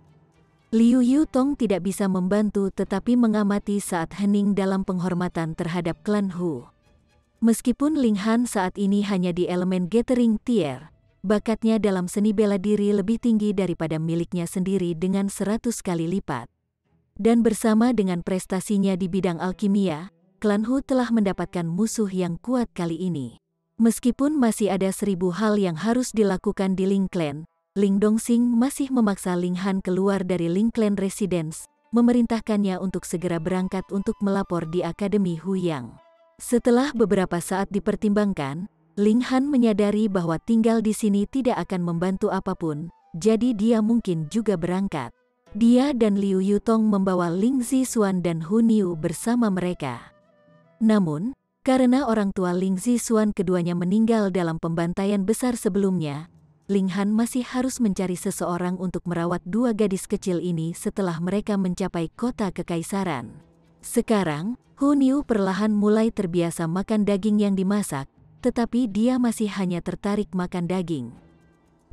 Liu Yutong tidak bisa membantu tetapi mengamati saat hening dalam penghormatan terhadap klan Hu. Meskipun Ling Han saat ini hanya di elemen gathering tier, bakatnya dalam seni bela diri lebih tinggi daripada miliknya sendiri dengan 100 kali lipat. Dan bersama dengan prestasinya di bidang alkimia, klan Hu telah mendapatkan musuh yang kuat kali ini. Meskipun masih ada 1000 hal yang harus dilakukan di Ling Clan, Ling Dongsing masih memaksa Ling Han keluar dari Ling Clan Residence, memerintahkannya untuk segera berangkat untuk melapor di Akademi Huyang. Setelah beberapa saat dipertimbangkan, Ling Han menyadari bahwa tinggal di sini tidak akan membantu apapun, jadi dia mungkin juga berangkat. Dia dan Liu Yutong membawa Ling Zixuan dan Hu Niu bersama mereka. Namun, karena orang tua Ling Zixuan keduanya meninggal dalam pembantaian besar sebelumnya, Ling Han masih harus mencari seseorang untuk merawat 2 gadis kecil ini setelah mereka mencapai kota kekaisaran. Sekarang, Hu Niu perlahan mulai terbiasa makan daging yang dimasak, tetapi dia masih hanya tertarik makan daging.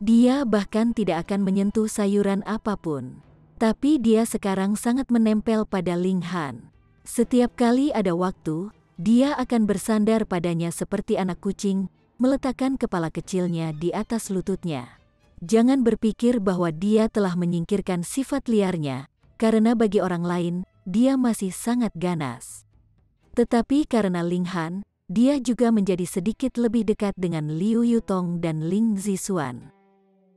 Dia bahkan tidak akan menyentuh sayuran apapun. Tapi dia sekarang sangat menempel pada Ling Han. Setiap kali ada waktu, dia akan bersandar padanya seperti anak kucing, meletakkan kepala kecilnya di atas lututnya. Jangan berpikir bahwa dia telah menyingkirkan sifat liarnya, karena bagi orang lain, dia masih sangat ganas. Tetapi karena Ling Han, dia juga menjadi sedikit lebih dekat dengan Liu Yutong dan Ling Zixuan.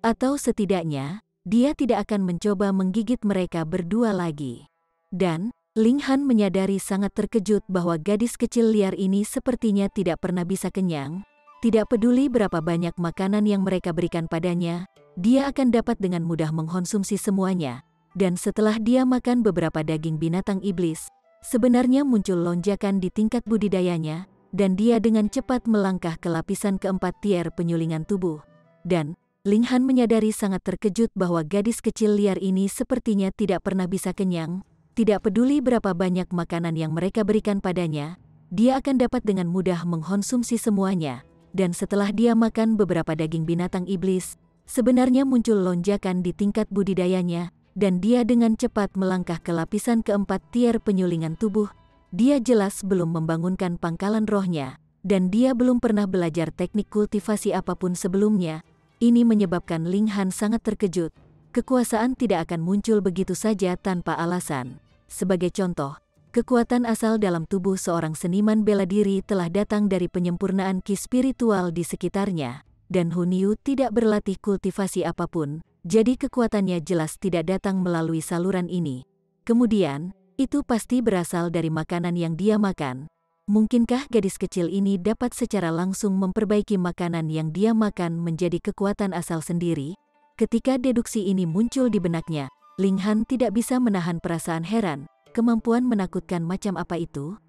Atau setidaknya, dia tidak akan mencoba menggigit mereka berdua lagi. Dan, Ling Han menyadari sangat terkejut bahwa gadis kecil liar ini sepertinya tidak pernah bisa kenyang. Tidak peduli berapa banyak makanan yang mereka berikan padanya, dia akan dapat dengan mudah mengkonsumsi semuanya. Dan setelah dia makan beberapa daging binatang iblis, sebenarnya muncul lonjakan di tingkat budidayanya, dan dia dengan cepat melangkah ke lapisan keempat tier penyulingan tubuh. Dan, Ling Han menyadari sangat terkejut bahwa gadis kecil liar ini sepertinya tidak pernah bisa kenyang. Tidak peduli berapa banyak makanan yang mereka berikan padanya, dia akan dapat dengan mudah mengkonsumsi semuanya. Dan setelah dia makan beberapa daging binatang iblis, sebenarnya muncul lonjakan di tingkat budidayanya, dan dia dengan cepat melangkah ke lapisan keempat tier penyulingan tubuh. Dia jelas belum membangunkan pangkalan rohnya, dan dia belum pernah belajar teknik kultivasi apapun sebelumnya. Ini menyebabkan Ling Han sangat terkejut. Kekuasaan tidak akan muncul begitu saja tanpa alasan. Sebagai contoh, kekuatan asal dalam tubuh seorang seniman bela diri telah datang dari penyempurnaan ki spiritual di sekitarnya, dan Hu Niu tidak berlatih kultivasi apapun, jadi kekuatannya jelas tidak datang melalui saluran ini. Kemudian, itu pasti berasal dari makanan yang dia makan. Mungkinkah gadis kecil ini dapat secara langsung memperbaiki makanan yang dia makan menjadi kekuatan asal sendiri? Ketika deduksi ini muncul di benaknya, Ling Han tidak bisa menahan perasaan heran. Kemampuan menakutkan macam apa itu?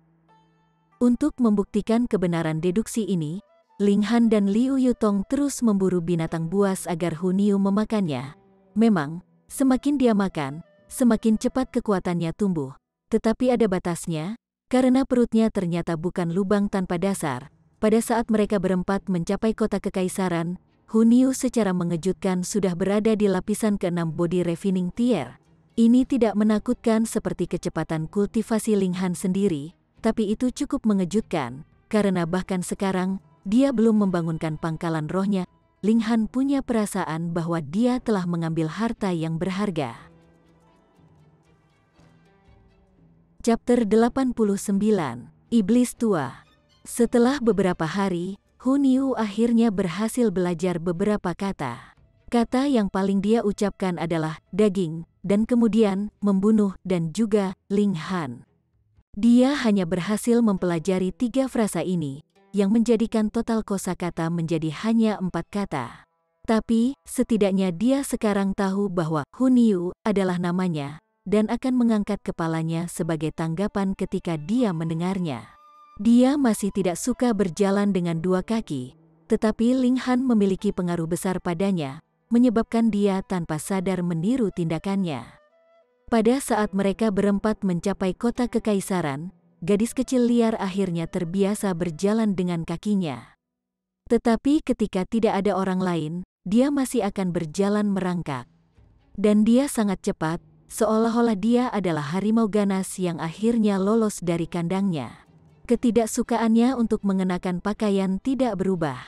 Untuk membuktikan kebenaran deduksi ini, Ling Han dan Liu Yutong terus memburu binatang buas agar Hu Niu memakannya. Memang, semakin dia makan, semakin cepat kekuatannya tumbuh. Tetapi ada batasnya, karena perutnya ternyata bukan lubang tanpa dasar. Pada saat mereka berempat mencapai kota kekaisaran, Hu Niu secara mengejutkan sudah berada di lapisan ke-6 body refining tier. Ini tidak menakutkan seperti kecepatan kultivasi Ling Han sendiri, tapi itu cukup mengejutkan, karena bahkan sekarang, dia belum membangunkan pangkalan rohnya. Ling Han punya perasaan bahwa dia telah mengambil harta yang berharga. Chapter 89, Iblis Tua. Setelah beberapa hari, Hu Niu akhirnya berhasil belajar beberapa kata. Kata yang paling dia ucapkan adalah daging, dan kemudian membunuh dan juga Ling Han. Dia hanya berhasil mempelajari 3 frasa ini, yang menjadikan total kosakata menjadi hanya 4 kata. Tapi, setidaknya dia sekarang tahu bahwa Hu Niu adalah namanya, dan akan mengangkat kepalanya sebagai tanggapan ketika dia mendengarnya. Dia masih tidak suka berjalan dengan 2 kaki, tetapi Ling Han memiliki pengaruh besar padanya, menyebabkan dia tanpa sadar meniru tindakannya. Pada saat mereka berempat mencapai kota kekaisaran, gadis kecil liar akhirnya terbiasa berjalan dengan kakinya. Tetapi ketika tidak ada orang lain, dia masih akan berjalan merangkak. Dan dia sangat cepat, seolah-olah dia adalah harimau ganas yang akhirnya lolos dari kandangnya. Ketidaksukaannya untuk mengenakan pakaian tidak berubah.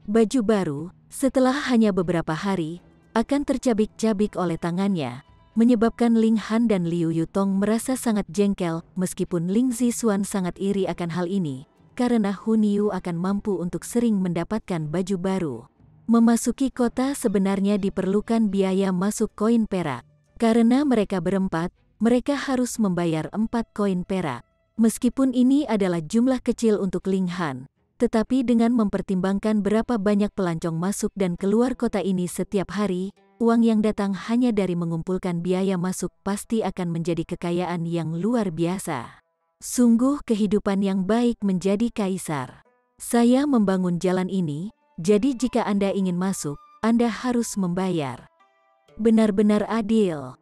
Baju baru, setelah hanya beberapa hari, akan tercabik-cabik oleh tangannya, menyebabkan Ling Han dan Liu Yutong merasa sangat jengkel, meskipun Ling Zixuan sangat iri akan hal ini, karena Hu Niu akan mampu untuk sering mendapatkan baju baru. Memasuki kota sebenarnya diperlukan biaya masuk koin perak. Karena mereka berempat, mereka harus membayar 4 koin perak. Meskipun ini adalah jumlah kecil untuk Ling Han, tetapi dengan mempertimbangkan berapa banyak pelancong masuk dan keluar kota ini setiap hari, uang yang datang hanya dari mengumpulkan biaya masuk pasti akan menjadi kekayaan yang luar biasa. Sungguh kehidupan yang baik menjadi kaisar. Saya membangun jalan ini, jadi jika Anda ingin masuk, Anda harus membayar. Benar-benar adil.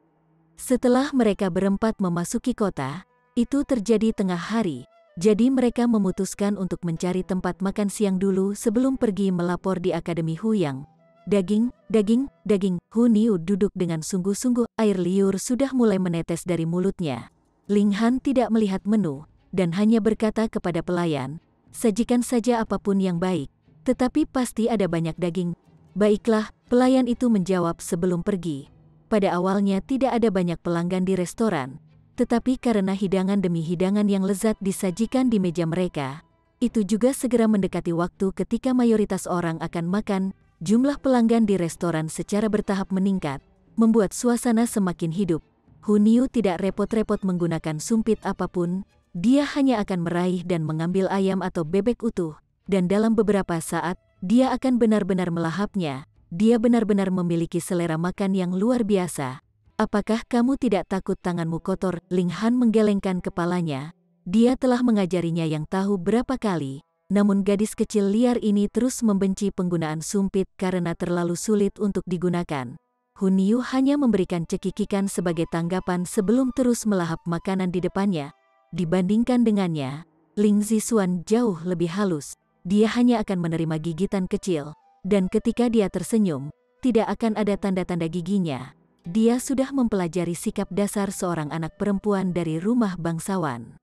Setelah mereka berempat memasuki kota, itu terjadi tengah hari, jadi mereka memutuskan untuk mencari tempat makan siang dulu sebelum pergi melapor di Akademi Huyang. Daging, daging, daging. Hu Niu duduk dengan sungguh-sungguh, air liur sudah mulai menetes dari mulutnya. Ling Han tidak melihat menu, dan hanya berkata kepada pelayan, sajikan saja apapun yang baik, tetapi pasti ada banyak daging. Baiklah, pelayan itu menjawab sebelum pergi. Pada awalnya tidak ada banyak pelanggan di restoran, tetapi karena hidangan demi hidangan yang lezat disajikan di meja mereka, itu juga segera mendekati waktu ketika mayoritas orang akan makan. Jumlah pelanggan di restoran secara bertahap meningkat, membuat suasana semakin hidup. Hu Niu tidak repot-repot menggunakan sumpit apapun, dia hanya akan meraih dan mengambil ayam atau bebek utuh, dan dalam beberapa saat, dia akan benar-benar melahapnya. Dia benar-benar memiliki selera makan yang luar biasa. Apakah kamu tidak takut tanganmu kotor? Ling Han menggelengkan kepalanya. Dia telah mengajarinya yang tahu berapa kali. Namun gadis kecil liar ini terus membenci penggunaan sumpit karena terlalu sulit untuk digunakan. Hu Niu hanya memberikan cekikikan sebagai tanggapan sebelum terus melahap makanan di depannya. Dibandingkan dengannya, Ling Zixuan jauh lebih halus. Dia hanya akan menerima gigitan kecil, dan ketika dia tersenyum, tidak akan ada tanda-tanda giginya. Dia sudah mempelajari sikap dasar seorang anak perempuan dari rumah bangsawan.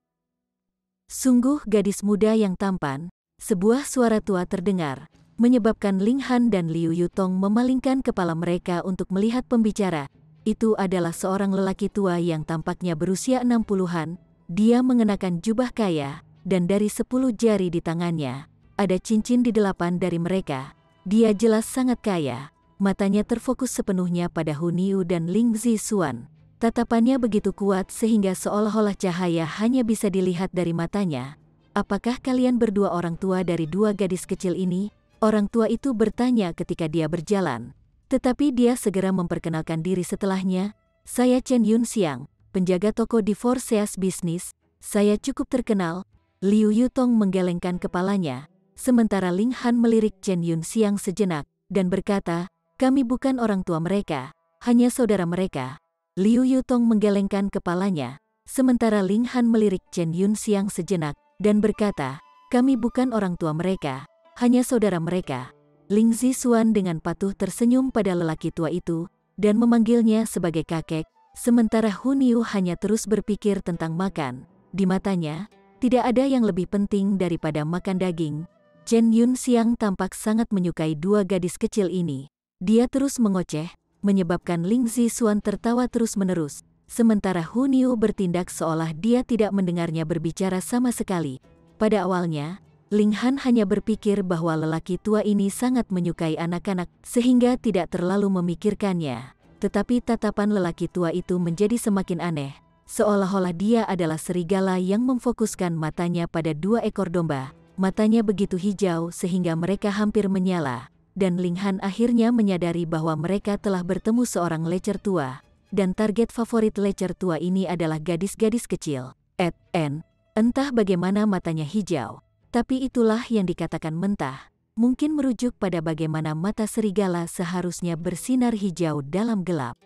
Sungguh gadis muda yang tampan. Sebuah suara tua terdengar, menyebabkan Ling Han dan Liu Yutong memalingkan kepala mereka untuk melihat pembicara. Itu adalah seorang lelaki tua yang tampaknya berusia 60-an. Dia mengenakan jubah kaya, dan dari 10 jari di tangannya, ada cincin di 8 dari mereka. Dia jelas sangat kaya. Matanya terfokus sepenuhnya pada Hu Niu dan Ling Zixuan. Tatapannya begitu kuat sehingga seolah-olah cahaya hanya bisa dilihat dari matanya. apakah kalian berdua orang tua dari dua gadis kecil ini? Orang tua itu bertanya ketika dia berjalan. Tetapi dia segera memperkenalkan diri setelahnya. Saya Chen Yunxiang, penjaga toko di Four Seas Business. Saya cukup terkenal. Liu Yutong menggelengkan kepalanya. Sementara Ling Han melirik Chen Yunxiang sejenak dan berkata, kami bukan orang tua mereka, hanya saudara mereka. Liu Yutong menggelengkan kepalanya. Sementara Ling Han melirik Chen Yunxiang sejenak dan berkata, kami bukan orang tua mereka, hanya saudara mereka. Ling Zixuan dengan patuh tersenyum pada lelaki tua itu dan memanggilnya sebagai kakek, sementara Hun Yu hanya terus berpikir tentang makan. Di matanya, tidak ada yang lebih penting daripada makan daging. Chen Yunxiang tampak sangat menyukai dua gadis kecil ini. Dia terus mengoceh, menyebabkan Ling Zixuan tertawa terus-menerus, sementara Hun Yu bertindak seolah dia tidak mendengarnya berbicara sama sekali. Pada awalnya, Ling Han hanya berpikir bahwa lelaki tua ini sangat menyukai anak-anak sehingga tidak terlalu memikirkannya. Tetapi tatapan lelaki tua itu menjadi semakin aneh, seolah-olah dia adalah serigala yang memfokuskan matanya pada dua ekor domba. Matanya begitu hijau sehingga mereka hampir menyala, dan Ling Han akhirnya menyadari bahwa mereka telah bertemu seorang lecer tua, dan target favorit lecer tua ini adalah gadis-gadis kecil. Entah bagaimana matanya hijau. Tapi itulah yang dikatakan mentah, mungkin merujuk pada bagaimana mata serigala seharusnya bersinar hijau dalam gelap.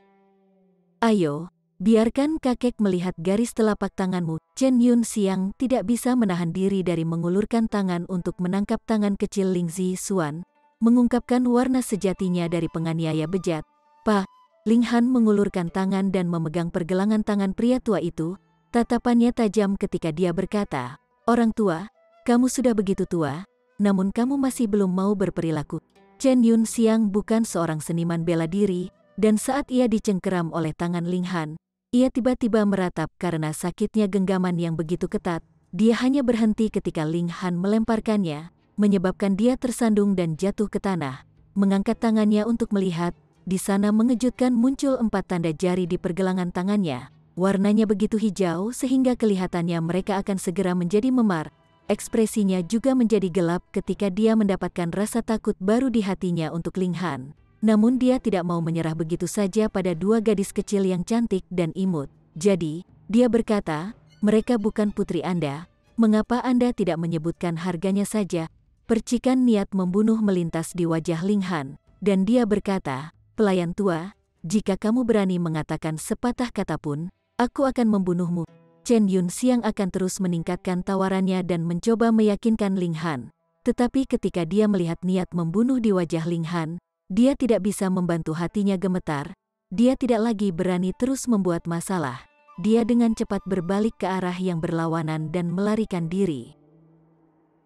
Ayo, biarkan kakek melihat garis telapak tanganmu. Chen Yunxiang tidak bisa menahan diri dari mengulurkan tangan untuk menangkap tangan kecil Ling Zixuan, mengungkapkan warna sejatinya dari penganiaya bejat. Pak, Ling Han mengulurkan tangan dan memegang pergelangan tangan pria tua itu. Tatapannya tajam ketika dia berkata, orang tua, kamu sudah begitu tua, namun kamu masih belum mau berperilaku. Chen Yunxiang bukan seorang seniman bela diri, dan saat ia dicengkeram oleh tangan Ling Han, ia tiba-tiba meratap karena sakitnya genggaman yang begitu ketat. Dia hanya berhenti ketika Ling Han melemparkannya, menyebabkan dia tersandung dan jatuh ke tanah. Mengangkat tangannya untuk melihat, di sana mengejutkan muncul 4 tanda jari di pergelangan tangannya. Warnanya begitu hijau sehingga kelihatannya mereka akan segera menjadi memar. Ekspresinya juga menjadi gelap ketika dia mendapatkan rasa takut baru di hatinya untuk Ling Han. Namun dia tidak mau menyerah begitu saja pada dua gadis kecil yang cantik dan imut. Jadi, dia berkata, mereka bukan putri Anda, mengapa Anda tidak menyebutkan harganya saja? Percikan niat membunuh melintas di wajah Ling Han, dan dia berkata, pelayan tua, jika kamu berani mengatakan sepatah kata pun, aku akan membunuhmu. Chen Yunxiang akan terus meningkatkan tawarannya dan mencoba meyakinkan Ling Han. Tetapi ketika dia melihat niat membunuh di wajah Ling Han, dia tidak bisa membantu hatinya gemetar. Dia tidak lagi berani terus membuat masalah. Dia dengan cepat berbalik ke arah yang berlawanan dan melarikan diri.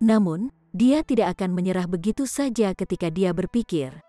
Namun, dia tidak akan menyerah begitu saja ketika dia berpikir,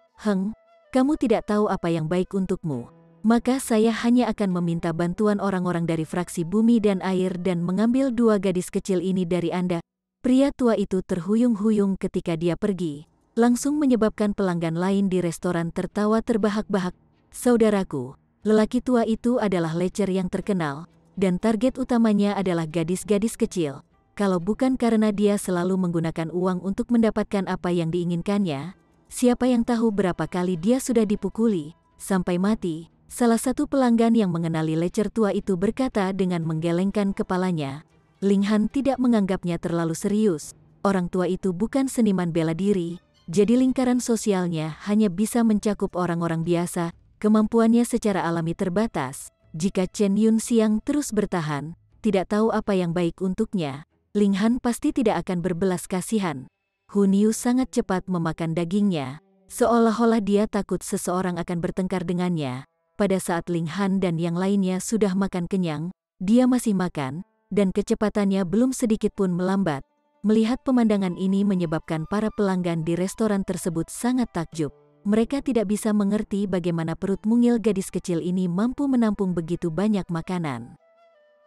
kamu tidak tahu apa yang baik untukmu. Maka saya hanya akan meminta bantuan orang-orang dari fraksi bumi dan air dan mengambil dua gadis kecil ini dari Anda. Pria tua itu terhuyung-huyung ketika dia pergi, langsung menyebabkan pelanggan lain di restoran tertawa terbahak-bahak. Saudaraku, lelaki tua itu adalah lecer yang terkenal, dan target utamanya adalah gadis-gadis kecil. Kalau bukan karena dia selalu menggunakan uang untuk mendapatkan apa yang diinginkannya, siapa yang tahu berapa kali dia sudah dipukuli, sampai mati. Salah satu pelanggan yang mengenali lecer tua itu berkata dengan menggelengkan kepalanya. Ling Han tidak menganggapnya terlalu serius. Orang tua itu bukan seniman bela diri, jadi lingkaran sosialnya hanya bisa mencakup orang-orang biasa, kemampuannya secara alami terbatas. Jika Chen Yunxiang terus bertahan, tidak tahu apa yang baik untuknya, Ling Han pasti tidak akan berbelas kasihan. Hun Yu sangat cepat memakan dagingnya, seolah-olah dia takut seseorang akan bertengkar dengannya. Pada saat Ling Han dan yang lainnya sudah makan kenyang, dia masih makan, dan kecepatannya belum sedikit pun melambat. Melihat pemandangan ini menyebabkan para pelanggan di restoran tersebut sangat takjub. Mereka tidak bisa mengerti bagaimana perut mungil gadis kecil ini mampu menampung begitu banyak makanan.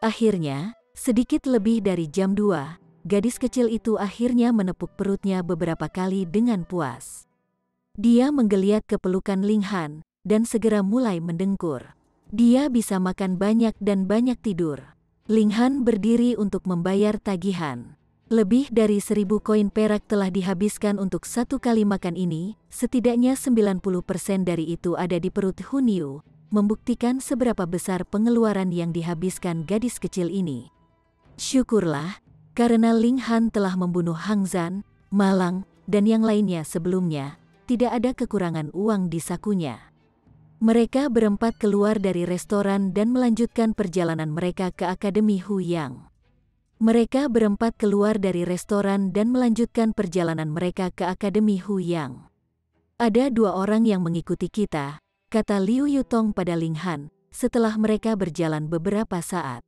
Akhirnya, sedikit lebih dari jam 2, gadis kecil itu akhirnya menepuk perutnya beberapa kali dengan puas. Dia menggeliat ke pelukan Ling Han, dan segera mulai mendengkur. Dia bisa makan banyak dan banyak tidur. Ling Han berdiri untuk membayar tagihan. Lebih dari 1.000 koin perak telah dihabiskan untuk satu kali makan ini, setidaknya 90% dari itu ada di perut Hunyu, membuktikan seberapa besar pengeluaran yang dihabiskan gadis kecil ini. Syukurlah, karena Ling Han telah membunuh Hang Zan, Malang, dan yang lainnya sebelumnya, tidak ada kekurangan uang di sakunya. Mereka berempat keluar dari restoran dan melanjutkan perjalanan mereka ke Akademi Huyang. Mereka berempat keluar dari restoran dan melanjutkan perjalanan mereka ke Akademi Huyang. Ada 2 orang yang mengikuti kita, kata Liu Yutong pada Ling Han, setelah mereka berjalan beberapa saat.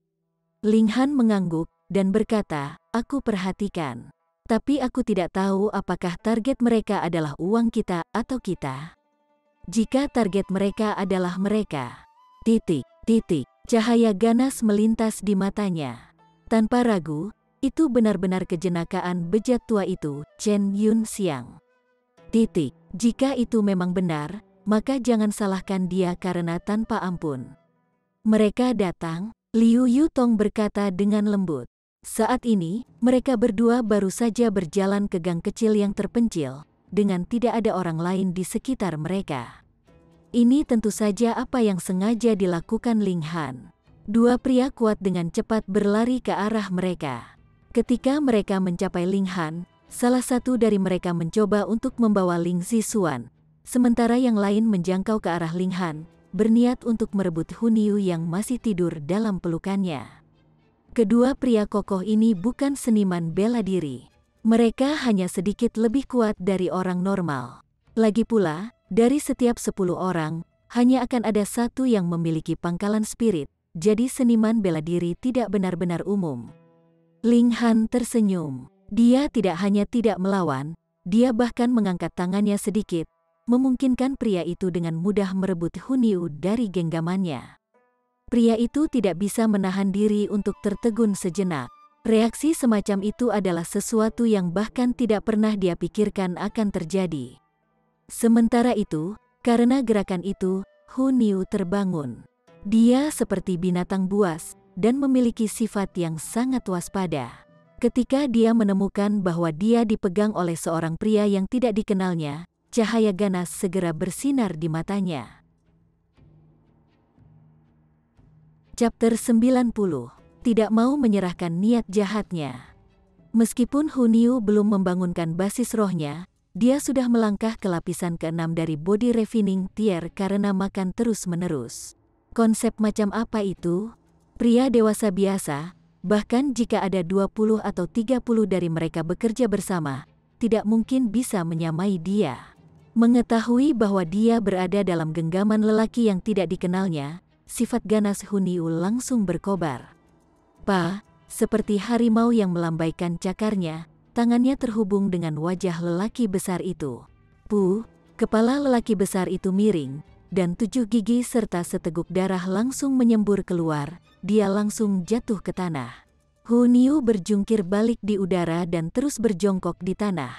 Ling Han mengangguk dan berkata, aku perhatikan. Tapi aku tidak tahu apakah target mereka adalah uang kita atau kita. Jika target mereka adalah mereka. Cahaya ganas melintas di matanya. Tanpa ragu, itu benar-benar kejenakaan bejat tua itu, Chen Yun Xiang. Jika itu memang benar, maka jangan salahkan dia karena tanpa ampun. Mereka datang, Liu Yutong berkata dengan lembut. Saat ini, mereka berdua baru saja berjalan ke gang kecil yang terpencil, dengan tidak ada orang lain di sekitar mereka. Ini tentu saja apa yang sengaja dilakukan Ling Han. 2 pria kuat dengan cepat berlari ke arah mereka. Ketika mereka mencapai Ling Han, salah satu dari mereka mencoba untuk membawa Ling Zixuan, sementara yang lain menjangkau ke arah Ling Han, berniat untuk merebut Hunyu yang masih tidur dalam pelukannya. Kedua pria kokoh ini bukan seniman bela diri. Mereka hanya sedikit lebih kuat dari orang normal. Lagi pula, dari setiap 10 orang, hanya akan ada 1 yang memiliki pangkalan spirit. Jadi seniman bela diri tidak benar-benar umum. Ling Han tersenyum. Dia tidak hanya tidak melawan, dia bahkan mengangkat tangannya sedikit, memungkinkan pria itu dengan mudah merebut Hunyu dari genggamannya. Pria itu tidak bisa menahan diri untuk tertegun sejenak. Reaksi semacam itu adalah sesuatu yang bahkan tidak pernah dia pikirkan akan terjadi. Sementara itu, karena gerakan itu, Hunyu terbangun. Dia seperti binatang buas dan memiliki sifat yang sangat waspada. Ketika dia menemukan bahwa dia dipegang oleh seorang pria yang tidak dikenalnya, cahaya ganas segera bersinar di matanya. Chapter 90. Tidak mau menyerahkan niat jahatnya. Meskipun Hunyu belum membangunkan basis rohnya, dia sudah melangkah ke lapisan ke-6 dari body refining tier karena makan terus-menerus. Konsep macam apa itu? Pria dewasa biasa, bahkan jika ada 20 atau 30 dari mereka bekerja bersama, tidak mungkin bisa menyamai dia. Mengetahui bahwa dia berada dalam genggaman lelaki yang tidak dikenalnya, sifat ganas Hunyu langsung berkobar. Seperti harimau yang melambaikan cakarnya, tangannya terhubung dengan wajah lelaki besar itu. Kepala lelaki besar itu miring, dan 7 gigi serta seteguk darah langsung menyembur keluar, dia langsung jatuh ke tanah. Hunyu berjungkir balik di udara dan terus berjongkok di tanah.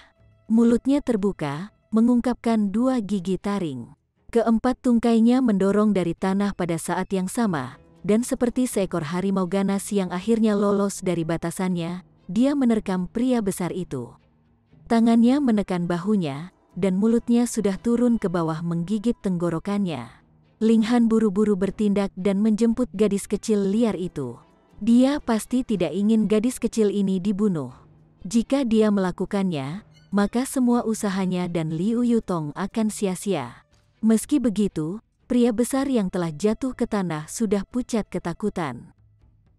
Mulutnya terbuka, mengungkapkan 2 gigi taring. Keempat tungkainya mendorong dari tanah pada saat yang sama, dan seperti seekor harimau ganas yang akhirnya lolos dari batasannya, dia menerkam pria besar itu. Tangannya menekan bahunya, dan mulutnya sudah turun ke bawah menggigit tenggorokannya. Ling Han buru-buru bertindak dan menjemput gadis kecil liar itu. Dia pasti tidak ingin gadis kecil ini dibunuh. Jika dia melakukannya, maka semua usahanya dan Liu Yutong akan sia-sia. Meski begitu, pria besar yang telah jatuh ke tanah sudah pucat ketakutan.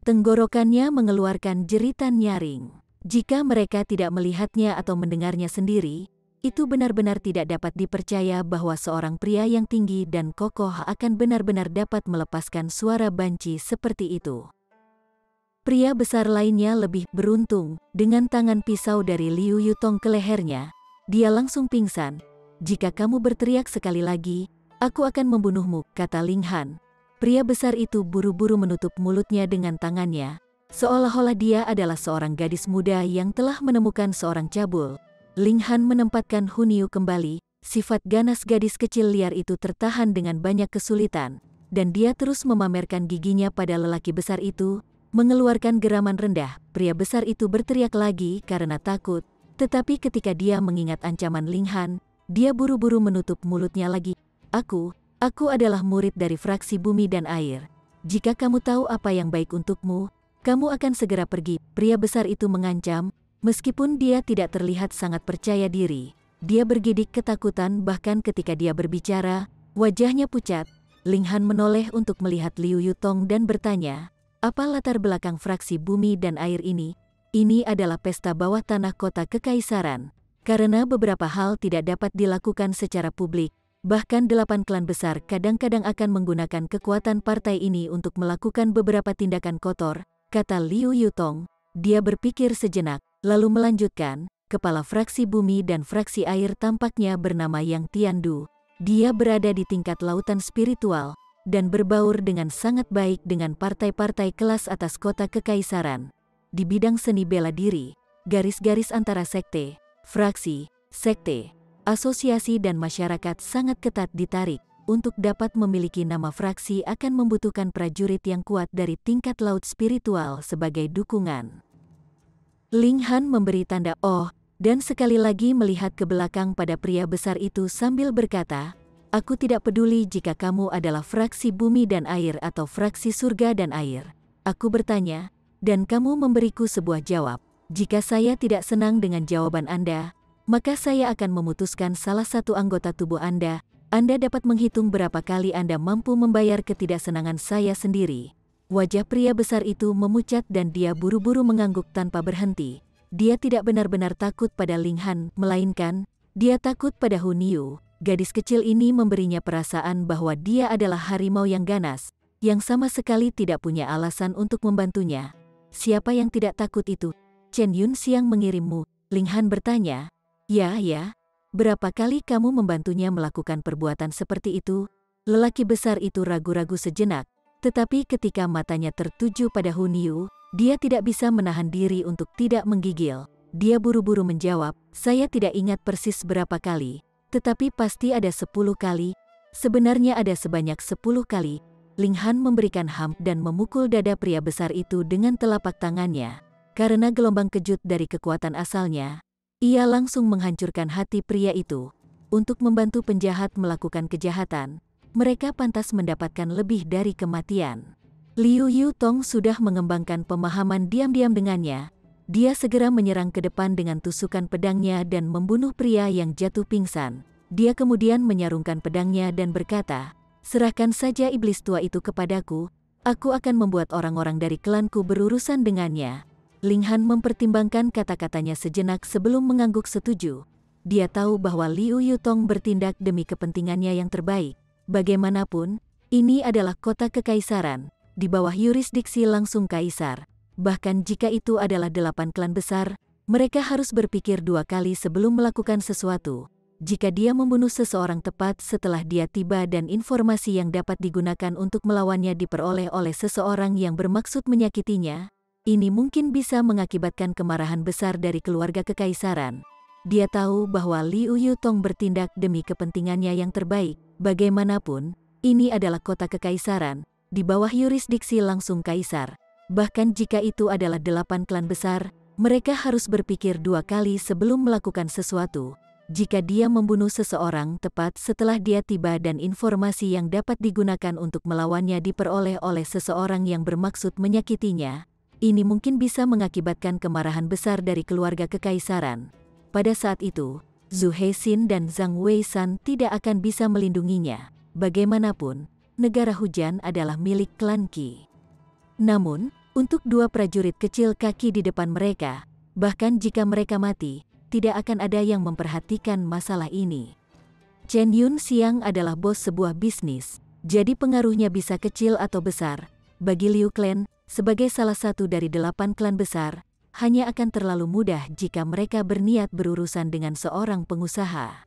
Tenggorokannya mengeluarkan jeritan nyaring. Jika mereka tidak melihatnya atau mendengarnya sendiri, itu benar-benar tidak dapat dipercaya bahwa seorang pria yang tinggi dan kokoh akan benar-benar dapat melepaskan suara banci seperti itu. Pria besar lainnya lebih beruntung, dengan tangan pisau dari Liu Yutong ke lehernya, dia langsung pingsan. Jika kamu berteriak sekali lagi, aku akan membunuhmu, kata Ling Han. Pria besar itu buru-buru menutup mulutnya dengan tangannya, seolah-olah dia adalah seorang gadis muda yang telah menemukan seorang cabul. Ling Han menempatkan Hunyu kembali, sifat ganas gadis kecil liar itu tertahan dengan banyak kesulitan, dan dia terus memamerkan giginya pada lelaki besar itu, Mengeluarkan geraman rendah, pria besar itu berteriak lagi karena takut, tetapi ketika dia mengingat ancaman Ling Han, dia buru-buru menutup mulutnya lagi. Aku adalah murid dari fraksi bumi dan air. Jika kamu tahu apa yang baik untukmu, kamu akan segera pergi. Pria besar itu mengancam, meskipun dia tidak terlihat sangat percaya diri. Dia bergidik ketakutan bahkan ketika dia berbicara, wajahnya pucat. Ling Han menoleh untuk melihat Liu Yutong dan bertanya, apa latar belakang fraksi bumi dan air ini? Ini adalah pesta bawah tanah kota kekaisaran. Karena beberapa hal tidak dapat dilakukan secara publik, bahkan 8 klan besar kadang-kadang akan menggunakan kekuatan partai ini untuk melakukan beberapa tindakan kotor, kata Liu Yutong. Dia berpikir sejenak, lalu melanjutkan, kepala fraksi bumi dan fraksi air tampaknya bernama Yang Tiandu. Dia berada di tingkat lautan spiritual, dan berbaur dengan sangat baik dengan partai-partai kelas atas kota kekaisaran. Di bidang seni bela diri, garis-garis antara sekte, fraksi, sekte, asosiasi dan masyarakat sangat ketat ditarik. Untuk dapat memiliki nama fraksi akan membutuhkan prajurit yang kuat dari tingkat laut spiritual sebagai dukungan. Ling Han memberi tanda "oh" dan sekali lagi melihat ke belakang pada pria besar itu sambil berkata, aku tidak peduli jika kamu adalah fraksi bumi dan air atau fraksi surga dan air. Aku bertanya, dan kamu memberiku sebuah jawab. Jika saya tidak senang dengan jawaban Anda, maka saya akan memutuskan salah satu anggota tubuh Anda. Anda dapat menghitung berapa kali Anda mampu membayar ketidaksenangan saya sendiri. Wajah pria besar itu memucat dan dia buru-buru mengangguk tanpa berhenti. Dia tidak benar-benar takut pada Ling Han, melainkan dia takut pada Hun Yu. Gadis kecil ini memberinya perasaan bahwa dia adalah harimau yang ganas, yang sama sekali tidak punya alasan untuk membantunya. Siapa yang tidak takut itu? Chen Yunxiang mengirimmu? Ling Han bertanya. Ya. Berapa kali kamu membantunya melakukan perbuatan seperti itu? Lelaki besar itu ragu-ragu sejenak, tetapi ketika matanya tertuju pada Hun Yu, dia tidak bisa menahan diri untuk tidak menggigil. Dia buru-buru menjawab, saya tidak ingat persis berapa kali. Tetapi pasti ada 10 kali, sebenarnya ada sebanyak 10 kali. Ling Han memberikan hamd dan memukul dada pria besar itu dengan telapak tangannya. Karena gelombang kejut dari kekuatan asalnya, ia langsung menghancurkan hati pria itu. Untuk membantu penjahat melakukan kejahatan, mereka pantas mendapatkan lebih dari kematian. Liu Yutong sudah mengembangkan pemahaman diam-diam dengannya. Dia segera menyerang ke depan dengan tusukan pedangnya dan membunuh pria yang jatuh pingsan. Dia kemudian menyarungkan pedangnya dan berkata, serahkan saja iblis tua itu kepadaku, aku akan membuat orang-orang dari klanku berurusan dengannya. Ling Han mempertimbangkan kata-katanya sejenak sebelum mengangguk setuju. Dia tahu bahwa Liu Yutong bertindak demi kepentingannya yang terbaik. Bagaimanapun, ini adalah kota kekaisaran, di bawah yurisdiksi langsung kaisar. Bahkan jika itu adalah 8 klan besar, mereka harus berpikir 2 kali sebelum melakukan sesuatu. Jika dia membunuh seseorang tepat setelah dia tiba dan informasi yang dapat digunakan untuk melawannya diperoleh oleh seseorang yang bermaksud menyakitinya, ini mungkin bisa mengakibatkan kemarahan besar dari keluarga kekaisaran. Dia tahu bahwa Liu Yutong bertindak demi kepentingannya yang terbaik. Bagaimanapun, ini adalah kota kekaisaran, di bawah yurisdiksi langsung kaisar. Bahkan jika itu adalah 8 klan besar, mereka harus berpikir 2 kali sebelum melakukan sesuatu. Jika dia membunuh seseorang tepat setelah dia tiba dan informasi yang dapat digunakan untuk melawannya diperoleh oleh seseorang yang bermaksud menyakitinya, ini mungkin bisa mengakibatkan kemarahan besar dari keluarga kekaisaran. Pada saat itu, Zhu Heixin dan Zhang Weishan tidak akan bisa melindunginya. Bagaimanapun, negara hujan adalah milik klan Qi. Namun, untuk 2 prajurit kecil kaki di depan mereka, bahkan jika mereka mati, tidak akan ada yang memperhatikan masalah ini. Chen Yunxiang adalah bos sebuah bisnis, jadi pengaruhnya bisa kecil atau besar. Bagi Liu Clan, sebagai salah satu dari 8 klan besar, hanya akan terlalu mudah jika mereka berniat berurusan dengan seorang pengusaha.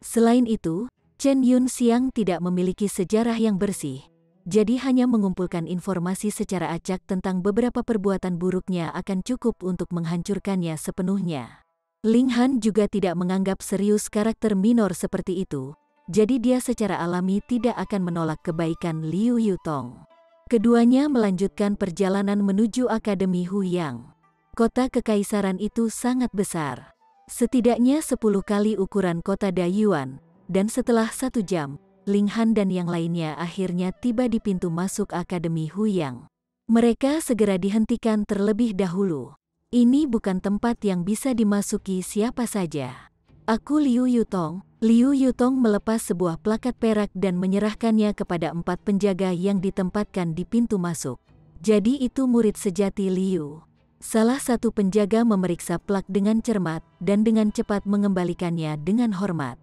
Selain itu, Chen Yunxiang tidak memiliki sejarah yang bersih. Jadi hanya mengumpulkan informasi secara acak tentang beberapa perbuatan buruknya akan cukup untuk menghancurkannya sepenuhnya. Ling Han juga tidak menganggap serius karakter minor seperti itu, jadi dia secara alami tidak akan menolak kebaikan Liu Yutong. Keduanya melanjutkan perjalanan menuju Akademi Huyang. Kota kekaisaran itu sangat besar. Setidaknya 10 kali ukuran kota Dayuan, dan setelah 1 jam, Ling Han dan yang lainnya akhirnya tiba di pintu masuk Akademi Huyang. Mereka segera dihentikan terlebih dahulu. Ini bukan tempat yang bisa dimasuki siapa saja. Aku Liu Yutong. Liu Yutong melepas sebuah plakat perak dan menyerahkannya kepada 4 penjaga yang ditempatkan di pintu masuk. Jadi itu murid sejati Liu. Salah satu penjaga memeriksa plak dengan cermat dan dengan cepat mengembalikannya dengan hormat.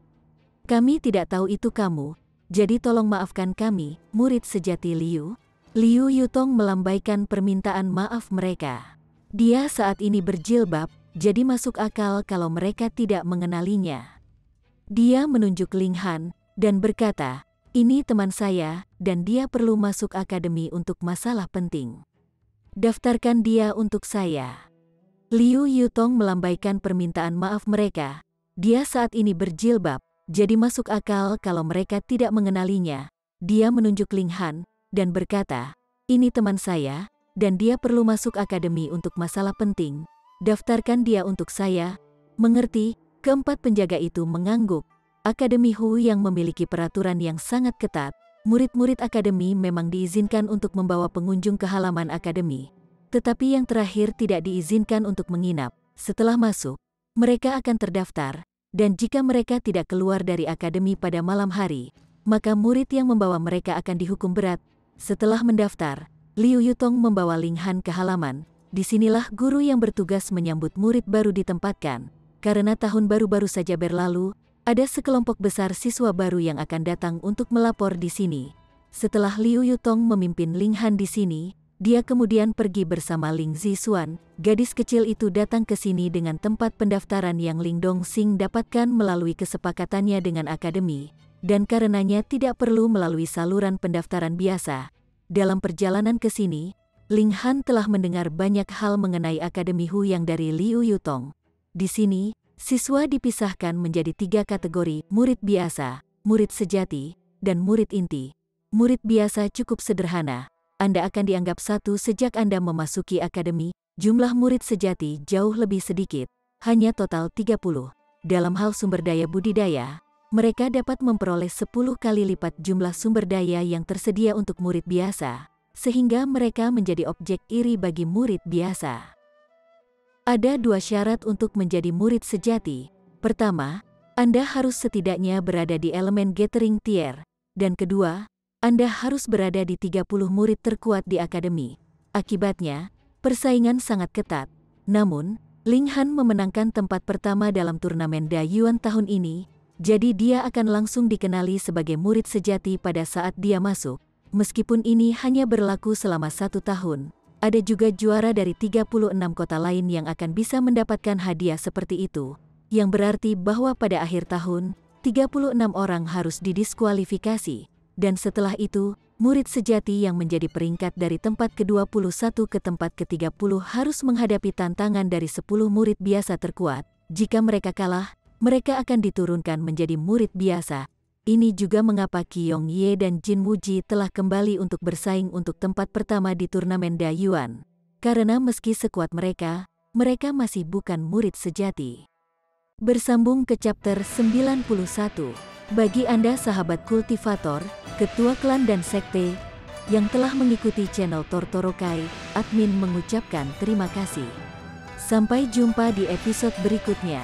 Kami tidak tahu itu kamu, jadi tolong maafkan kami, murid sejati Liu. Liu Yutong melambaikan permintaan maaf mereka. Dia saat ini berjilbab, jadi masuk akal kalau mereka tidak mengenalinya. Dia menunjuk Ling Han dan berkata, "Ini teman saya dan dia perlu masuk akademi untuk masalah penting. Daftarkan dia untuk saya." Liu Yutong melambaikan permintaan maaf mereka. Dia saat ini berjilbab, jadi masuk akal kalau mereka tidak mengenalinya. Dia menunjuk Ling Han dan berkata, "Ini teman saya dan dia perlu masuk akademi untuk masalah penting. Daftarkan dia untuk saya." Mengerti? Keempat penjaga itu mengangguk. Akademi Hu yang memiliki peraturan yang sangat ketat. Murid-murid akademi memang diizinkan untuk membawa pengunjung ke halaman akademi. Tetapi yang terakhir tidak diizinkan untuk menginap. Setelah masuk, mereka akan terdaftar, dan jika mereka tidak keluar dari akademi pada malam hari, maka murid yang membawa mereka akan dihukum berat. Setelah mendaftar, Liu Yutong membawa Ling Han ke halaman. Disinilah guru yang bertugas menyambut murid baru ditempatkan. Karena tahun baru saja berlalu, ada sekelompok besar siswa baru yang akan datang untuk melapor di sini. Setelah Liu Yutong memimpin Ling Han di sini, dia kemudian pergi bersama Ling Zixuan. Gadis kecil itu datang ke sini dengan tempat pendaftaran yang Ling Dongxing dapatkan melalui kesepakatannya dengan akademi, dan karenanya tidak perlu melalui saluran pendaftaran biasa. Dalam perjalanan ke sini, Ling Han telah mendengar banyak hal mengenai Akademi Hu yang dari Liu Yutong. Di sini, siswa dipisahkan menjadi 3 kategori, murid biasa, murid sejati, dan murid inti. Murid biasa cukup sederhana. Anda akan dianggap satu sejak Anda memasuki akademi. Jumlah murid sejati jauh lebih sedikit, hanya total 30. Dalam hal sumber daya budidaya, mereka dapat memperoleh 10 kali lipat jumlah sumber daya yang tersedia untuk murid biasa, sehingga mereka menjadi objek iri bagi murid biasa. Ada 2 syarat untuk menjadi murid sejati. Pertama, Anda harus setidaknya berada di elemen gathering tier. Dan kedua, Anda harus berada di 30 murid terkuat di akademi. Akibatnya, persaingan sangat ketat. Namun, Ling Han memenangkan tempat pertama dalam turnamen Dayuan tahun ini, jadi dia akan langsung dikenali sebagai murid sejati pada saat dia masuk. Meskipun ini hanya berlaku selama 1 tahun. Ada juga juara dari 36 kota lain yang akan bisa mendapatkan hadiah seperti itu, yang berarti bahwa pada akhir tahun, 36 orang harus didiskualifikasi, dan setelah itu, murid sejati yang menjadi peringkat dari tempat ke-21 ke tempat ke-30 harus menghadapi tantangan dari 10 murid biasa terkuat. Jika mereka kalah, mereka akan diturunkan menjadi murid biasa. Ini juga mengapa Qiong Ye dan Jin Wuji telah kembali untuk bersaing untuk tempat pertama di turnamen Dayuan. Karena meski sekuat mereka, mereka masih bukan murid sejati. Bersambung ke chapter 91. Bagi Anda sahabat kultivator, ketua klan dan sekte, yang telah mengikuti channel Tortorokai, admin mengucapkan terima kasih. Sampai jumpa di episode berikutnya.